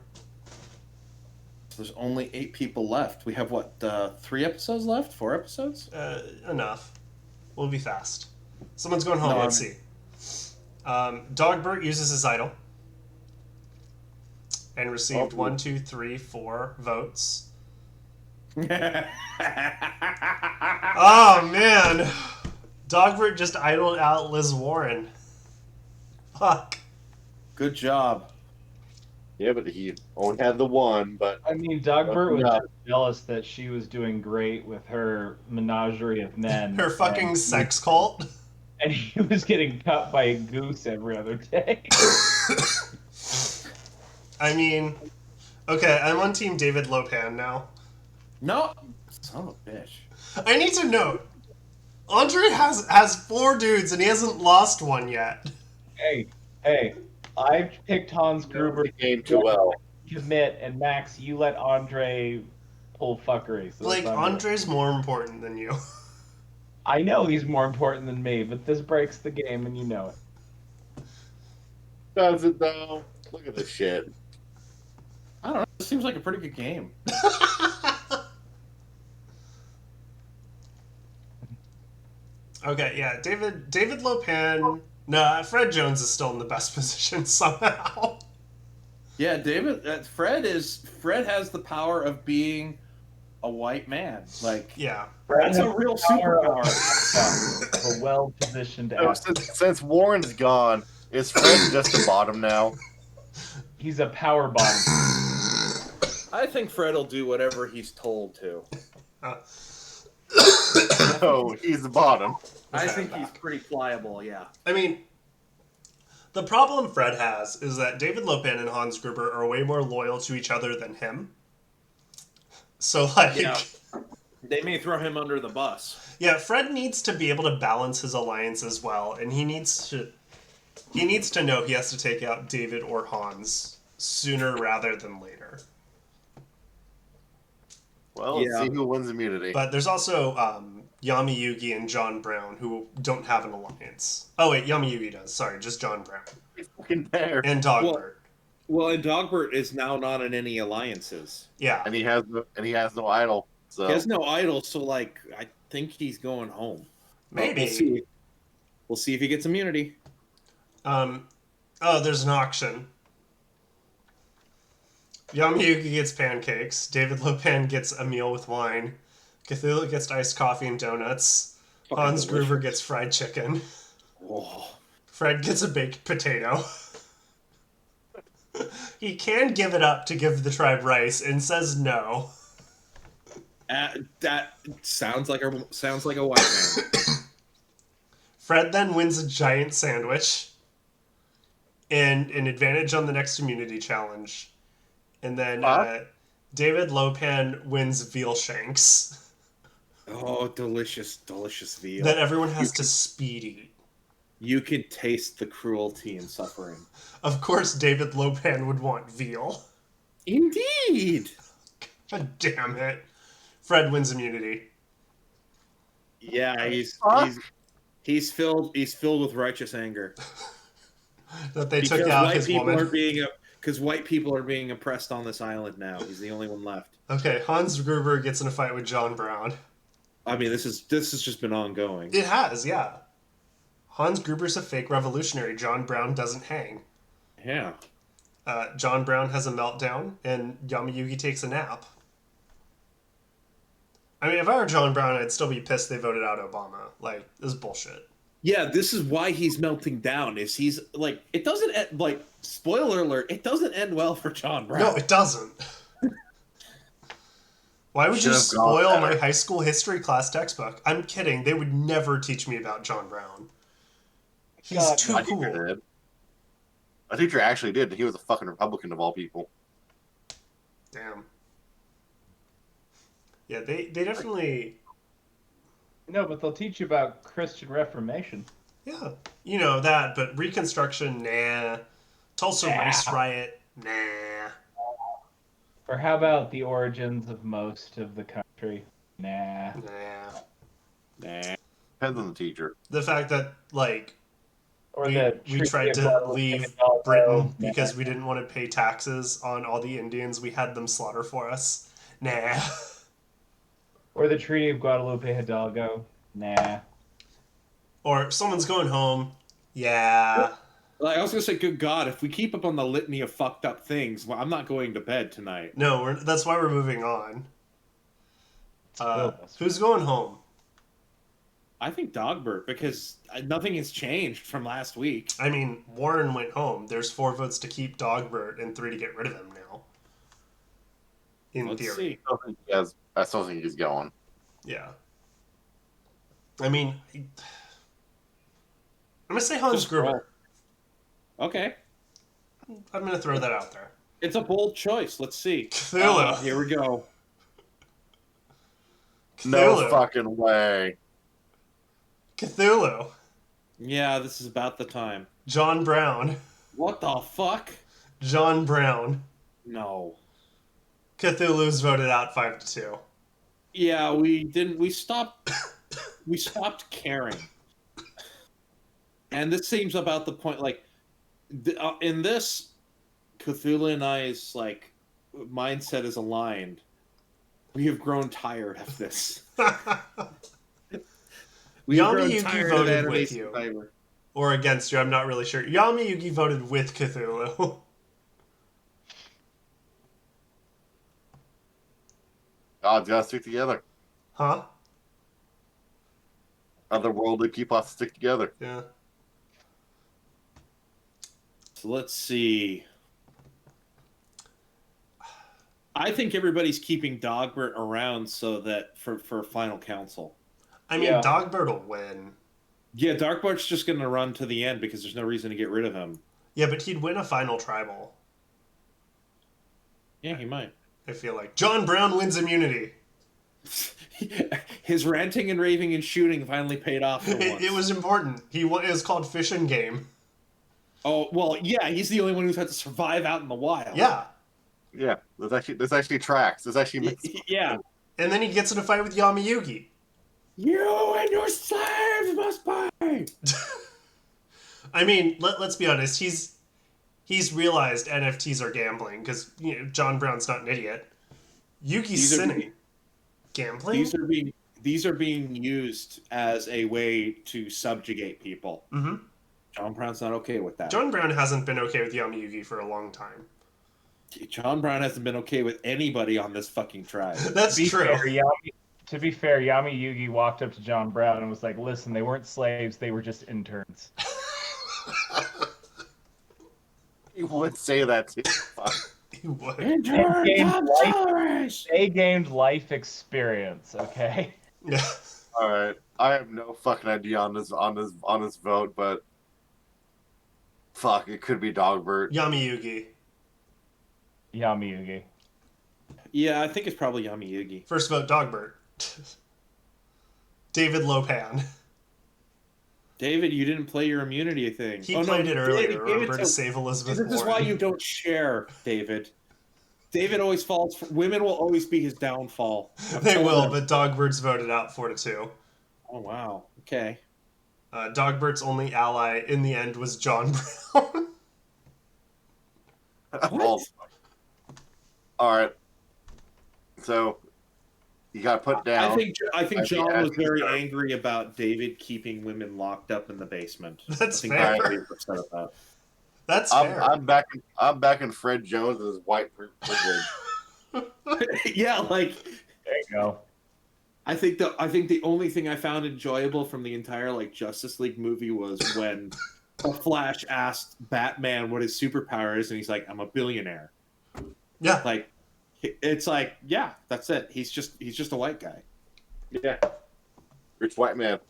There's only 8 people left. We have, what, 3 episodes left? 4 episodes? Enough. We'll be fast. Someone's going home. No, Let's see. Dogbert uses his idol and received 1, 2, 3, 4 votes. Oh man, Dogbert just idled out Liz Warren. Fuck. Good job. Yeah, but he only had the one, but I mean, Dogbert was Yeah. just jealous that she was doing great with her menagerie of men. Her fucking and, sex cult. And he was getting cut by a goose every other day. I mean, okay, I'm on Team David Lopan now. No. Son of a bitch. I need to note, Andre has 4 dudes and he hasn't lost one yet. Hey, I picked Hans Gruber the game too well. to commit, and Max, you let Andre pull fuckery. So Like, that's on you. Andre's more important than you. I know he's more important than me, but this breaks the game, and you know it. Does it though? Look at this shit. I don't know. This seems like a pretty good game. Okay, yeah, David Lopan. Nah, Fred Jones is still in the best position somehow. Yeah, Fred has the power of being a white man. Like, Yeah. that's a real superpower. A well-positioned So, athlete. since Warren's gone, is Fred just the bottom now? He's a power bottom. I think Fred will do whatever he's told to. No, he's the bottom. I think he's pretty pliable, yeah. I mean, the problem Fred has is that David Lopan and Hans Gruber are way more loyal to each other than him. So, like, Yeah. They may throw him under the bus. yeah, Fred needs to be able to balance his alliance as well, and he needs to know he has to take out David or Hans sooner rather than later. Well, let's Yeah. see who wins immunity. But there's also Yami Yugi and John Brown who don't have an alliance. Oh wait, Yami Yugi does. Sorry, just John Brown He's fucking there. and Dogbert. Well, and Dogbert is now not in any alliances. Yeah, And he has no idol. So He has no idol, so, like, I think he's going home. maybe. We'll see if he gets immunity. Oh, there's an auction. Yami Yugi gets pancakes. David Lopan gets a meal with wine. Cthulhu gets iced coffee and donuts. Fucking Hans delicious. Gruber gets fried chicken. Oh. Fred gets a baked potato. He can give it up to give the tribe rice and says no. That sounds like a white man. Fred then wins a giant sandwich and an advantage on the next immunity challenge. And then David Lopan wins veal shanks Oh, delicious, delicious veal. that everyone has to speed eat. You can taste the cruelty and suffering. Of course, David Lopan would want veal. Indeed. God damn it. Fred wins immunity. Yeah, he's filled with righteous anger That they because took out white his people woman. white people are being oppressed on this island now. He's the only one left. Okay, Hans Gruber gets in a fight with John Brown. I mean, this has just been ongoing. It has, yeah. Hans Gruber's a fake revolutionary. John Brown doesn't hang. Yeah. John Brown has a meltdown, and Yamayugi takes a nap. I mean, if I were John Brown, I'd still be pissed they voted out Obama. Like, this is bullshit. Yeah, this is why he's melting down. Is he's like, it doesn't end, like, spoiler alert, it doesn't end well for John Brown. No, it doesn't. Why would you Should've gone spoil my better. high school history class textbook? I'm kidding. They would never teach me about John Brown. He's God, too My cool. teacher did. My teacher actually did. He was a fucking Republican of all people. Damn. Yeah, they definitely... No, but they'll teach you about Christian Reformation. Yeah, you know that, but Reconstruction, nah. Tulsa Nah. Race Riot, nah. Or how about the origins of most of the country? Nah. Nah. Nah. Depends on the teacher. The fact that, like, Or we Treaty tried of to Guadalupe leave Hidalgo. Britain Nah. because we didn't want to pay taxes on all the Indians we had them slaughter for us. Nah. Or the Treaty of Guadalupe Hidalgo. Nah. Or someone's going home. Yeah. Like, I was gonna say, good God, if we keep up on the litany of fucked up things, well, I'm not going to bed tonight. No, that's why we're moving on. Who's going home? I think Dogbert, because nothing has changed from last week. I mean, Warren went home. There's 4 votes to keep Dogbert and 3 to get rid of him now. In Let's theory. see. I still think he's going. Yeah. I mean, I'm going to say Hans Just Gruber. Okay. I'm going to throw that out there. It's a bold choice. Let's see. Cthulhu. Here we go. No Cthulhu. fucking way. Cthulhu. Yeah, this is about the time. John Brown. What the fuck? John Brown. No. Cthulhu's voted out 5-2. Yeah, we stopped caring. And this seems about the point, like, in this, Cthulhu and I's, like, mindset is aligned. We have grown tired of this. We have grown Yamayugi tired of voted anime with you. Survivor. Or against you, I'm not really sure. Yamayugi voted with Cthulhu. God's gotta stick together. Huh? Otherworldly people have to stick together. Yeah. So let's see. I think everybody's keeping Dogbert around so that for final council. I mean, Yeah. Dogbert will win. Yeah, Darkbart's just going to run to the end because there's no reason to get rid of him. Yeah, but he'd win a final tribal, Yeah, he might. I feel like. John Brown wins immunity. His ranting and raving and shooting finally paid off for once. It was important. It was called Fish and Game. Oh, well, yeah, he's the only one who's had to survive out in the wild. Yeah. Yeah, there's actually tracks. There's actually Yeah. And then he gets in a fight with Yamayugi. You and your slaves must pay! I mean, let's be honest. He's realized NFTs are gambling because John Brown's not an idiot. Yugi's These are- sinning. Gambling? These are being used as a way to subjugate people. Mm-hmm. John Brown's not okay with that. John Brown hasn't been okay with Yamayugi for a long time. John Brown hasn't been okay with anybody on this fucking tribe. That's To be true. fair, to be fair, Yamayugi walked up to John Brown and was like, "Listen, they weren't slaves; they were just interns." You would say that too. Fuck. He would. Endure Game top life. tolerance! They gained life experience. Okay. Yeah. All right, I have no fucking idea on this vote, but fuck, it could be Dogbert. Yamayugi. Yamayugi. Yeah, I think it's probably Yamayugi. First vote, Dogbert. David Lopan. David, you didn't play your immunity thing. He played it earlier, remember, to David, save Elizabeth this is why Warren. you don't share, David. David always falls for... Women will always be his downfall. I'm They telling will, him. but Dogbert's voted out 4-2. Oh, wow. Okay. Dogbert's only ally in the end was John Brown. What? All right. So, He got put down. I think I'd be John was asking very her. angry about David keeping women locked up in the basement. That's I think fair. David was upset about That's I'm, fair. I'm backing Fred Jones and his white privilege. that. Yeah, like There you go. I think the only thing I found enjoyable from the entire like Justice League movie was when the Flash asked Batman what his superpower is, and he's like, "I'm a billionaire." Yeah. Like, it's like, yeah, that's it. He's just a white guy. Yeah. Rich white man.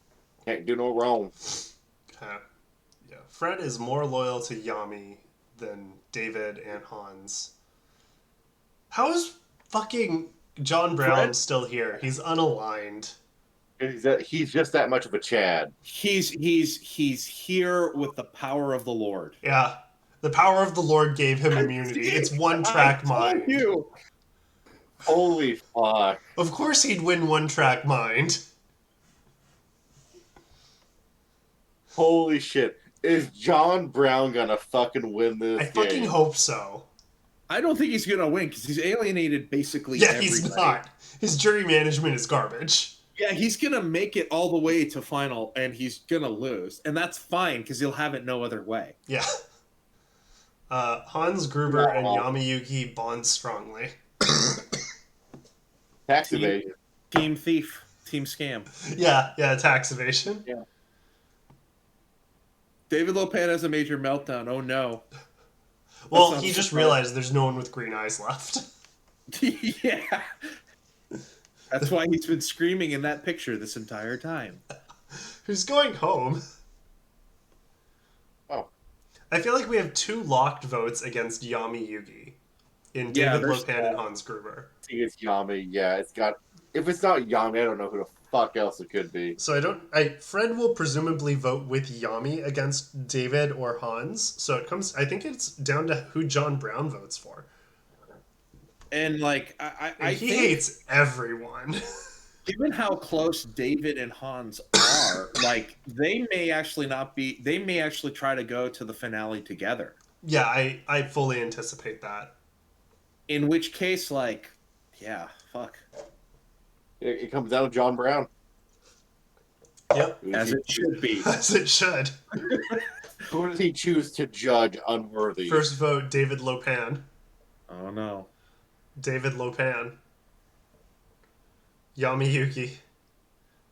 Can't do no wrong. Okay. Yeah. Fred is more loyal to Yami than David and Hans. How is fucking John Brown Fred? still here? He's unaligned. He's just that much of a Chad. He's here with the power of the Lord. Yeah. The power of the Lord gave him immunity. It's one track mind. You. Holy fuck. Of course he'd win one track mind. Holy shit. Is John Brown gonna fucking win this I game? fucking hope so. I don't think he's gonna win because he's alienated basically. Yeah, everybody. he's not. His jury management is garbage. Yeah, he's gonna make it all the way to final, and he's gonna lose, and that's fine because he'll have it no other way. Yeah. Hans Gruber and Wow. Yami Yugi bond strongly. Tax evasion. Team thief, team scam. Yeah, tax evasion. David Lopan has a major meltdown. Oh no. Well, That's not he just surprising. realized there's no one with green eyes left. Yeah. That's why he's been screaming in that picture this entire time. Who's going home? Oh. I feel like we have 2 locked votes against Yami Yugi in Yeah, David there's- Lopan and Hans Gruber. I think it's Yami. Yeah, it's got. If it's not Yami, I don't know who the fuck else it could be. So Fred will presumably vote with Yami against David or Hans. So I think it's down to who John Brown votes for. And like I He think, hates everyone. given how close David and Hans are, like they may actually try to go to the finale together. Yeah, I fully anticipate that. In which case, like, yeah, fuck. It comes down to John Brown. Yep, As it should be. as it should. Who does he choose to judge unworthy? First vote, David Lopan. Oh no. David Lopan. Yami Yuki.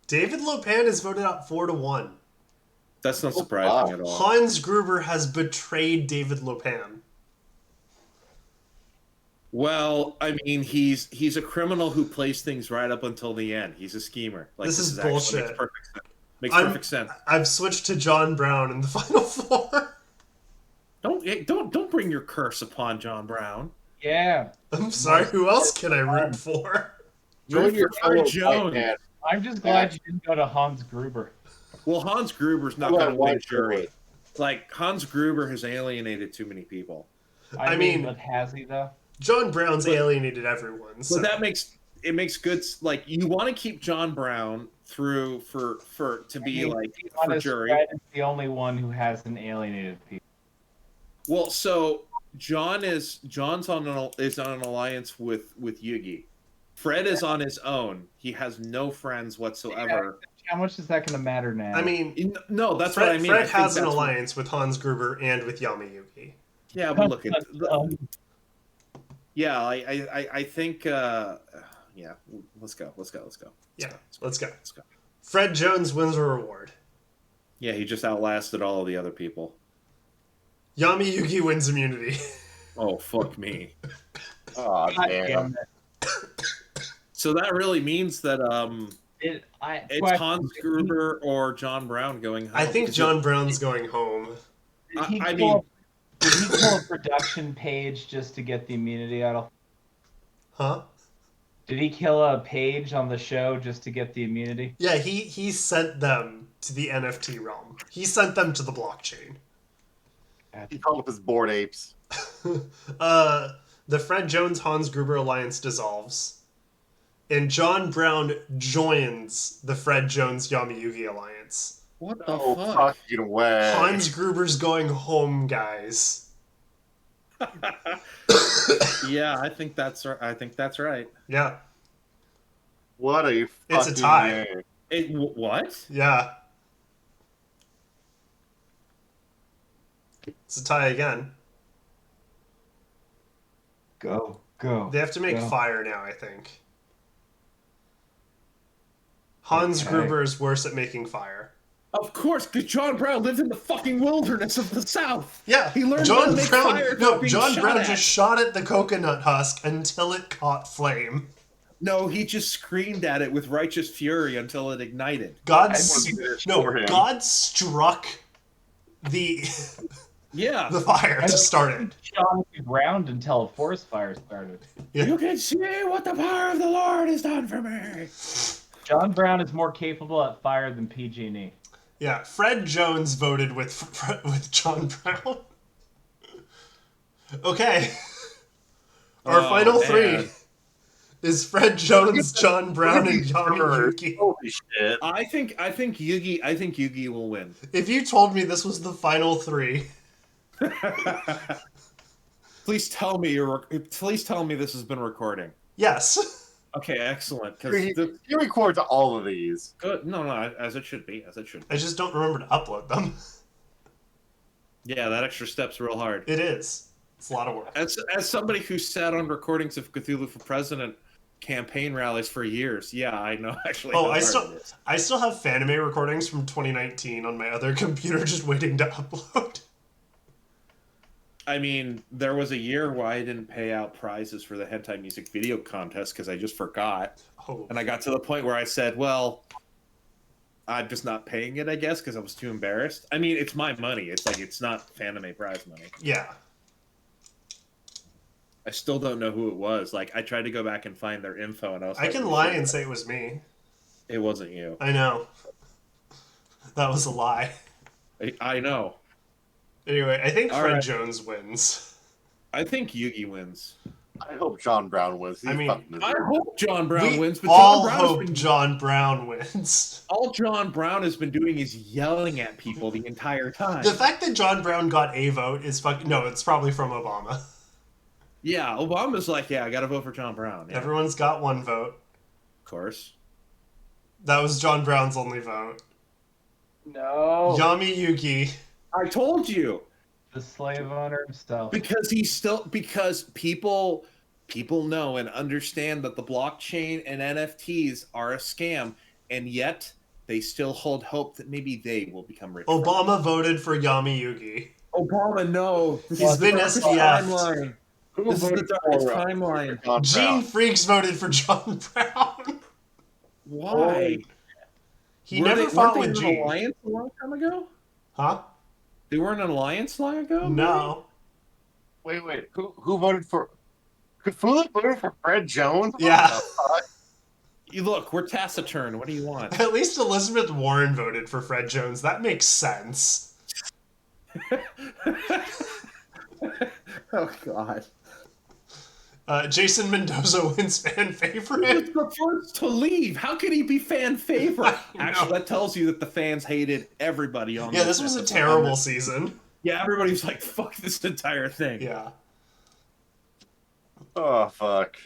David Lopan is voted out 4-1. That's not Oh, surprising wow. at all. Hans Gruber has betrayed David Lopan. Well, I mean, he's a criminal who plays things right up until the end. He's a schemer. Like, This is actually bullshit. Makes perfect sense. Makes I'm- perfect sense. I've switched to John Brown in the final 4. Don't bring your curse upon John Brown. Yeah. I'm sorry, who else can I root for? Join your Fred fellow Jones. white man. I'm just glad you didn't go to Hans Gruber. Well, Hans Gruber's not Who going had to win white jury. privilege. Like Hans Gruber has alienated too many people. I mean- but has he though? John Brown's alienated everyone. So. But that makes good. Like you want to keep John Brown through to be like for jury. Fred is the only one who hasn't alienated people. Well, so John's on an alliance with Yugi. Fred is on his own. He has no friends whatsoever. How much is that going to matter now? I mean, No, that's Fred, what I mean. Fred I think has an that's what- alliance with Hans Gruber and with Yami Yugi. Yeah, but look at yeah. I think yeah. Let's go. Yeah, let's go. Let's go. Fred Jones wins a reward. Yeah, he just outlasted all of the other people. Yami Yugi wins immunity. Oh fuck me. Oh, God damn. damn it. So that really means that it's Hans Gruber or John Brown going home. I think Because John Brown's going home. Did he I pull mean- did he pull a production page just to get the immunity out of? Huh? Did he kill a page on the show just to get the immunity? Yeah, he sent them to the NFT realm. He sent them to the blockchain. He called up his bored apes. The Fred Jones Hans Gruber alliance dissolves, and John Brown joins the Fred Jones Yami Yugi alliance. what the Oh, fuck? fucking way. Hans Gruber's going home, guys. Yeah, I think that's right. Yeah. What a It's a fucking tie. game. What? Yeah. It's a tie again. Go. They have to make go. fire now, I think. Hans Okay. Gruber is worse at making fire. Of course, because John Brown lived in the fucking wilderness of the South. Yeah, He learned how John to make Brown. fire No, from being John shot Brown at. just shot at the coconut husk until it caught flame. No, he just screamed at it with righteous fury until it ignited. God, I wanted to restore him. God struck the Yeah. the fire to start it. John ground until a forest fire started. Yeah. You can see what the power of the Lord has done for me. John Brown is more capable at fire than PG&E. Yeah, Fred Jones voted with John Brown. Okay. Our final three is Fred Jones, John Brown, and Yami Yugi. Holy shit. I think Yugi will win. If you told me this was the final three, Please tell me this has been recording. yes. Okay, excellent. He records all of these. Good. No, as it should be. I just don't remember to upload them. Yeah, that extra step's real hard. It is. It's a lot of work. As somebody who sat on recordings of Cthulhu for President campaign rallies for years, yeah, I know actually. Oh, how hard it is. I still have Fanime recordings from 2019 on my other computer just waiting to upload. I mean, there was a year where I didn't pay out prizes for the hentai music video contest because I just forgot. Oh. And I got to the point where I said, well, I'm just not paying it, I guess, because I was too embarrassed. I mean, it's my money. It's like, it's not Fanime prize money. Yeah. I still don't know who it was. Like, I tried to go back and find their info, and I was I like, can lie and say it was me. it wasn't you. I know. That was a lie. I know. Anyway, I think All Fred right. Jones wins. I think Yugi wins. I hope John Brown wins. I mean, I hope John Brown We wins, but all John Brown hope has been, John Brown wins. all John Brown has been doing is yelling at people the entire time. The fact that John Brown got a vote is fucking... No, it's probably from Obama. Yeah, Obama's like, yeah, I gotta vote for John Brown. Yeah, Everyone's got one vote. of course. That was John Brown's only vote. No. Yami Yugi. I told you. The slave owner himself. Because people know and understand that the blockchain and NFTs are a scam, and yet they still hold hope that maybe they will become rich. Obama voted for Yami Yugi. Obama, no. This He's is the been darkest SPF'd. timeline. Who This is the voted darkest for, timeline. John Gene Brown? Freaks voted for John Brown. Why? He never fought with Weren't they in an Gene. alliance a long time ago? Huh? They weren't in an alliance long ago? No. Wait. Who voted for? Cthulhu voted for Fred Jones? Yeah. What the fuck? You look, we're taciturn. What do you want? At least Elizabeth Warren voted for Fred Jones. That makes sense. Oh God. Jason Mendoza wins fan He favorite. was the first to leave. How could he be fan favorite? I know. Actually, that tells you that the fans hated everybody on. Yeah, this was a terrible season. Yeah, everybody's like, "Fuck this entire thing." Yeah. Oh fuck.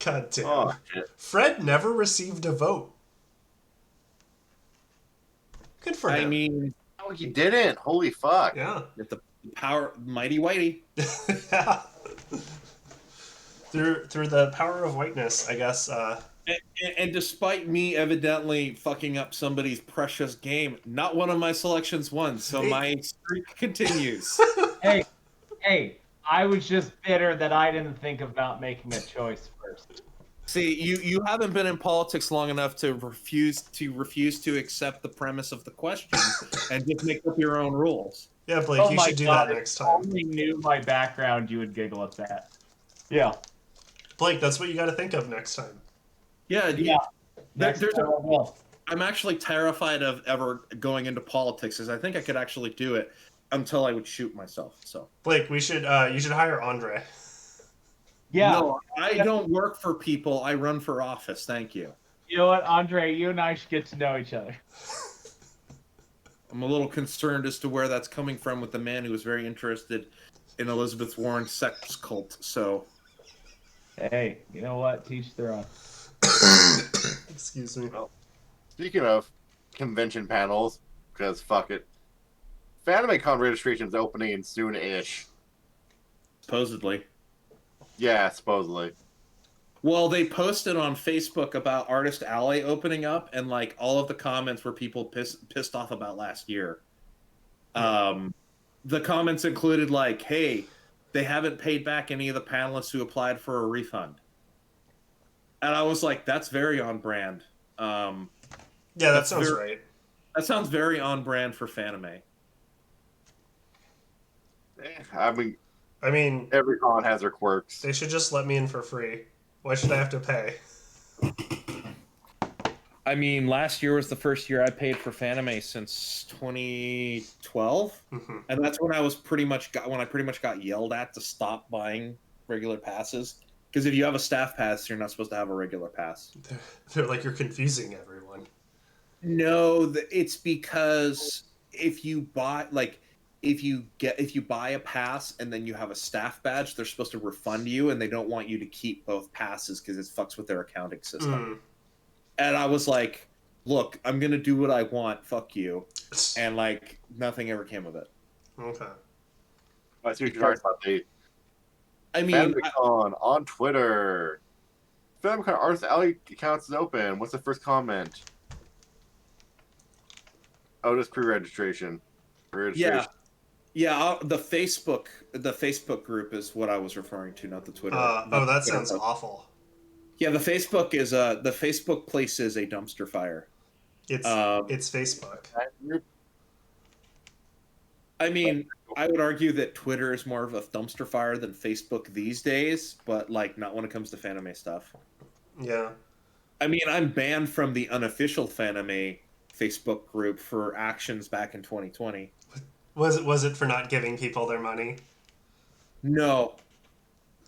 God damn. Oh shit. Fred never received a vote. Good for him. I mean, Oh, he didn't. Holy fuck. yeah. if the power, mighty whitey. Yeah. Through the power of whiteness, I guess. And despite me evidently fucking up somebody's precious game, not one of my selections won, so my streak continues. Hey, I was just bitter that I didn't think about making a choice first. See, you haven't been in politics long enough to refuse to accept the premise of the question and just make up your own rules. Yeah, Blake, you should do that next If you time. only knew my background, you would giggle at that. Yeah. Blake, that's what you got to think of next time. Yeah, Next there's time I will. I'm actually terrified of ever going into politics, as I think I could actually do it until I would shoot myself. So Blake, you should hire Andre. Yeah. no, I don't work for people. I run for office. Thank you. You know what, Andre? You and I should get to know each other. I'm a little concerned as to where that's coming from with the man who was very interested in Elizabeth Warren's sex cult. So Hey, you know what? Teach their own. Excuse me. Well, speaking of convention panels, because fuck it, FanimeCon registration is opening soon-ish. Supposedly. Yeah, supposedly. Well, they posted on Facebook about Artist Alley opening up, and like all of the comments were people pissed off about last year. The comments included like, "Hey, they haven't paid back any of the panelists who applied for a refund," and I was like, "That's very on brand." Yeah, that That's sounds very, right. that sounds very on brand for Fanime. I mean, I mean, every con has their quirks. they should just let me in for free. Why should I have to pay? I mean, last year was the first year I paid for Fanime since 2012, Hmm. and that's when I pretty much got yelled at to stop buying regular passes. Because if you have a staff pass, you're not supposed to have a regular pass. They're like, you're confusing everyone. No, it's because if you buy if you buy a pass and then you have a staff badge, they're supposed to refund you, and they don't want you to keep both passes because it fucks with their accounting system. And I was like, look, I'm gonna do what I want, fuck you. And like nothing ever came of it. Okay. I see what you're talking about. I mean, FanimeCon on Twitter. FanimeCon Artist Alley accounts is open. What's the first comment? Oh, just pre-registration. yeah, yeah. The Facebook group is what I was referring to, not the Twitter. Oh, Not the that Twitter sounds post. awful. Yeah, the Facebook place is a dumpster fire. It's Um, it's Facebook. I mean, I would argue that Twitter is more of a dumpster fire than Facebook these days, but like not when it comes to Fanime stuff. Yeah. I mean, I'm banned from the unofficial Fanime Facebook group for actions back in 2020. Was it for not giving people their money? No,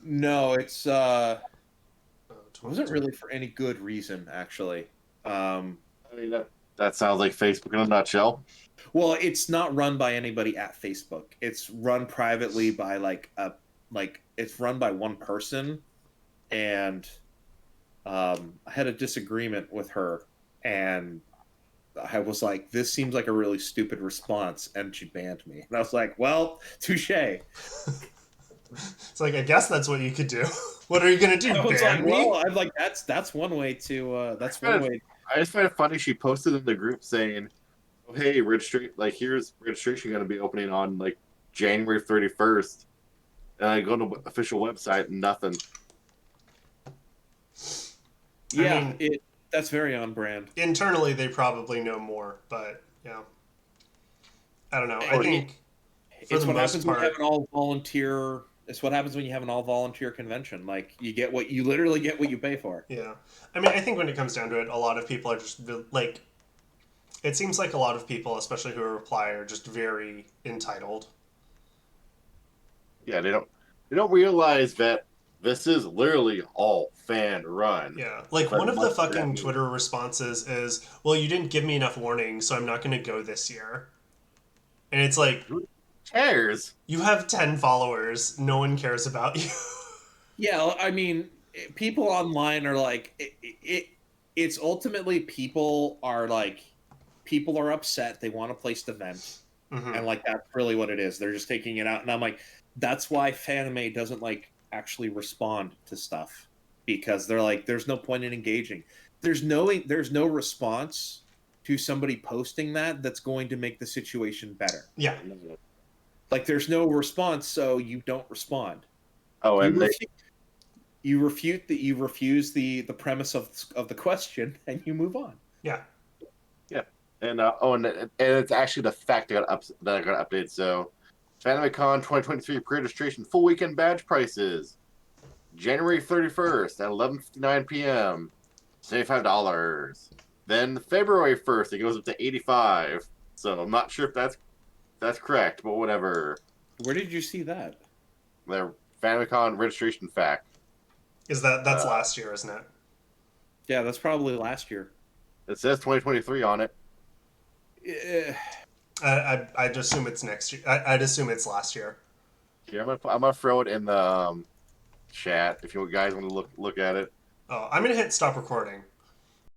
no, it's Oh, wasn't really for any good reason actually. Um, I mean, that sounds like Facebook in a nutshell. well, it's not run by anybody at Facebook. It's run privately by it's run by one person, and I had a disagreement with her, and I was like, "This seems like a really stupid response," and she banned me. And I was like, "Well, touche." I It's like, I guess that's what you could do. What are you gonna do? was Ban like, me? "Well, I'm like that's one way to that's one way." I just find it funny. She posted in the group saying, "Oh, hey, here's registration going to be opening on like January 31st." And I go to the official website, nothing. Yeah, mean- that's very on brand. Internally, they probably know more, but yeah, I don't know. I Or think for It's the what most happens when you have part, an all volunteer. It's what happens when you have an all volunteer convention. Like you literally get what you pay for. yeah. I mean, I think when it comes down to it, a lot of people are just like. It seems like a lot of people, especially who reply, are just very entitled. Yeah, they don't realize that this is literally all fan run. Yeah, like But one of the much of that fucking means- Twitter responses is, "Well, you didn't give me enough warning, so I'm not going to go this year." And it's like, Cares. you have 10 followers, no one cares about you. Yeah, I mean, people online are like it's ultimately people are upset. They want a place to vent, Mhm. and like that's really what it is. They're just taking it out, and I'm like, that's why Fanime doesn't like actually respond to stuff because they're like, there's no point in engaging. There's no response to somebody posting that's going to make the situation better. Yeah, Like there's no response, so you don't respond. Oh, and You refuse the premise of the question, and you move on. yeah. and it's actually the fact that I got updated. So, FanimeCon 2023 pre-registration full weekend badge prices: January 31st at 11:59 p.m. $75. Then February 1st it goes up to 85. So I'm not sure if that's correct, but whatever. Where did you see that? The FanimeCon registration fact. That's last year, isn't it? Yeah, that's probably last year. It says 2023 on it. I'd assume it's next year. I'd assume it's last year. Here, I'm gonna throw it in the chat if you guys want to look at it. Oh, I'm gonna hit stop recording.